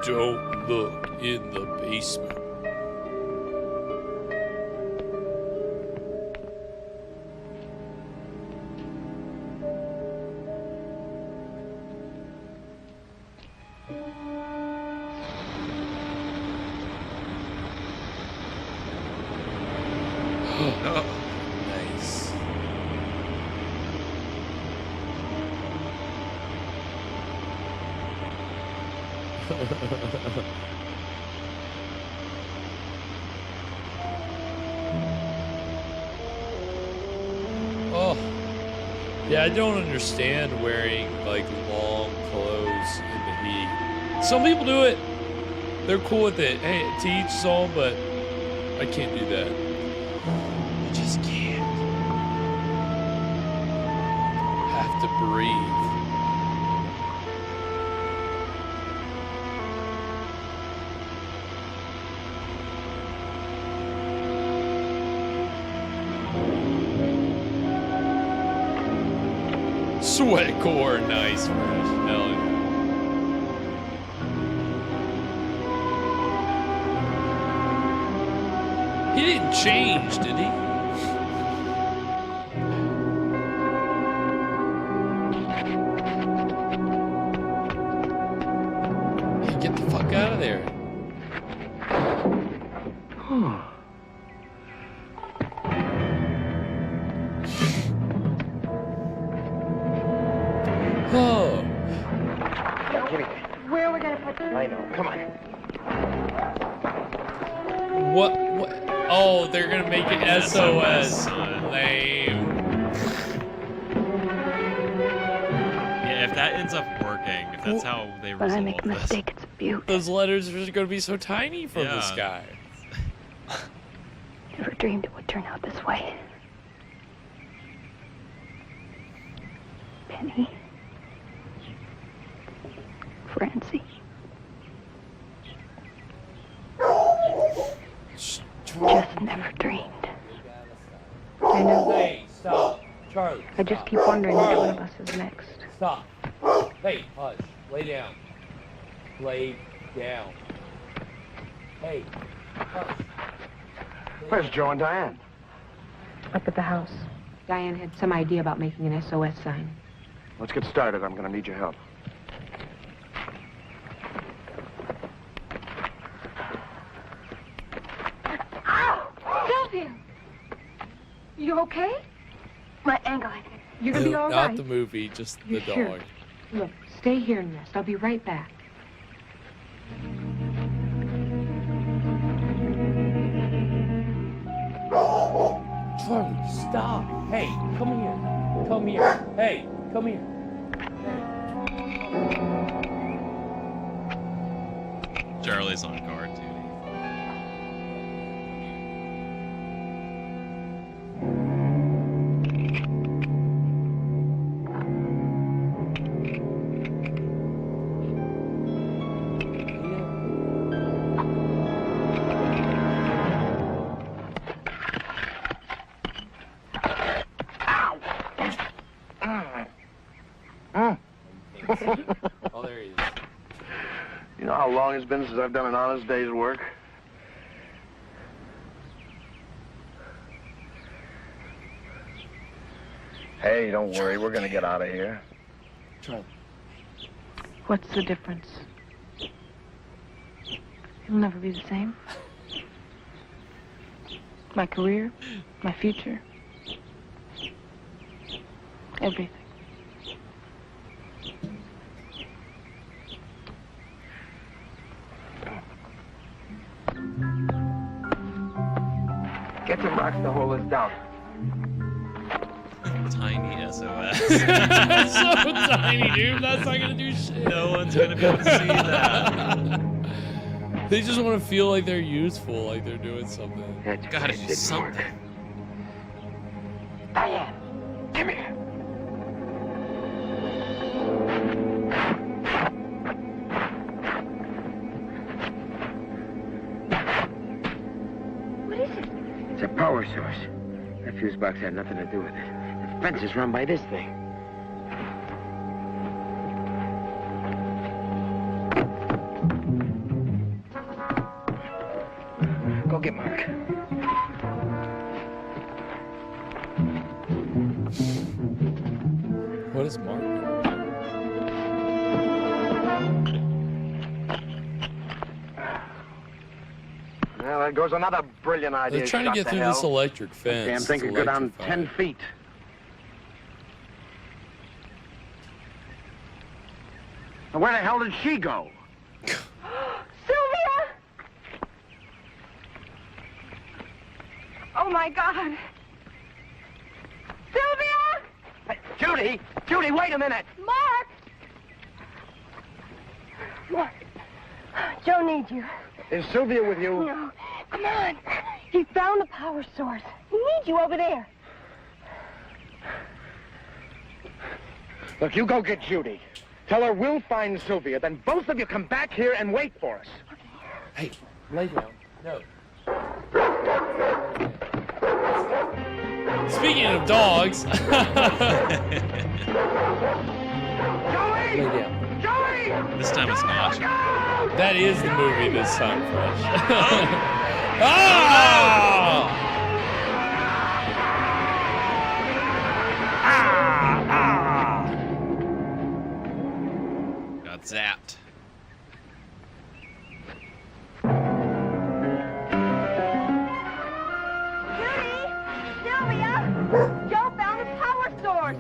Don't look in the basement. Nice. Oh. Yeah, I don't understand wearing like long clothes in the heat. Some people do it. They're cool with it. Hey, to each his own, but I can't do that. I just can't. Have to breathe. Sweat core, nice, fresh. Hell yeah. He didn't change, did he? Hey, get the fuck out of there. Oh. Where are we going to put the... I know. Come on. What? Oh, they're gonna make it SOS. Lame. Yeah, if that ends up working, if that's how they resolve When I make a this. mistake, it's a beaut. Those letters are just gonna be so tiny from this guy. Never dreamed it would turn out this way. Penny. Francie. Just never dreamed. I know. Hey, stop. Charlie. I just keep wondering which one of us is next. Stop. Hey, hush. Lay down. Lay down. Hey, hush. Where's Joe and Diane? Up at the house. Diane had some idea about making an SOS sign. Let's get started. I'm going to need your help. Sylvia! You okay? My ankle. You're gonna be all Not right. the movie, just the You're sure? dog. Look, stay here and rest. I'll be right back. Charlie, stop. Hey, come here. Come here. Hey, come here. Charlie's on guard duty. Oh, there he is. You know how long it's been since I've done an honest day's work? Hey, don't worry. We're going to get out of here. Charlie. What's the difference? It'll never be the same. My career, my future, everything. Get some rocks to hold us down. Tiny SOS. So tiny, dude. That's not gonna do shit. No one's gonna be able to see that. They just want to feel like they're useful, like they're doing something. Gotta do something. Diane, come here. What is it? It's a power source. That fuse box had nothing to do with it. The fence is run by this thing. Go get Mark. What is Mark? Well, there goes another brilliant idea. They're trying to shot get through hell. this electric fence. Damn thing It's could go down electrified. 10 feet. Now, where the hell did she go? Sylvia! Oh my God! Sylvia! Hey, Judy! Judy, wait a minute! Mark! Mark, Joe needs you. Is Sylvia with you? No, come on. He found the power source. He needs you over there. Look, you go get Judy. Tell her we'll find Sylvia. Then both of you come back here and wait for us. Hey, lay down. No. Speaking of dogs. Lay down. This time it's not. That is the movie this time, Fresh. Ah! Got zapped. Sylvia! Joe found the power source.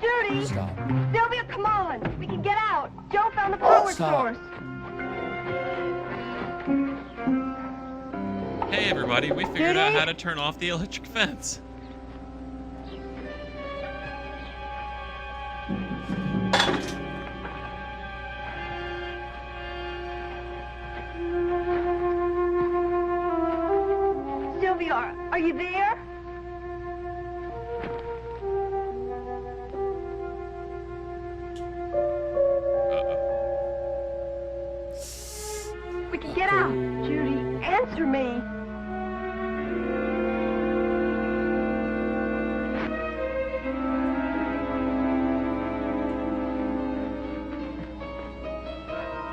Judy! Stop. Sylvia, come on. We can get out. Joe found the power Stop. source. Hey, everybody, we figured out how to turn off the electric fence. Sylvia, are you there? We can get out. Judy, answer me.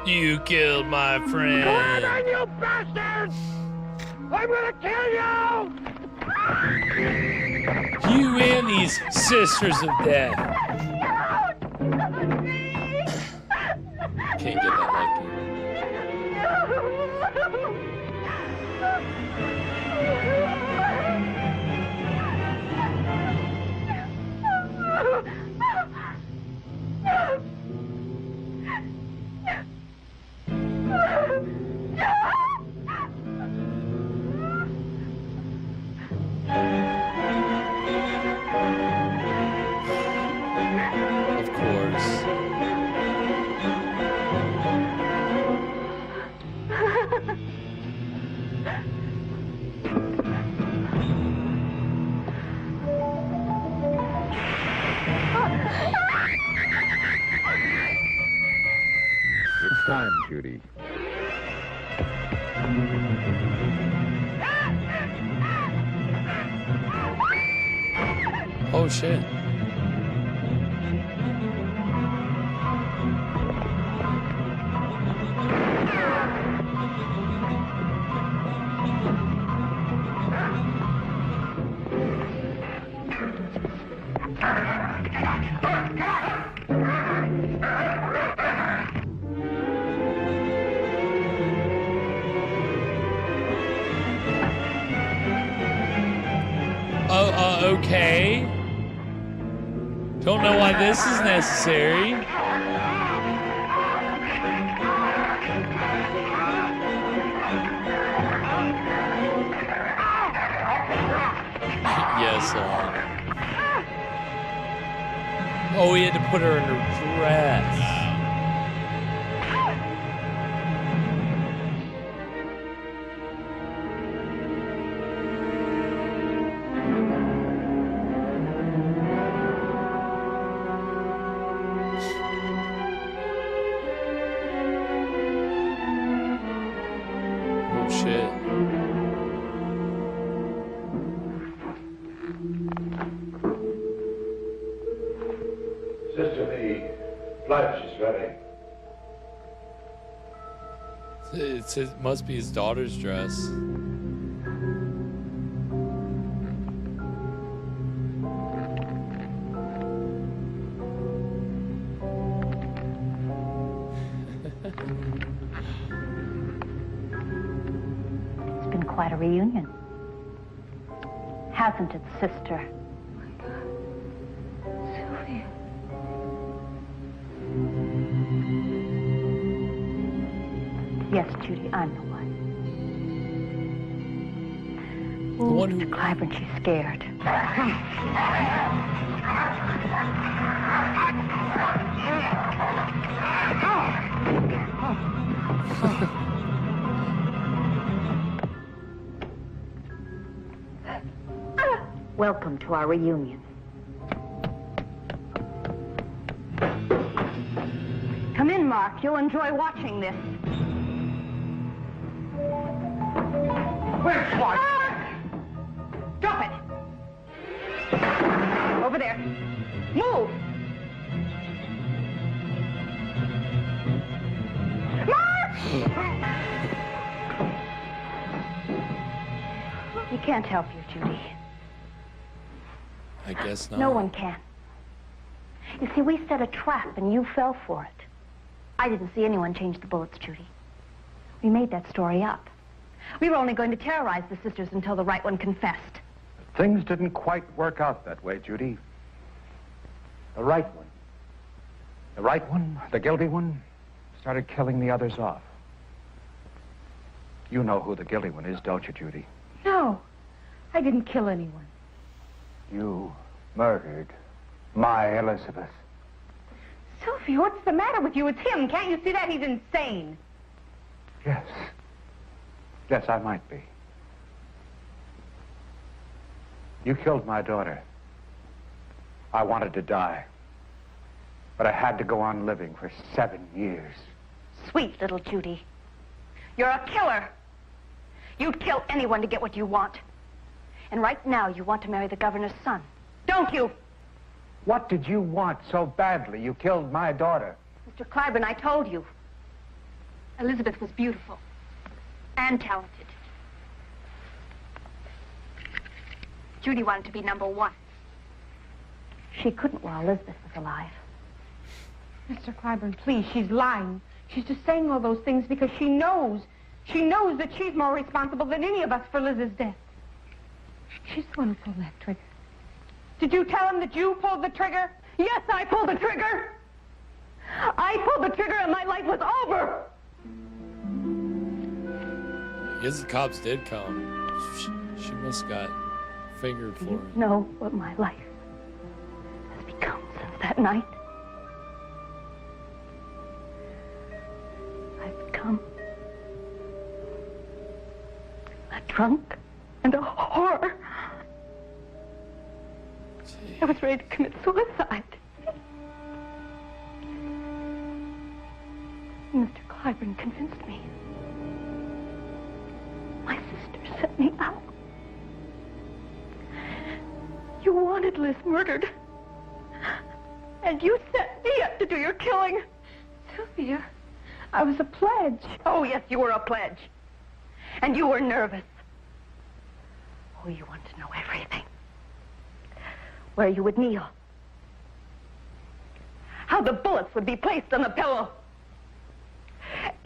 You killed my friend. Come on, you bastards! I'm gonna kill you! You and these sisters of death. Can't get that lucky. Of course. It's time, Judy. Oh shit. Okay. Don't know why this is necessary. Yes, oh, he had to put her in her dress. Oh, shit. Sister, the pledge is ready. It must be his daughter's dress. It's been quite a reunion. Hasn't it, sister? Sylvia. Yes, Judy, I'm the one. The one who... Mr. Clyburn, she's scared. Welcome to our reunion. Come in, Mark. You'll enjoy watching this. Where's what? Drop it. Over there. Move. Mark! You can't help you, Judy. I guess not. No one can. You see, we set a trap and you fell for it. I didn't see anyone change the bullets, Judy. We made that story up. We were only going to terrorize the sisters until the right one confessed. Things didn't quite work out that way, Judy. The right one, the guilty one, started killing the others off. You know who the guilty one is, don't you, Judy? No, I didn't kill anyone. You murdered my Elizabeth. Sylvia, what's the matter with you? It's him. Can't you see that? He's insane. Yes. Yes, I might be. You killed my daughter. I wanted to die. But I had to go on living for 7 years. Sweet little Judy. You're a killer. You'd kill anyone to get what you want. And right now you want to marry the governor's son. Don't you? What did you want so badly? You killed my daughter. Mr. Clyburn, I told you. Elizabeth was beautiful. And talented. Judy wanted to be number one. She couldn't while Elizabeth was alive. Mr. Clyburn, please, she's lying. She's just saying all those things because she knows. She knows that she's more responsible than any of us for Liz's death. She's the one who pulled that trigger. Did you tell him that you pulled the trigger? Yes, I pulled the trigger. I pulled the trigger and my life was over. I guess the cops did come. She must have got fingered for it. You know what my life has become since that night? I've become a drunk and a whore. I was ready to commit suicide. Mr. Clyburn convinced me. My sister set me out. You wanted Liz murdered. And you set me up to do your killing. Sylvia, I was a pledge. Oh, yes, you were a pledge. And you were nervous. Oh, you wanted to know everything. Where you would kneel. How the bullets would be placed on the pillow.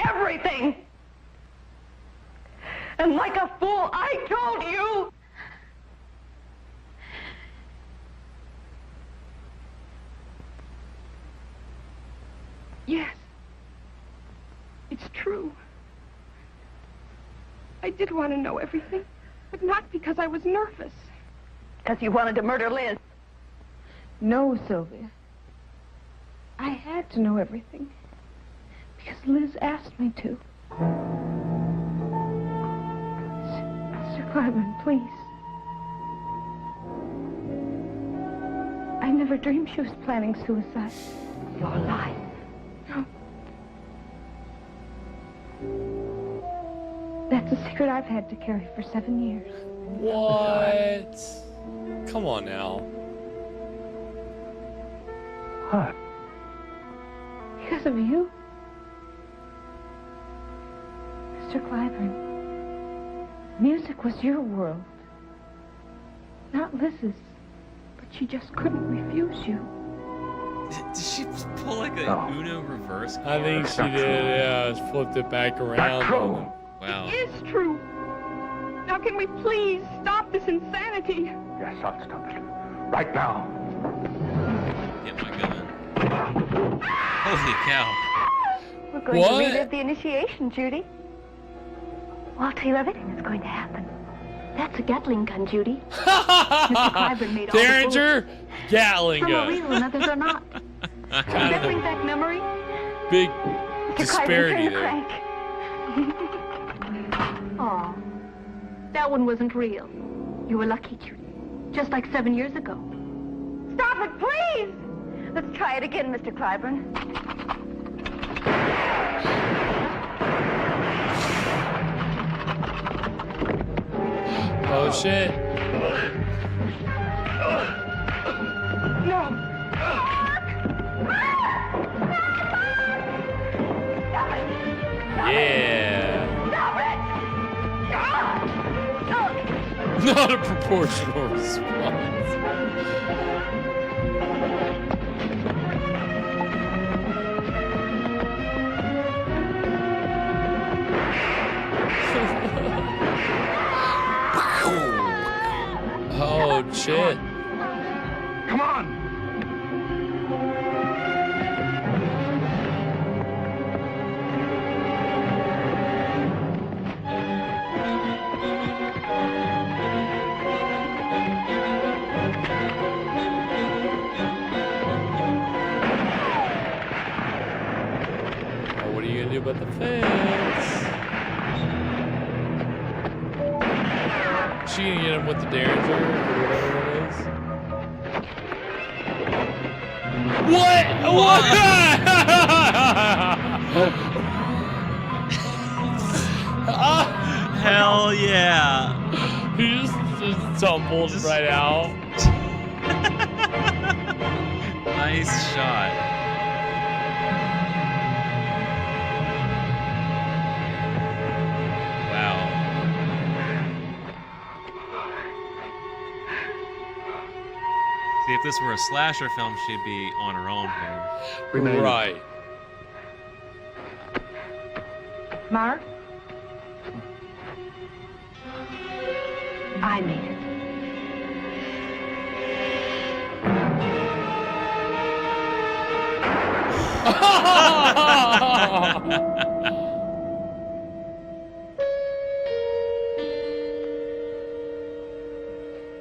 Everything. And like a fool, I told you. Yes. It's true. I did want to know everything, but not because I was nervous. Because you wanted to murder Liz. No, Sylvia. I had to know everything. Because Liz asked me to. Mr. Clyburn, please. I never dreamed she was planning suicide. You're lying. No. That's a secret I've had to carry for 7 years. What? Come on now. What? Because of you. Mr. Clyburn, music was your world. Not Liz's. But she just couldn't refuse you. Did she pull like a Uno reverse? I think she did, yeah. Flipped it back around. Wow. It is true. Now can we please stop this insanity? Yes, I'll stop it. Right now. Get my gun. Holy cow. We're going to relive the initiation, Judy. Well, I'll tell you everything that's going to happen. That's a Gatling gun, Judy. Mr. Clyburn made all the Derringer, bullets. Gatling Some gun. are real and others are not. Does that bring back memory? Big Mr. disparity Clyburn, turn the there. crank. Oh, that one wasn't real. You were lucky, Judy. Just like 7 years ago. Stop it, please! Let's try it again, Mr. Clyburn. Oh, shit. No. Yeah. Stop it! Not a proportional response. Oh, shit. Come on! about the fence. She gonna get him with the Derringer or whatever it is. What? What? Hell yeah! He just tumbled right out. Nice shot. Wow. See, if this were a slasher film, she'd be on her own here. Right. Mark? I made it.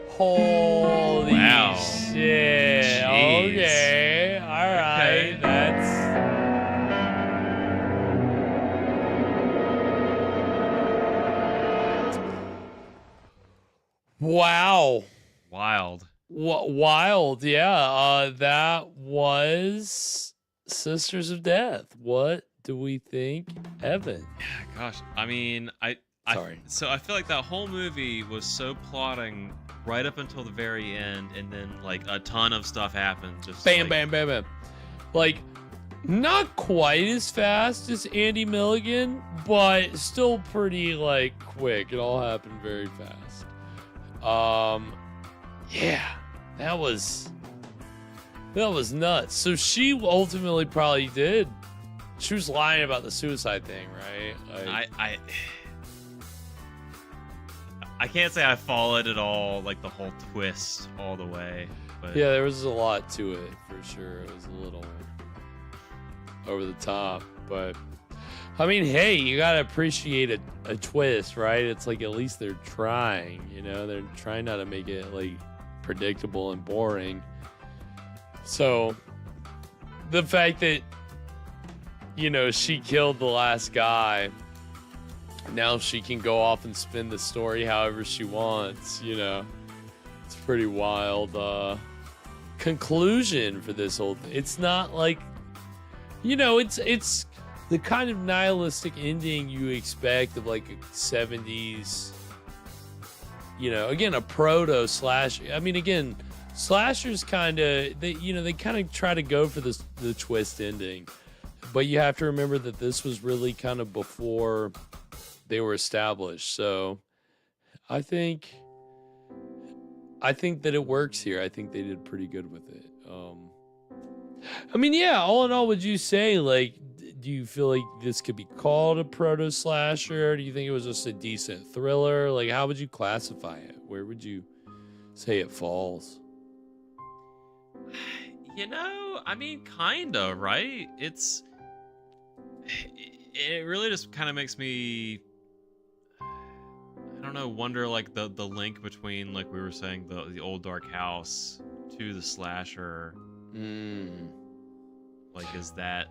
Holy Wow. shit. Jeez. Okay. All right. Okay. That's. Wow. Wild. Wild. Yeah. That was Sisters of Death. What do we think, Evan? Gosh, I mean, Sorry. So I feel like that whole movie was so plotting right up until the very end, and then like a ton of stuff happened. Just Bam, like, bam, bam, bam. Like, not quite as fast as Andy Milligan, but still pretty like quick. It all happened very fast. Yeah, that was nuts. So she ultimately probably did. She was lying about the suicide thing, right? Like, I can't say I followed it all, like the whole twist all the way. But yeah, there was a lot to it for sure. It was a little over the top, but I mean, hey, you gotta appreciate a twist, right? It's like at least they're trying, you know, they're trying not to make it like predictable and boring. So the fact that, you know, she killed the last guy, now she can go off and spin the story however she wants, you know. It's pretty wild conclusion for this whole thing. It's not like, you know, it's the kind of nihilistic ending you expect of like a 70s, you know, again, a proto-slasher. I mean, again, slashers kind of, they kind of try to go for the twist ending. But you have to remember that this was really kind of before they were established. So I think that it works here. I think they did pretty good with it. I mean, yeah, all in all, would you say, like, do you feel like this could be called a proto-slasher? Do you think it was just a decent thriller? Like, how would you classify it? Where would you say it falls? you know, I mean, kinda, right? It really just kind of makes me, I don't know, wonder like the link between, like we were saying, the old dark house to the slasher. Like, is that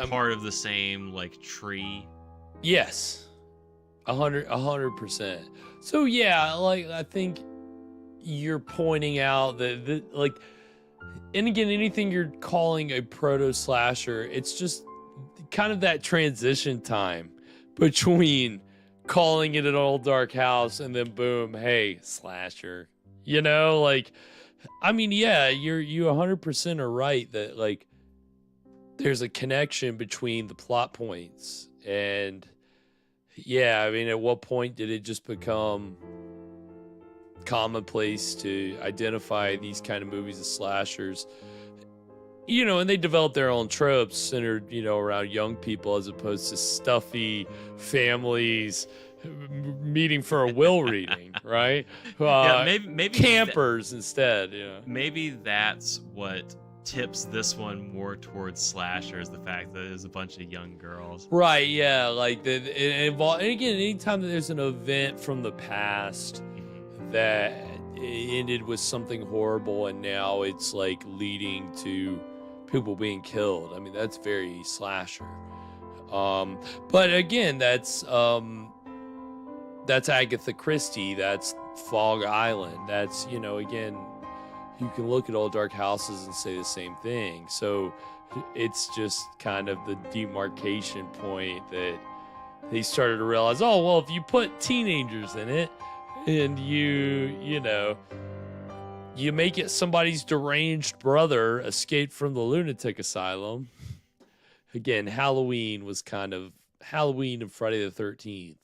part of the same like tree? Yes, 100%. So yeah, like I think you're pointing out that like, and again, anything you're calling a proto-slasher, it's just kind of that transition time between calling it an old dark house and then boom, hey, slasher. You know, like, I mean, yeah, you 100% are right that like there's a connection between the plot points. And yeah, I mean, at what point did it just become commonplace to identify these kind of movies as slashers? You know, and they developed their own tropes centered, you know, around young people as opposed to stuffy families meeting for a will reading, right? Yeah, maybe campers instead. Yeah, maybe that's what tips this one more towards slashers, the fact that there's a bunch of young girls. Right, yeah, like it involves, and again, anytime that there's an event from the past that ended with something horrible and now it's like leading to people being killed. I mean, that's very slasher. But again, that's Agatha Christie. That's Fog Island. That's, you know, again, you can look at Old Dark Houses and say the same thing. So it's just kind of the demarcation point that they started to realize, oh, well, if you put teenagers in it and you know, you make it somebody's deranged brother escaped from the lunatic asylum. Again, Halloween and Friday the 13th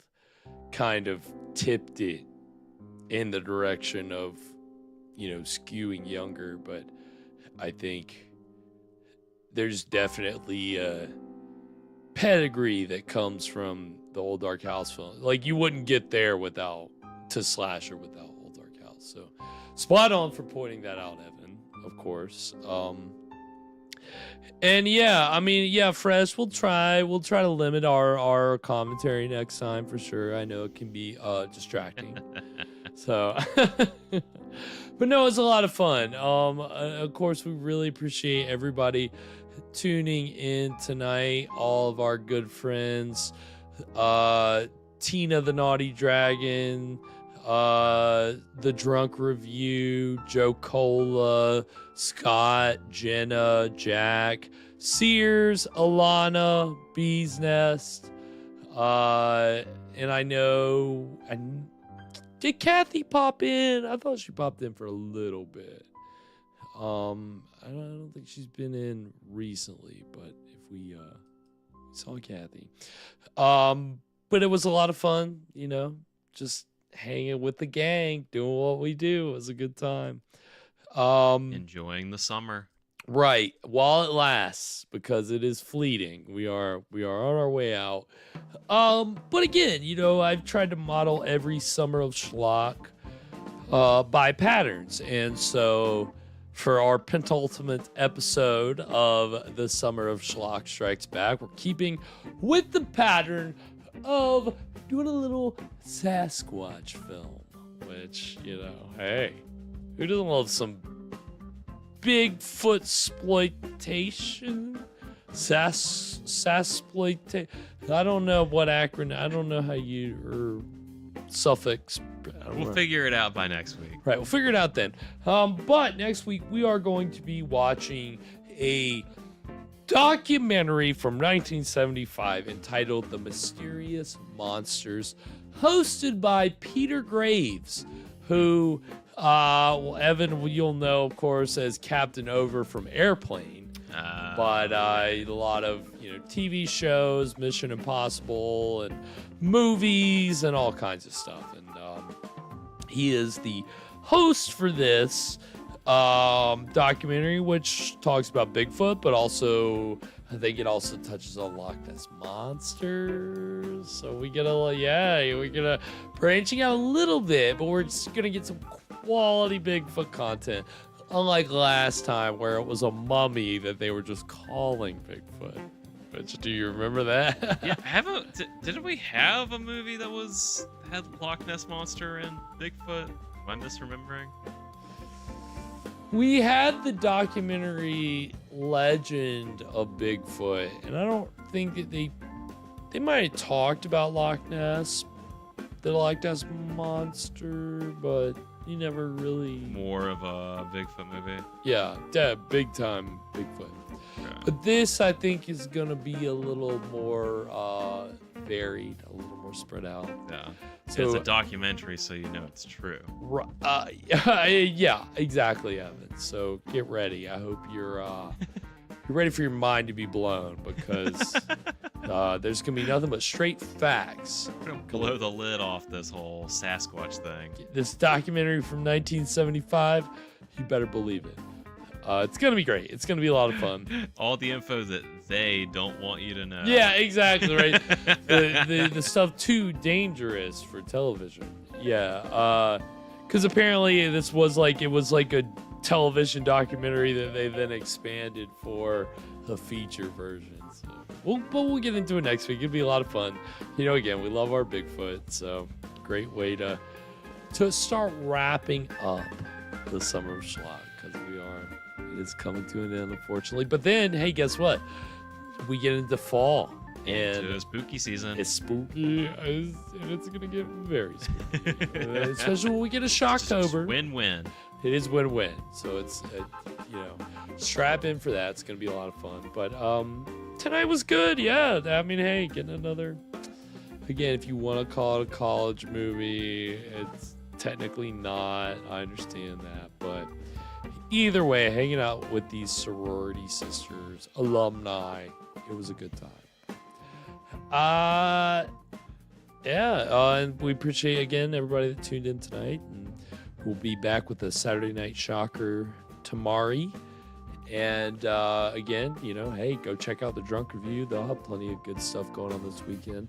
kind of tipped it in the direction of, you know, skewing younger. But I think there's definitely a pedigree that comes from the Old Dark House film. Like, you wouldn't get there without slasher without Old Dark House. So spot on for pointing that out, Evan, of course. And yeah, I mean, yeah, Fresh, we'll try to limit our commentary next time for sure. I know it can be distracting. So but no, it's a lot of fun. Of course, we really appreciate everybody tuning in tonight. All of our good friends, Tina the Naughty Dragon, the Drunk Review, Joe Cola, Scott, Jenna, Jack, Sears, Alana, Bee's Nest, and I know, did Kathy pop in? I thought she popped in for a little bit. I don't think she's been in recently, but if we saw Kathy. But it was a lot of fun, you know, just hanging with the gang, doing what we do. It was a good time. Enjoying the summer. Right, while it lasts, because it is fleeting. We are on our way out. But again, you know, I've tried to model every summer of Schlock by patterns. And so for our penultimate episode of the Summer of Schlock Strikes Back, we're keeping with the pattern of doing a little Sasquatch film, which, you know, hey, who doesn't love some Bigfoot exploitation? Sasploitation. I don't know what acronym. I don't know how you suffix. We'll figure it out by next week. Right, we'll figure it out then. But next week we are going to be watching a documentary from 1975 entitled "The Mysterious Monsters," hosted by Peter Graves, who Evan, you'll know, of course, as Captain Over from Airplane. But a lot of, you know, TV shows, Mission Impossible, and movies, and all kinds of stuff. And he is the host for this documentary, which talks about Bigfoot, but also I think it also touches on Loch Ness monsters. So we're gonna branching out a little bit, but we're just gonna get some quality Bigfoot content. Unlike last time where it was a mummy that they were just calling Bigfoot. Which, do you remember that? Yeah, didn't we have a movie that had Loch Ness Monster and Bigfoot? I'm misremembering. We had the documentary Legend of Bigfoot, and I don't think that they might have talked about Loch Ness, the Loch Ness Monster, but you never really... More of a Bigfoot movie? Yeah, big time Bigfoot. Okay. But this, I think, is going to be a little more varied, a little more spread out. Yeah. So it's a documentary, so you know it's true. Yeah, exactly, Evan. So get ready. I hope you're ready for your mind to be blown, because there's going to be nothing but straight facts. We're going to blow the lid off this whole Sasquatch thing. This documentary from 1975, you better believe it. It's going to be great. It's going to be a lot of fun. All the info that they don't want you to know. Yeah, exactly, right? the stuff too dangerous for television. Yeah, because apparently it was like a television documentary that they then expanded for a feature version. So we'll get into it next week. It'll be a lot of fun. You know, again, we love our Bigfoot, so great way to start wrapping up the Summer of Schlock, because it is coming to an end, unfortunately. But then, hey, guess what? We get into fall. And it's spooky season. It's spooky, and it's going to get very spooky. Especially when we get a Shocktober. Win-win. It is win-win. So it's, strap in for that. It's going to be a lot of fun. But tonight was good, yeah. I mean, hey, getting another... Again, if you want to call it a college movie, it's technically not. I understand that. But either way, hanging out with these sorority sisters, alumni, it was a good time. And we appreciate, again, everybody that tuned in tonight. And we'll be back with a Saturday Night Shocker tomorrow. And again, hey, go check out the Drunk Review. They'll have plenty of good stuff going on this weekend.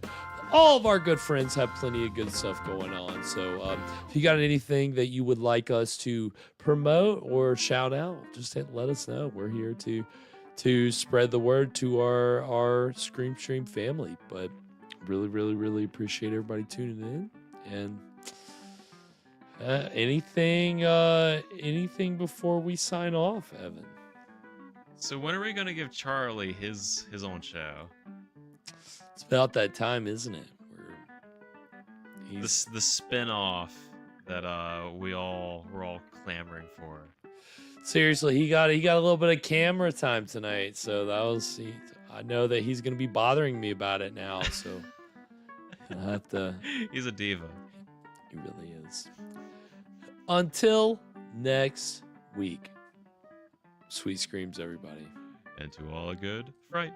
All of our good friends have plenty of good stuff going on. So if you got anything that you would like us to promote or shout out, just let us know. We're here to spread the word to our Scream Stream family. But really, really, really appreciate everybody tuning in. And anything before we sign off, Evan? So when are we going to give Charlie his own show? It's about that time, isn't it? The spin-off that we're all clamoring for. Seriously, he got a little bit of camera time tonight, so that was. I know that he's gonna be bothering me about it now, so I'll have to. He's a diva. He really is. Until next week, sweet screams, everybody, and to all a good fright.